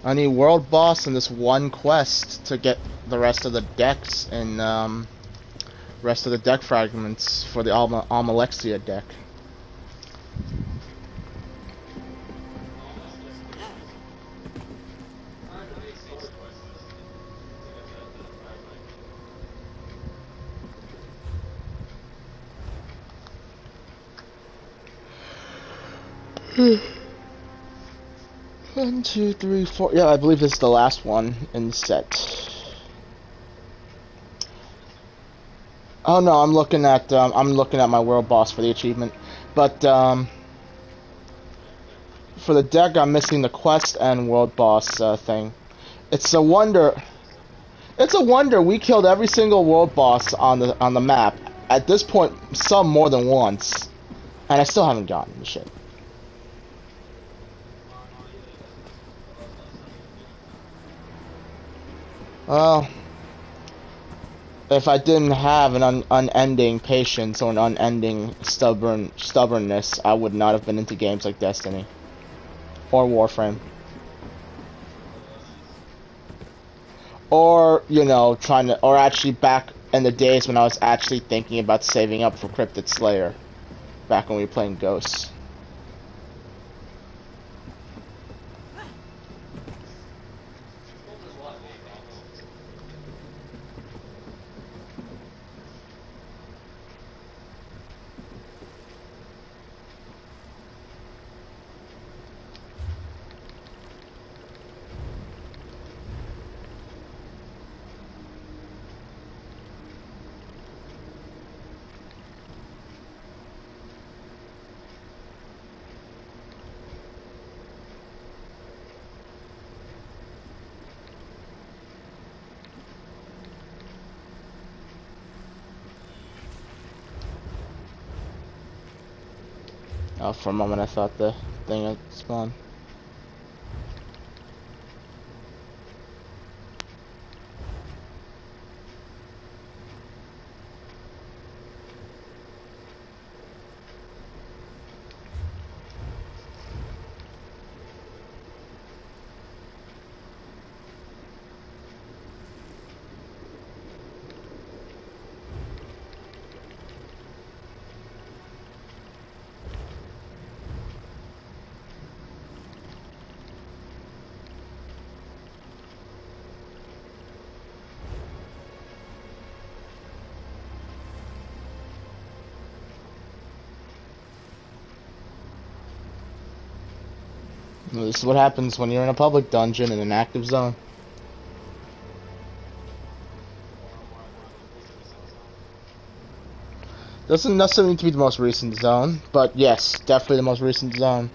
I need world boss and this one quest to get the rest of the decks and rest of the deck fragments for the Almalexia deck. One, two, three, four. Yeah, I believe this is the last one in the set. Oh no, I'm looking at my world boss for the achievement, but for the deck I'm missing the quest and world boss thing. It's a wonder. It's a wonder we killed every single world boss on the map. At this point, some more than once, and I still haven't gotten the shit. Well, if I didn't have an unending patience or an unending stubbornness, I would not have been into games like Destiny or Warframe, or or actually back in the days when I was actually thinking about saving up for Cryptid Slayer, back when we were playing Ghosts. Oh, for a moment I thought the thing had spawned. This is what happens when you're in a public dungeon in an active zone. Doesn't necessarily need to be the most recent zone, but yes, definitely the most recent zone.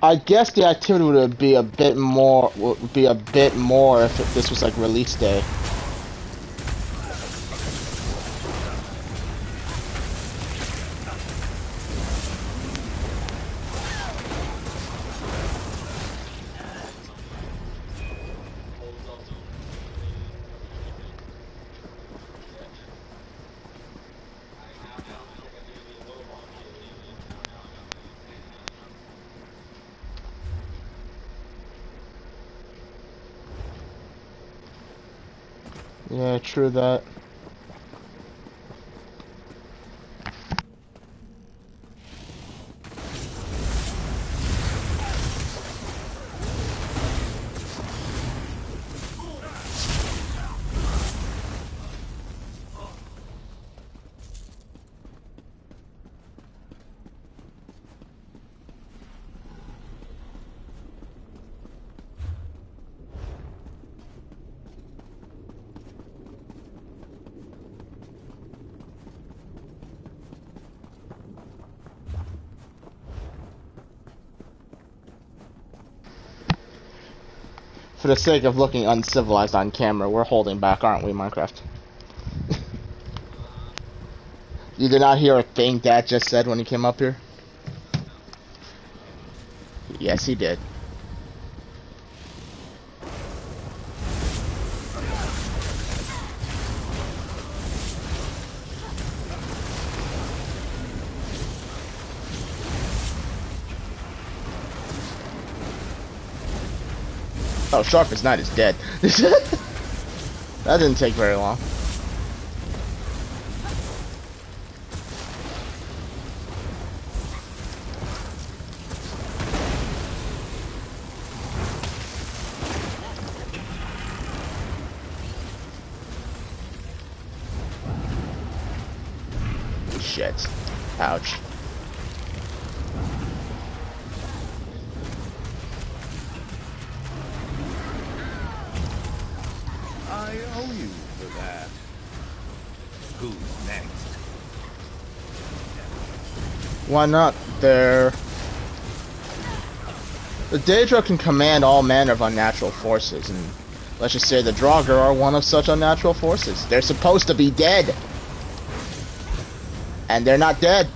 I guess the activity would be a bit more. If this was like release day. Yeah, true that. For the sake of looking uncivilized on camera, we're holding back, aren't we, Minecraft? You did not hear a thing Dad just said when he came up here? Yes, he did. Oh, Sharpest Knight is dead. That didn't take very long. Shit. Ouch. I owe you for that. Who's next? Why not? The Daedra can command all manner of unnatural forces, and let's just say the Draugr are one of such unnatural forces. They're supposed to be dead. And they're not dead.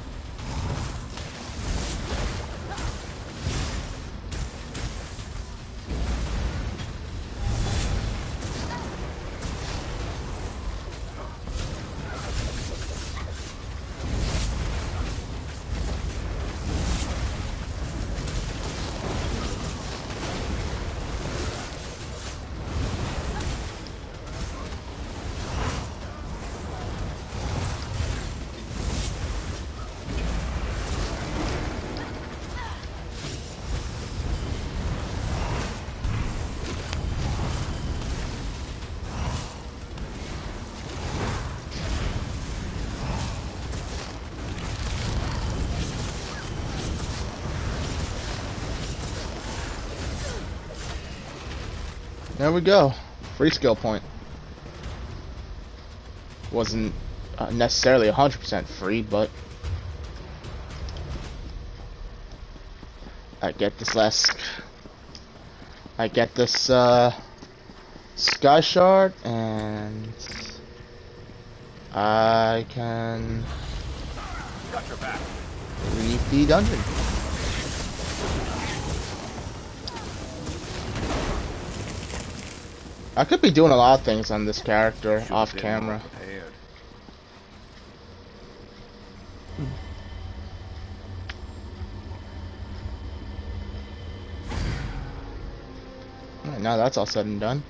There we go. Free skill point. Wasn't necessarily 100% free, but I get this Sky Shard, and I can leave the dungeon. I could be doing a lot of things on this character off camera. Alright, now that's all said and done.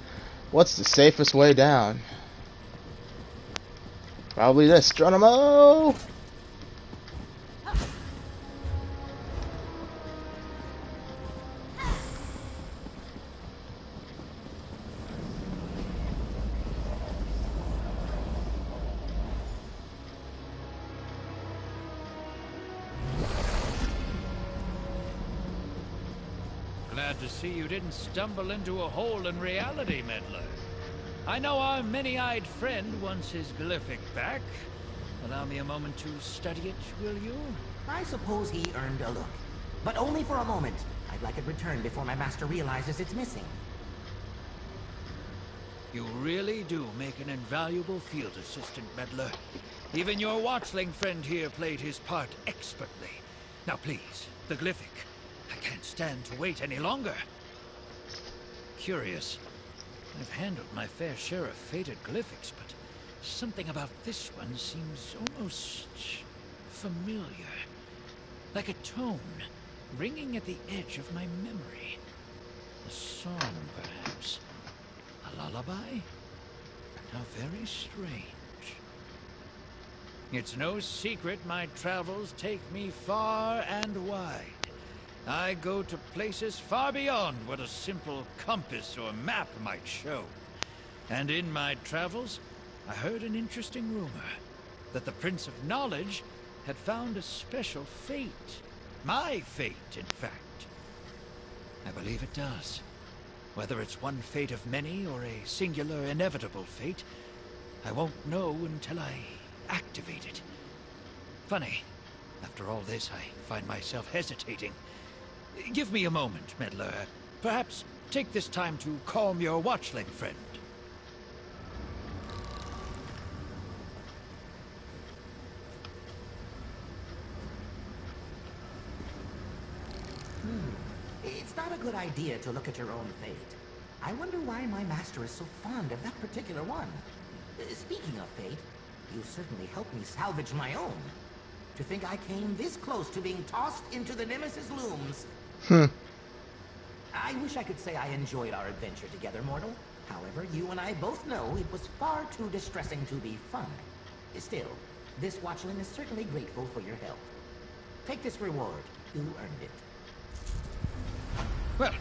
What's the safest way down? Probably this. Geronimo! glad to see you didn't stumble into a hole in reality, meddler. I know our many-eyed friend wants his glyphic back. Allow me a moment to study it, will you? I suppose he earned a look. But only for a moment. I'd like it returned before my master realizes it's missing. You really do make an invaluable field assistant, meddler. Even your watchling friend here played his part expertly. Now please, the glyphic. I can't stand to wait any longer. Curious. I've handled my fair share of fated glyphics, but something about this one seems almost familiar. Like a tone ringing at the edge of my memory. A song, perhaps. A lullaby? How very strange. It's no secret my travels take me far and wide. I go to places far beyond what a simple compass or map might show. And in my travels, I heard an interesting rumor that the Prince of Knowledge had found a special fate. My fate, in fact. I believe it does. Whether it's one fate of many or a singular inevitable fate, I won't know until I activate it. Funny, after all this, I find myself hesitating. Give me a moment, meddler. Perhaps take this time to calm your watchling friend. It's not a good idea to look at your own fate. I wonder why my master is so fond of that particular one. Speaking of fate, you certainly helped me salvage my own. To think I came this close to being tossed into the Nemesis looms. I wish I could say I enjoyed our adventure together, mortal. However, you and I both know it was far too distressing to be fun. Still, this watchling is certainly grateful for your help. Take this reward. You earned it. Well,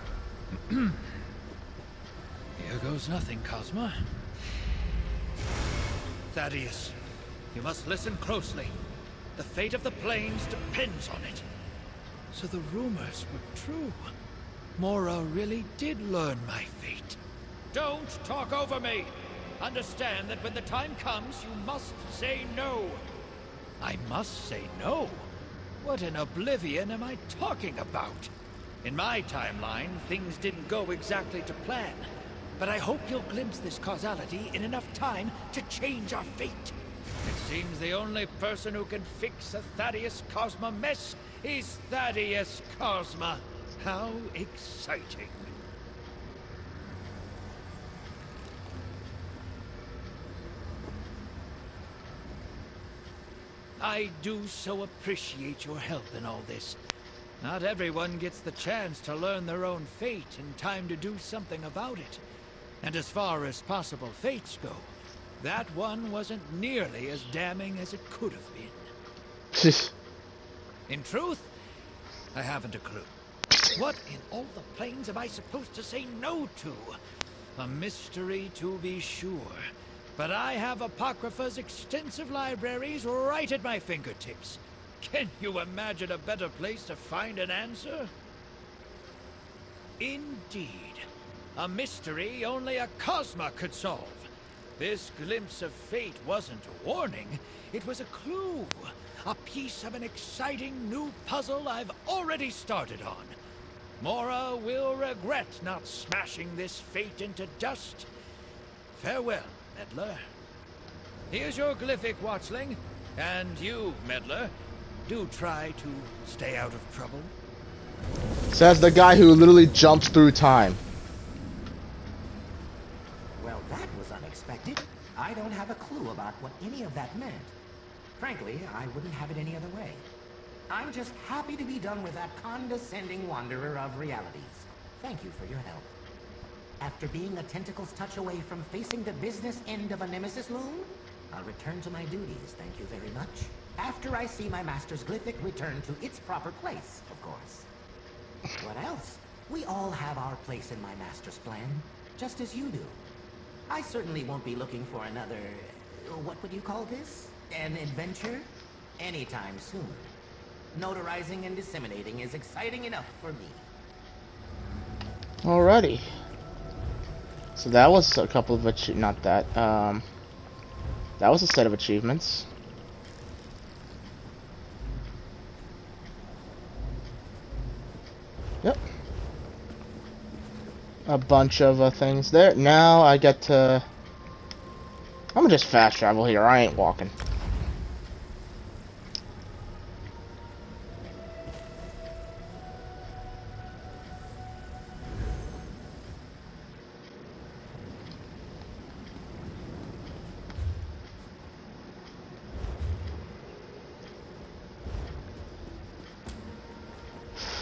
here goes nothing, Cosma. Thaddeus, you must listen closely. The fate of the plains depends on it. So the rumors were true. Mora really did learn my fate. Don't talk over me! Understand that when the time comes, you must say no. I must say no? What in oblivion am I talking about? In my timeline, things didn't go exactly to plan. But I hope you'll glimpse this causality in enough time to change our fate. It seems the only person who can fix a Thaddeus Cosma mess is Thaddeus Cosma. How exciting. I do so appreciate your help in all this. Not everyone gets the chance to learn their own fate in time to do something about it. And as far as possible fates go, that one wasn't nearly as damning as it could have been. In truth, I haven't a clue. What in all the planes am I supposed to say no to? A mystery to be sure. But I have Apocrypha's extensive libraries right at my fingertips. Can you imagine a better place to find an answer? Indeed. A mystery only a Cosma could solve. This glimpse of fate wasn't a warning, it was a clue. A piece of an exciting new puzzle I've already started on. Mora will regret not smashing this fate into dust. Farewell, meddler. Here's your glyphic, watchling. And you, meddler, do try to stay out of trouble. Says the guy who literally jumps through time. Well, that was unexpected. I don't have a clue about what any of that meant. Frankly, I wouldn't have it any other way. I'm just happy to be done with that condescending wanderer of realities. Thank you for your help. After being a tentacle's touch away from facing the business end of a Nemesis loom, I'll return to my duties, thank you very much. After I see my master's glyphic return to its proper place, of course. What else? We all have our place in my master's plan, just as you do. I certainly won't be looking for another... what would you call this? An adventure? Anytime soon. Notarizing and disseminating is exciting enough for me. Alrighty. So that was a couple of not that. That was a set of achievements. Yep. A bunch of things there. Now I get to... I'm gonna just fast travel here. I ain't walking.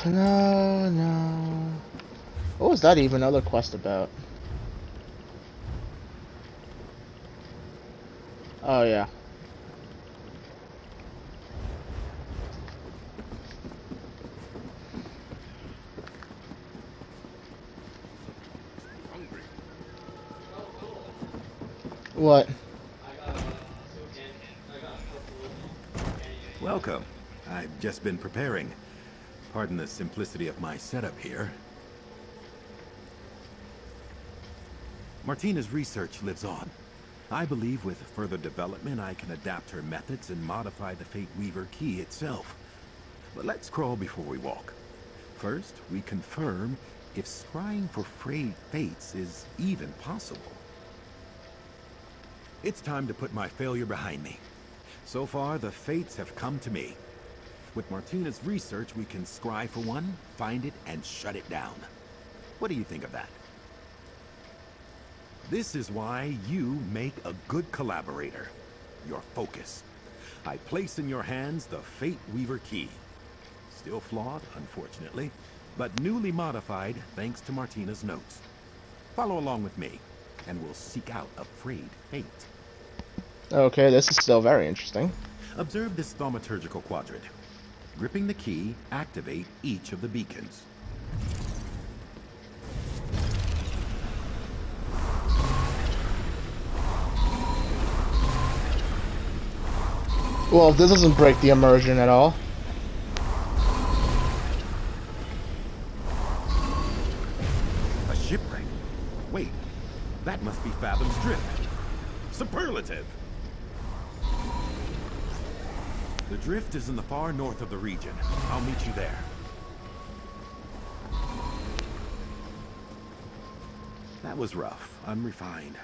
No. What was that even another quest about? Oh, yeah. What? Welcome. I've just been preparing. Pardon the simplicity of my setup here. Martina's research lives on. I believe with further development I can adapt her methods and modify the Fate Weaver key itself. But let's crawl before we walk. First, we confirm if scrying for frayed fates is even possible. It's time to put my failure behind me. So far, the fates have come to me. With Martina's research, we can scry for one, find it, and shut it down. What do you think of that? This is why you make a good collaborator. Your focus. I place in your hands the Fate Weaver key. Still flawed, unfortunately, but newly modified thanks to Martina's notes. Follow along with me, and we'll seek out a frayed fate. Okay, this is still very interesting. Observe this thaumaturgical quadrant. Gripping the key, activate each of the beacons. Well, this doesn't break the immersion at all. A shipwreck? Wait, that must be Fathom's Drift. Superlative! The drift is in the far north of the region. I'll meet you there. That was rough, unrefined.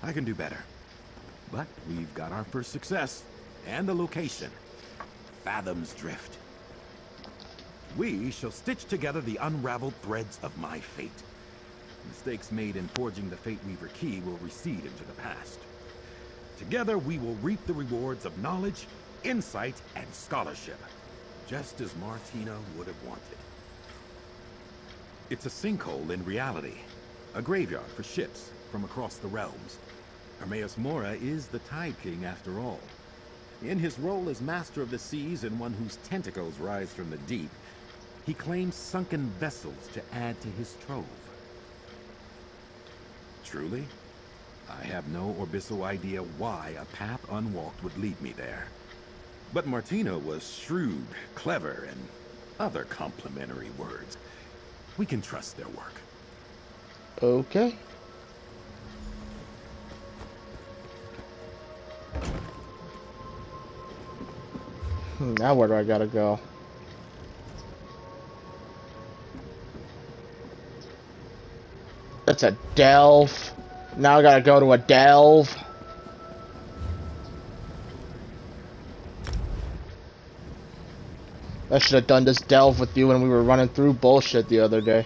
I can do better. But we've got our first success, and the location. Fathom's Drift. We shall stitch together the unraveled threads of my fate. Mistakes made in forging the Fate Weaver key will recede into the past. Together we will reap the rewards of knowledge, insight, and scholarship, just as Martina would have wanted. It's a sinkhole in reality, a graveyard for ships from across the realms. Hermaeus Mora is the Tide King after all. In his role as Master of the Seas and one whose tentacles rise from the deep, he claims sunken vessels to add to his trove. Truly, I have no orbital idea why a path unwalked would lead me there. But Martina was shrewd, clever, and other complimentary words. We can trust their work. Okay. Now where do I gotta go? That's a delve. Now I gotta go to a delve. I should have done this delve with you when we were running through bullshit the other day.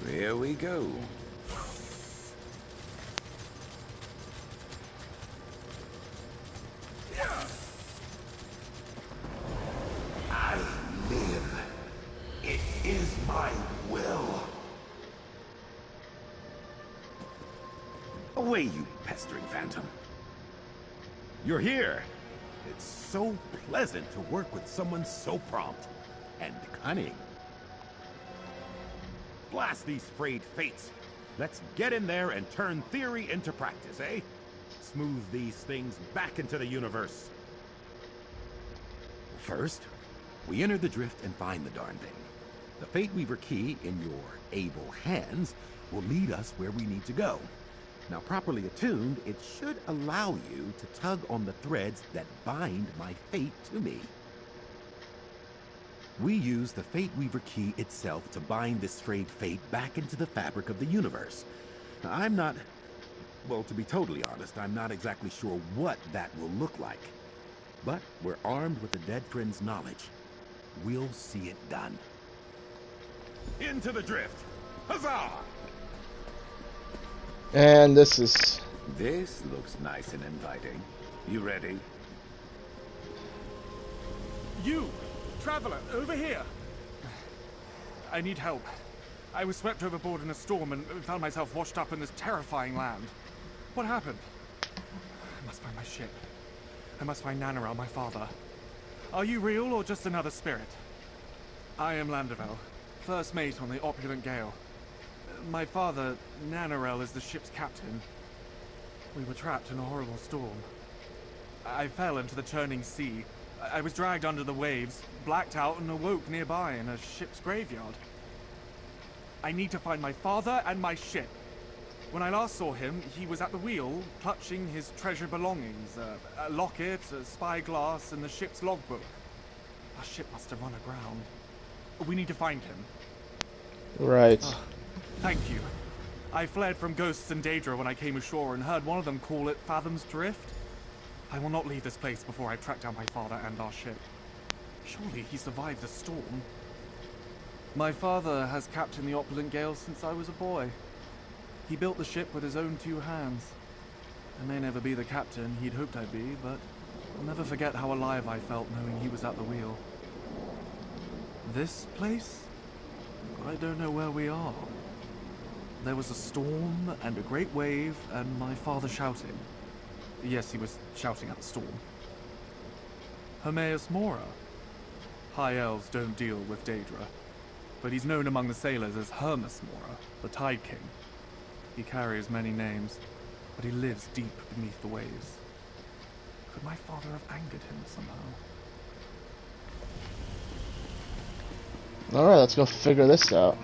Here we go. I live. It is my will. Away, you pestering phantom. You're here. It's so pleasant to work with someone so prompt and cunning. Blast these frayed fates. Let's get in there and turn theory into practice, eh? Smooth these things back into the universe. First, we enter the drift and find the darn thing. The Fate Weaver key in your able hands will lead us where we need to go. Now, properly attuned, it should allow you to tug on the threads that bind my fate to me. We use the Fate Weaver key itself to bind this frayed fate back into the fabric of the universe. I'm not... Well, to be totally honest, I'm not exactly sure what that will look like. But we're armed with the dead friend's knowledge. We'll see it done. Into the drift! Huzzah! And this is... This looks nice and inviting. You ready? You! Traveler, over here! I need help. I was swept overboard in a storm and found myself washed up in this terrifying land. What happened? I must find my ship. I must find Nanarel, my father. Are you real or just another spirit? I am Landervel, first mate on the opulent Gale. My father, Nanarel, is the ship's captain. We were trapped in a horrible storm. I fell into the churning sea. I was dragged under the waves, blacked out, and awoke nearby in a ship's graveyard. I need to find my father and my ship. When I last saw him, he was at the wheel, clutching his treasured belongings, a locket, a spyglass, and the ship's logbook. Our ship must have run aground. We need to find him. Right. Oh, thank you. I fled from ghosts and Daedra when I came ashore and heard one of them call it Fathom's Drift. I will not leave this place before I track down my father and our ship. Surely he survived the storm. My father has captained the opulent Gale since I was a boy. He built the ship with his own 2 hands. I may never be the captain he'd hoped I'd be, but I'll never forget how alive I felt knowing he was at the wheel. This place? I don't know where we are. There was a storm and a great wave and my father shouting. Yes, he was shouting at the storm. Hermaeus Mora. High elves don't deal with Daedra, but he's known among the sailors as Hermes Mora, the Tide King. He carries many names, but he lives deep beneath the waves. Could my father have angered him somehow? Alright, let's go figure this out.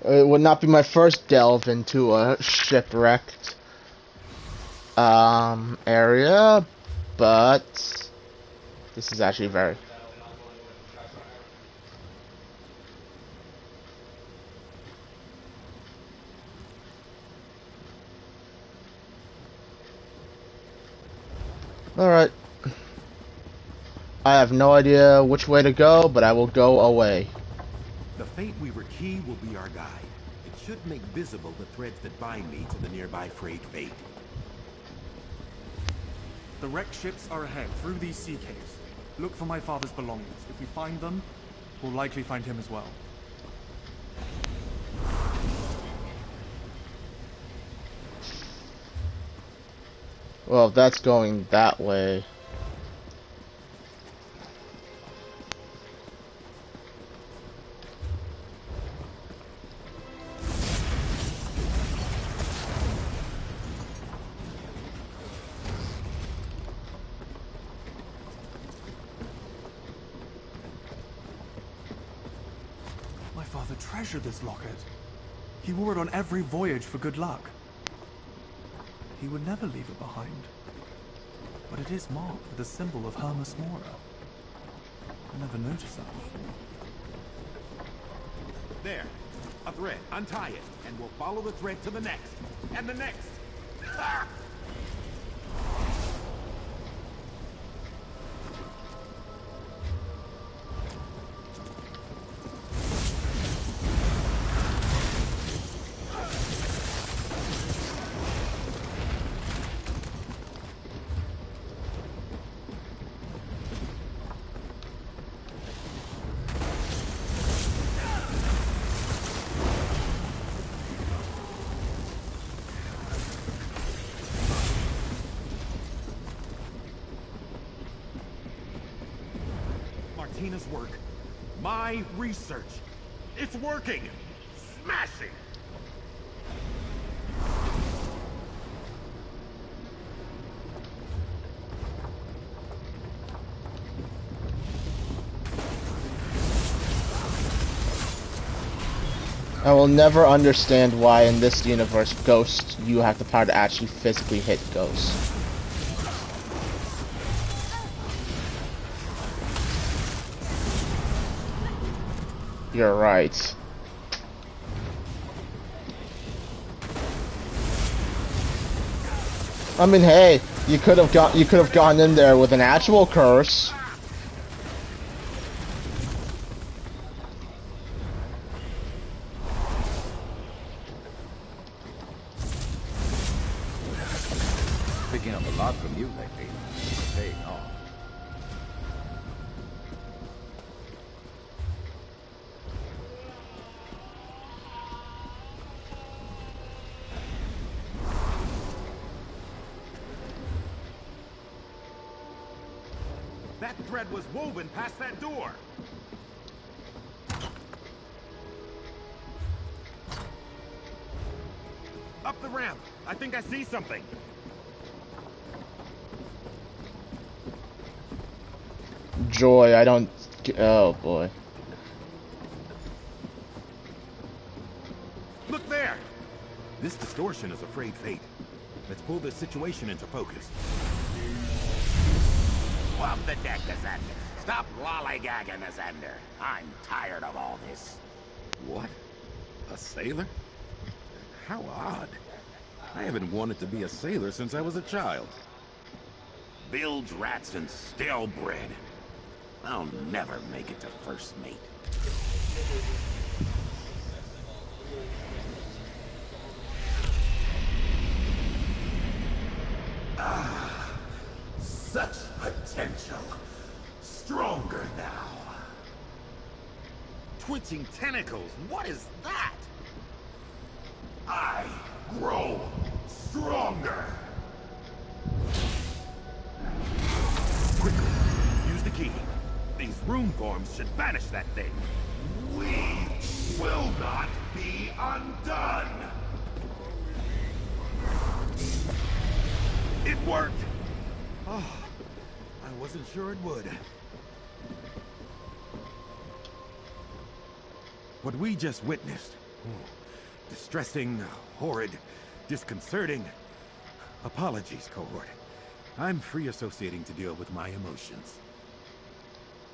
It would not be my first delve into a shipwrecked area, but this is actually very... Alright. I have no idea which way to go, but I will go away. The Fate Weaver key will be our guide. It should make visible the threads that bind me to the nearby frayed fate. The wrecked ships are ahead, through these sea caves. Look for my father's belongings. If we find them, we'll likely find him as well. Well, if that's going that way... My father treasured this locket. He wore it on every voyage for good luck. He would never leave it behind. But it is marked with a symbol of Hermes Mora. I never noticed that before. There, a thread. Untie it, and we'll follow the thread to the next, and the next. Ah! Martina's work. My research. It's working! Smashing! I will never understand why in this universe, Ghost, you have the power to actually physically hit Ghosts. You're right. I mean, hey, you could have gone in there with an actual curse. Picking up a lot from you lately. Paying off. That thread was woven past that door. Up the ramp. I think I see something. Joy, I don't... Oh, boy. Look there! This distortion is a frayed fate. Let's pull this situation into focus. Swap the deck, Ascender. Stop lollygagging, Ascender. I'm tired of all this. What? A sailor? How odd. I haven't wanted to be a sailor since I was a child. Bilge rats and stale bread. I'll never make it to first mate. Ah, such potential. Stronger now. Twitching tentacles, what is that? I grow stronger. Quickly, use the key. These rune forms should banish that thing. We will not be undone. It worked! Oh, I wasn't sure it would. What we just witnessed. Distressing, horrid, disconcerting. Apologies, cohort. I'm free associating to deal with my emotions.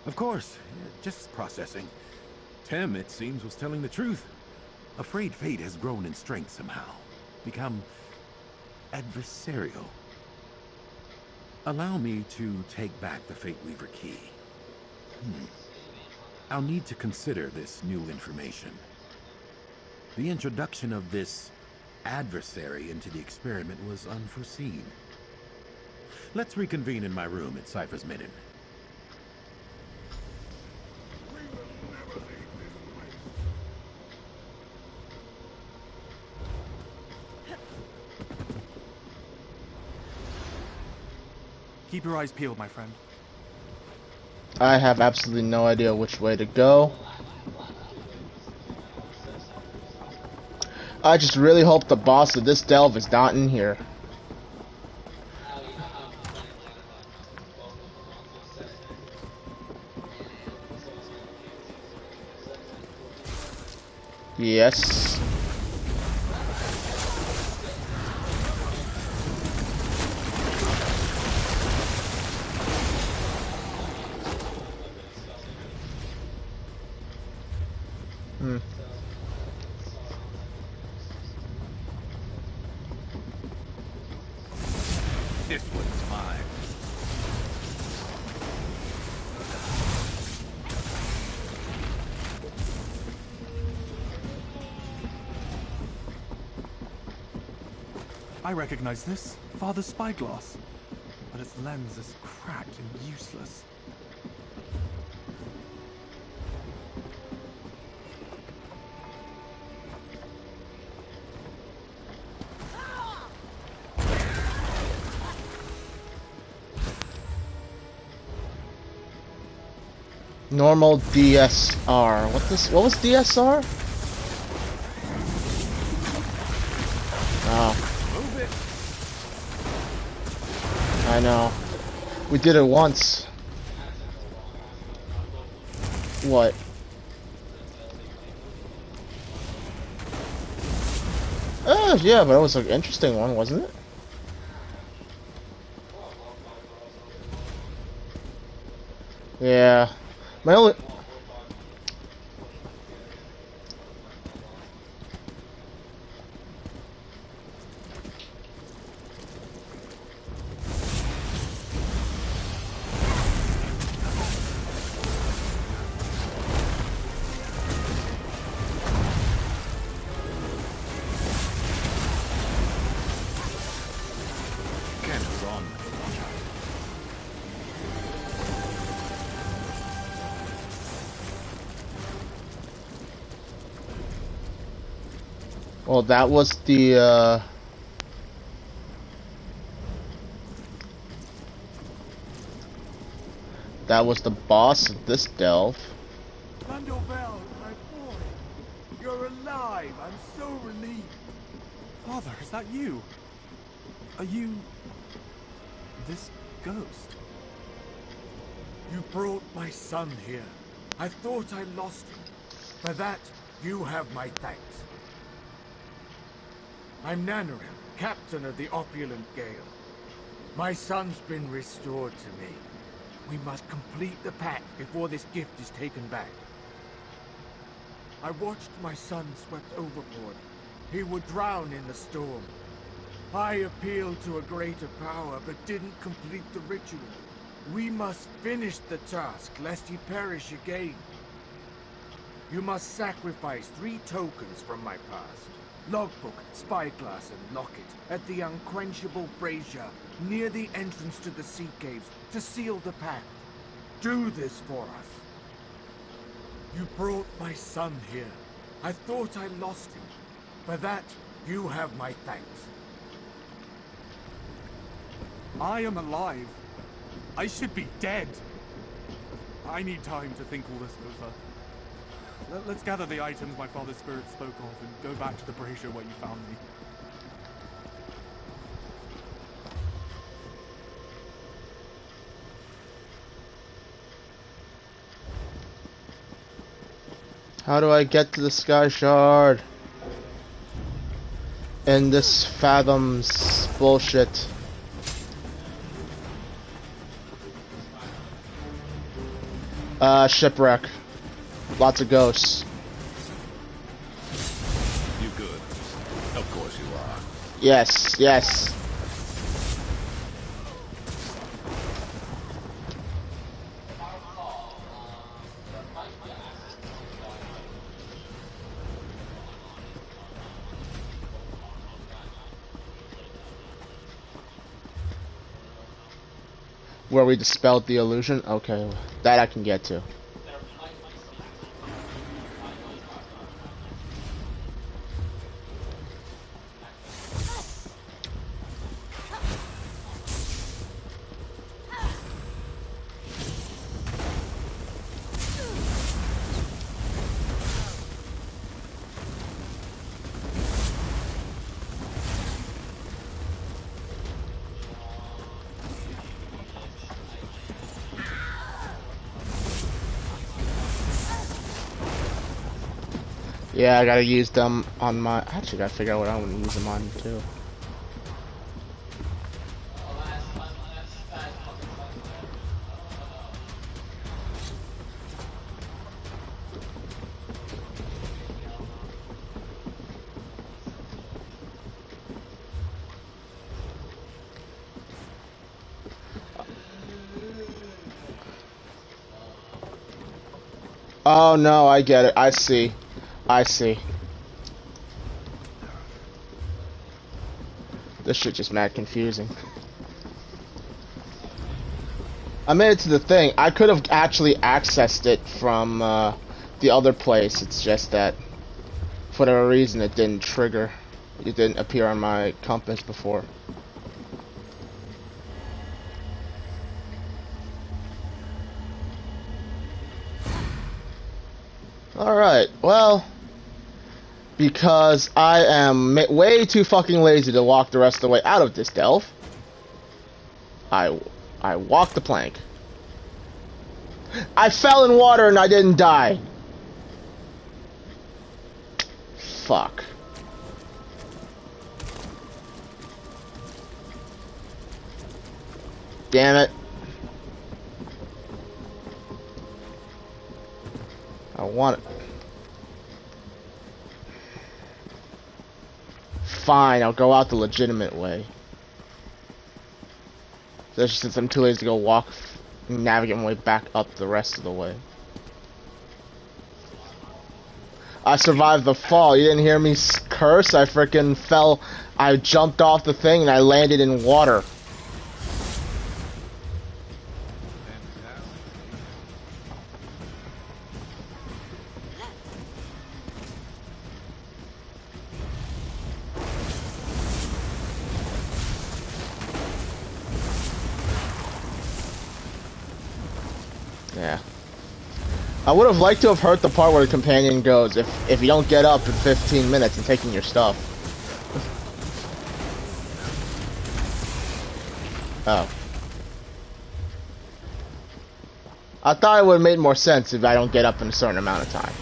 Of course, just processing. Tim, it seems, was telling the truth. Afraid fate has grown in strength somehow. Become adversarial. Allow me to take back the Fate Weaver key. I'll need to consider this new information. The introduction of this adversary into the experiment was unforeseen. Let's reconvene in my room at Cypher's Midden. Keep your eyes peeled, my friend. I have absolutely no idea which way to go. I just really hope the boss of this delve is not in here. Yes. This one's mine. I recognize this. Father's spyglass. But its lens is cracked and useless. Normal DSR. What was DSR? Oh. I know. We did it once. What? Yeah, but it was an interesting one, wasn't it? Yeah. My only... Cannon's on. Well, that was the, that was the boss of this delve. Gandalf, my boy. You're alive. I'm so relieved. Father, is that you? Are you... this ghost? You brought my son here. I thought I lost him. For that, you have my thanks. I'm Necrom, captain of the Opulent Gale. My son's been restored to me. We must complete the pact before this gift is taken back. I watched my son swept overboard. He would drown in the storm. I appealed to a greater power, but didn't complete the ritual. We must finish the task, lest he perish again. You must sacrifice 3 tokens from my past. Logbook, spyglass, and locket at the unquenchable brazier near the entrance to the sea caves to seal the pact. Do this for us. You brought my son here. I thought I lost him. For that, you have my thanks. I am alive. I should be dead. I need time to think all this over. Let's gather the items my father's spirit spoke of and go back to the brazier where you found me. How do I get to the Sky Shard? In this Fathom's bullshit. Shipwreck. Lots of ghosts. You good? Of course you are. Yes, yes. Where we dispelled the illusion? Okay, that I can get to. Yeah, I gotta use them on my... Actually, gotta figure out what I'm gonna use them on, too. Oh, no, I get it. I see. I see. This shit just mad confusing. I made it to the thing. I could have actually accessed it from the other place. It's just that for whatever reason it didn't trigger. It didn't appear on my compass before. Alright, well, because I am way too fucking lazy to walk the rest of the way out of this delve, I walked the plank. I fell in water and I didn't die. Fuck. Damn it. I want it. Fine, I'll go out the legitimate way. That's just since I'm too lazy to go walk and navigate my way back up the rest of the way. I survived the fall. You didn't hear me curse? I freaking fell. I jumped off the thing and I landed in water. Yeah. I would have liked to have heard the part where the companion goes, if you don't get up in 15 minutes and taking your stuff. Oh. I thought it would have made more sense if I don't get up in a certain amount of time.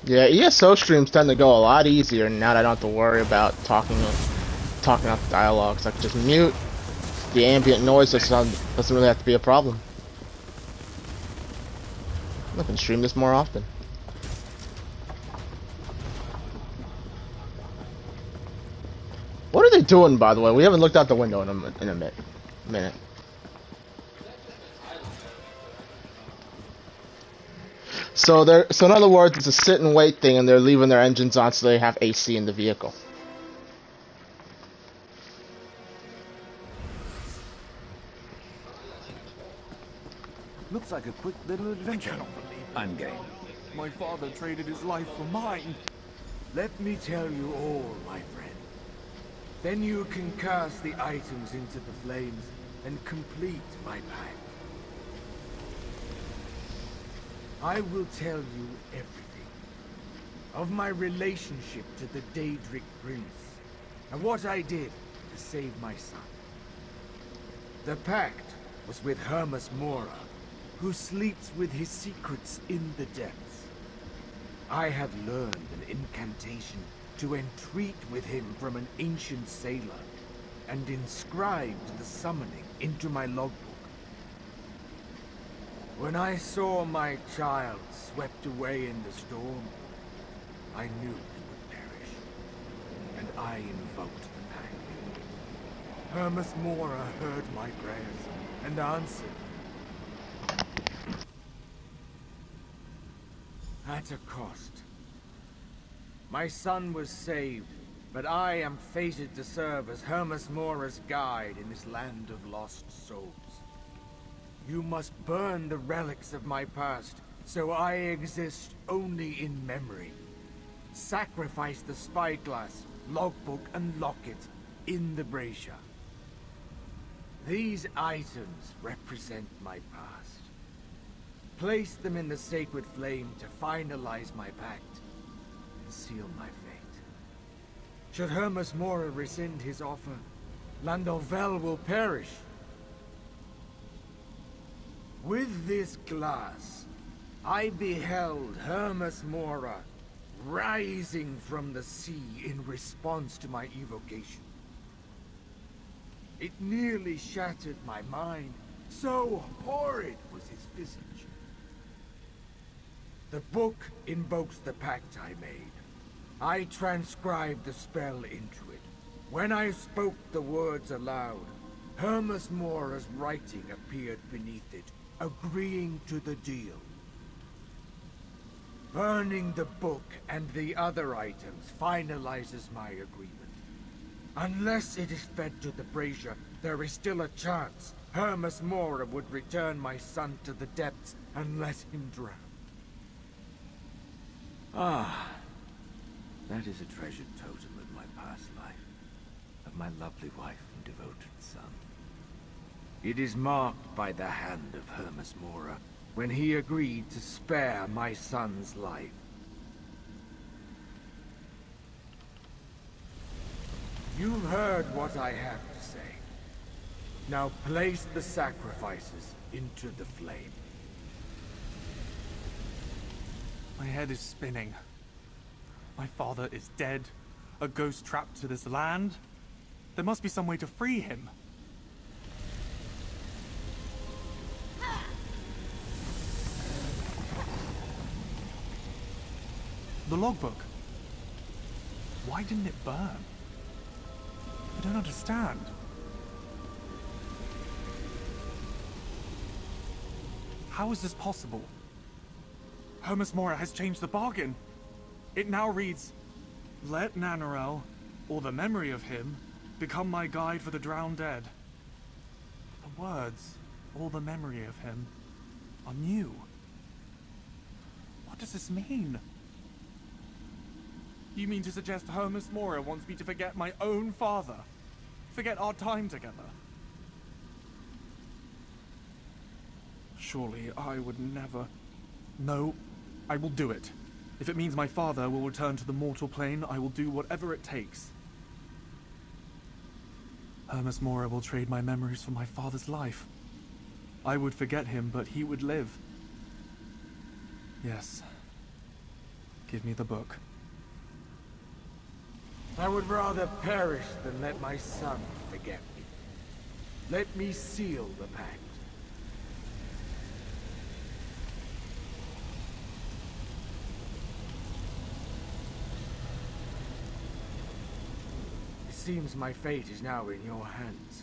Yeah, ESO streams tend to go a lot easier now that I don't have to worry about talking out the dialogues. I can just mute the ambient noise, so it doesn't really have to be a problem. I can stream this more often. What are they doing, by the way? We haven't looked out the window in a minute. So in other words, it's a sit and wait thing, and they're leaving their engines on so they have AC in the vehicle. Looks like a quick little adventure. I cannot believe it. I'm game. My father traded his life for mine. Let me tell you all, my friend. Then you can cast the items into the flames and complete my pact. I will tell you everything. Of my relationship to the Daedric Prince, and what I did to save my son. The pact was with Hermas Mora, who sleeps with his secrets in the depths. I had learned an incantation to entreat with him from an ancient sailor, and inscribed the summoning into my logbook. When I saw my child swept away in the storm, I knew he would perish, and I invoked the pact. Hermas Mora heard my prayers and answered. At a cost. My son was saved, but I am fated to serve as Hermas Mora's guide in this land of lost souls. You must burn the relics of my past, so I exist only in memory. Sacrifice the spyglass, logbook, and locket in the brazier. These items represent my past. Place them in the sacred flame to finalize my pact and seal my fate. Should Hermas Mora rescind his offer, Landolvel will perish. With this glass, I beheld Hermas Mora rising from the sea in response to my evocation. It nearly shattered my mind, so horrid was his visage. The book invokes the pact I made. I transcribed the spell into it. When I spoke the words aloud, Hermas Mora's writing appeared beneath it, agreeing to the deal. Burning the book and the other items finalizes my agreement. Unless it is fed to the brazier, there is still a chance Hermes Mora would return my son to the depths and let him drown. Ah, that is a treasured totem of my past life, of my lovely wife and devoted son. It is marked by the hand of Hermes Mora when he agreed to spare my son's life. You've heard what I have to say. Now place the sacrifices into the flame. My head is spinning. My father is dead, a ghost trapped to this land. There must be some way to free him. The logbook. Why didn't it burn? I don't understand. How is this possible? Hermes Mora has changed the bargain. It now reads, "Let Nanarel, or the memory of him, become my guide for the drowned dead." The words, "or the memory of him," are new. What does this mean? You mean to suggest Hermes Mora wants me to forget my own father? Forget our time together? Surely I would never... No, I will do it. If it means my father will return to the mortal plane, I will do whatever it takes. Hermes Mora will trade my memories for my father's life. I would forget him, but he would live. Yes. Give me the book. I would rather perish than let my son forget me. Let me seal the pact. It seems my fate is now in your hands.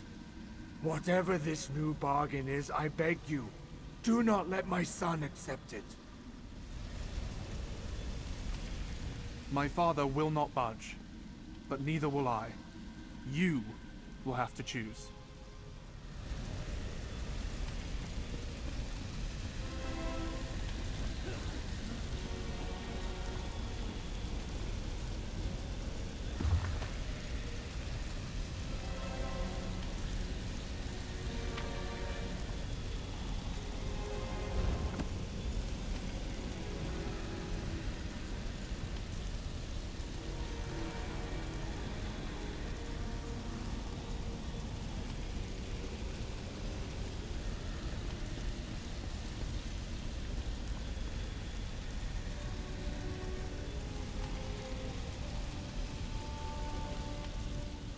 Whatever this new bargain is, I beg you, do not let my son accept it. My father will not budge. But neither will I. You will have to choose.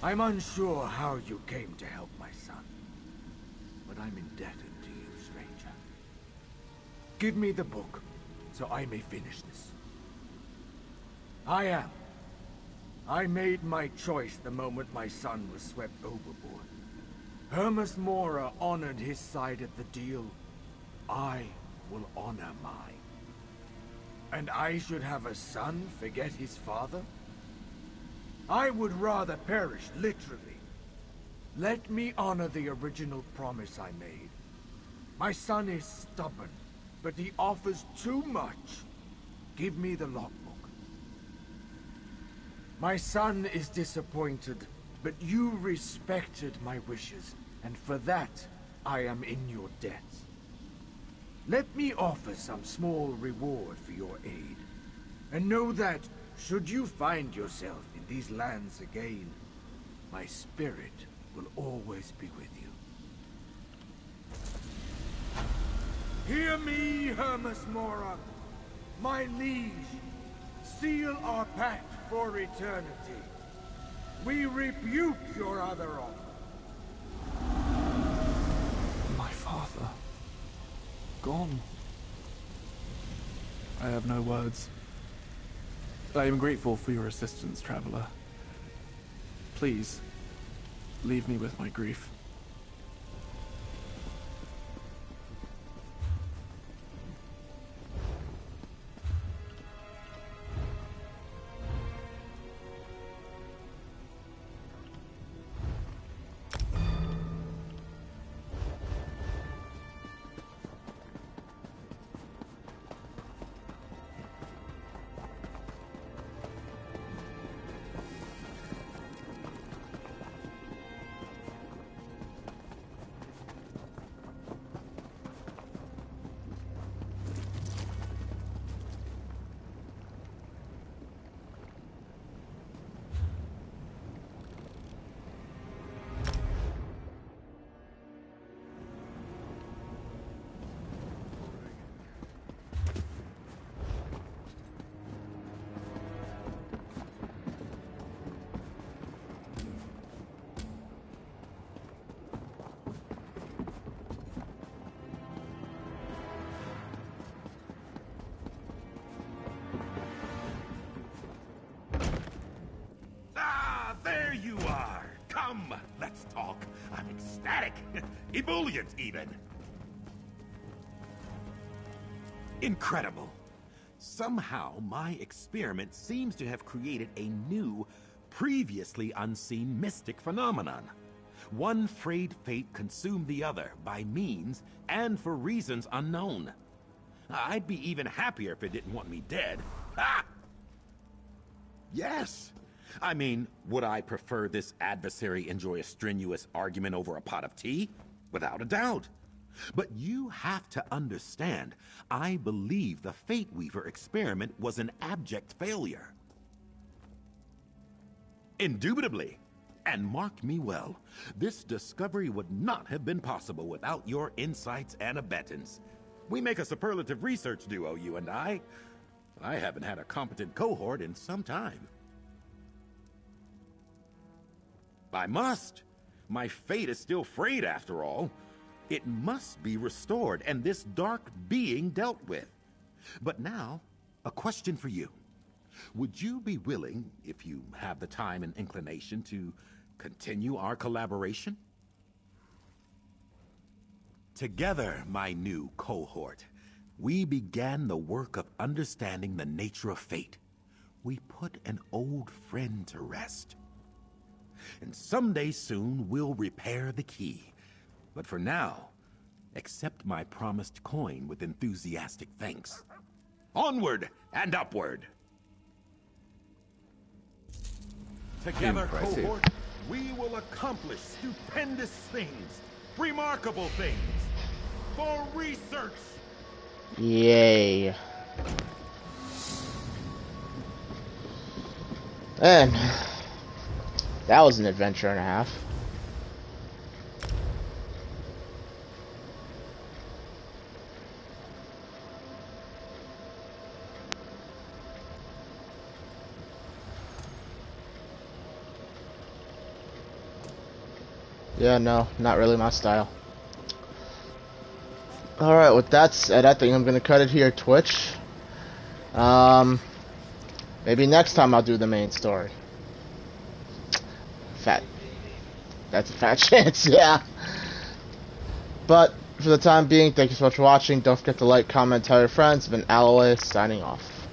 I'm unsure how you came to help my son, but I'm indebted to you, stranger. Give me the book, so I may finish this. I made my choice the moment my son was swept overboard. Hermes Mora honored his side of the deal. I will honor mine. And I should have a son forget his father? I would rather perish, literally. Let me honor the original promise I made. My son is stubborn, but he offers too much. Give me the logbook. My son is disappointed, but you respected my wishes, and for that, I am in your debt. Let me offer some small reward for your aid, and know that, should you find yourself in these lands again, my spirit will always be with you. Hear me, Hermes Mora, my liege. Seal our pact for eternity. We rebuke your other offer. My father. Gone. I have no words. I am grateful for your assistance, traveler. Please, leave me with my grief. Let's talk. I'm ecstatic. Ebullient, even. Incredible. Somehow, my experiment seems to have created a new, previously unseen mystic phenomenon. One frayed fate consumed the other by means and for reasons unknown. I'd be even happier if it didn't want me dead. Ah! Yes. I mean, would I prefer this adversary enjoy a strenuous argument over a pot of tea? Without a doubt. But you have to understand, I believe the Fate Weaver experiment was an abject failure. Indubitably. And mark me well, this discovery would not have been possible without your insights and abettance. We make a superlative research duo, you and I. I haven't had a competent cohort in some time. I must. My fate is still frayed after all. It must be restored and this dark being dealt with. But now, a question for you. Would you be willing, if you have the time and inclination, to continue our collaboration? Together, my new cohort, we began the work of understanding the nature of fate. We put an old friend to rest. And someday soon, we'll repair the key. But for now, accept my promised coin with enthusiastic thanks. Onward and upward! Together, Impressive. cohort, we will accomplish stupendous things, remarkable things, for research! Yay. And that was an adventure and a half. Yeah, no, not really my style. Alright, with that said, I think I'm gonna cut it here, Twitch. Maybe next time I'll do the main story. That's a fat chance, yeah. But, for the time being, thank you so much for watching. Don't forget to like, comment, tell your friends. It's been Alloy signing off.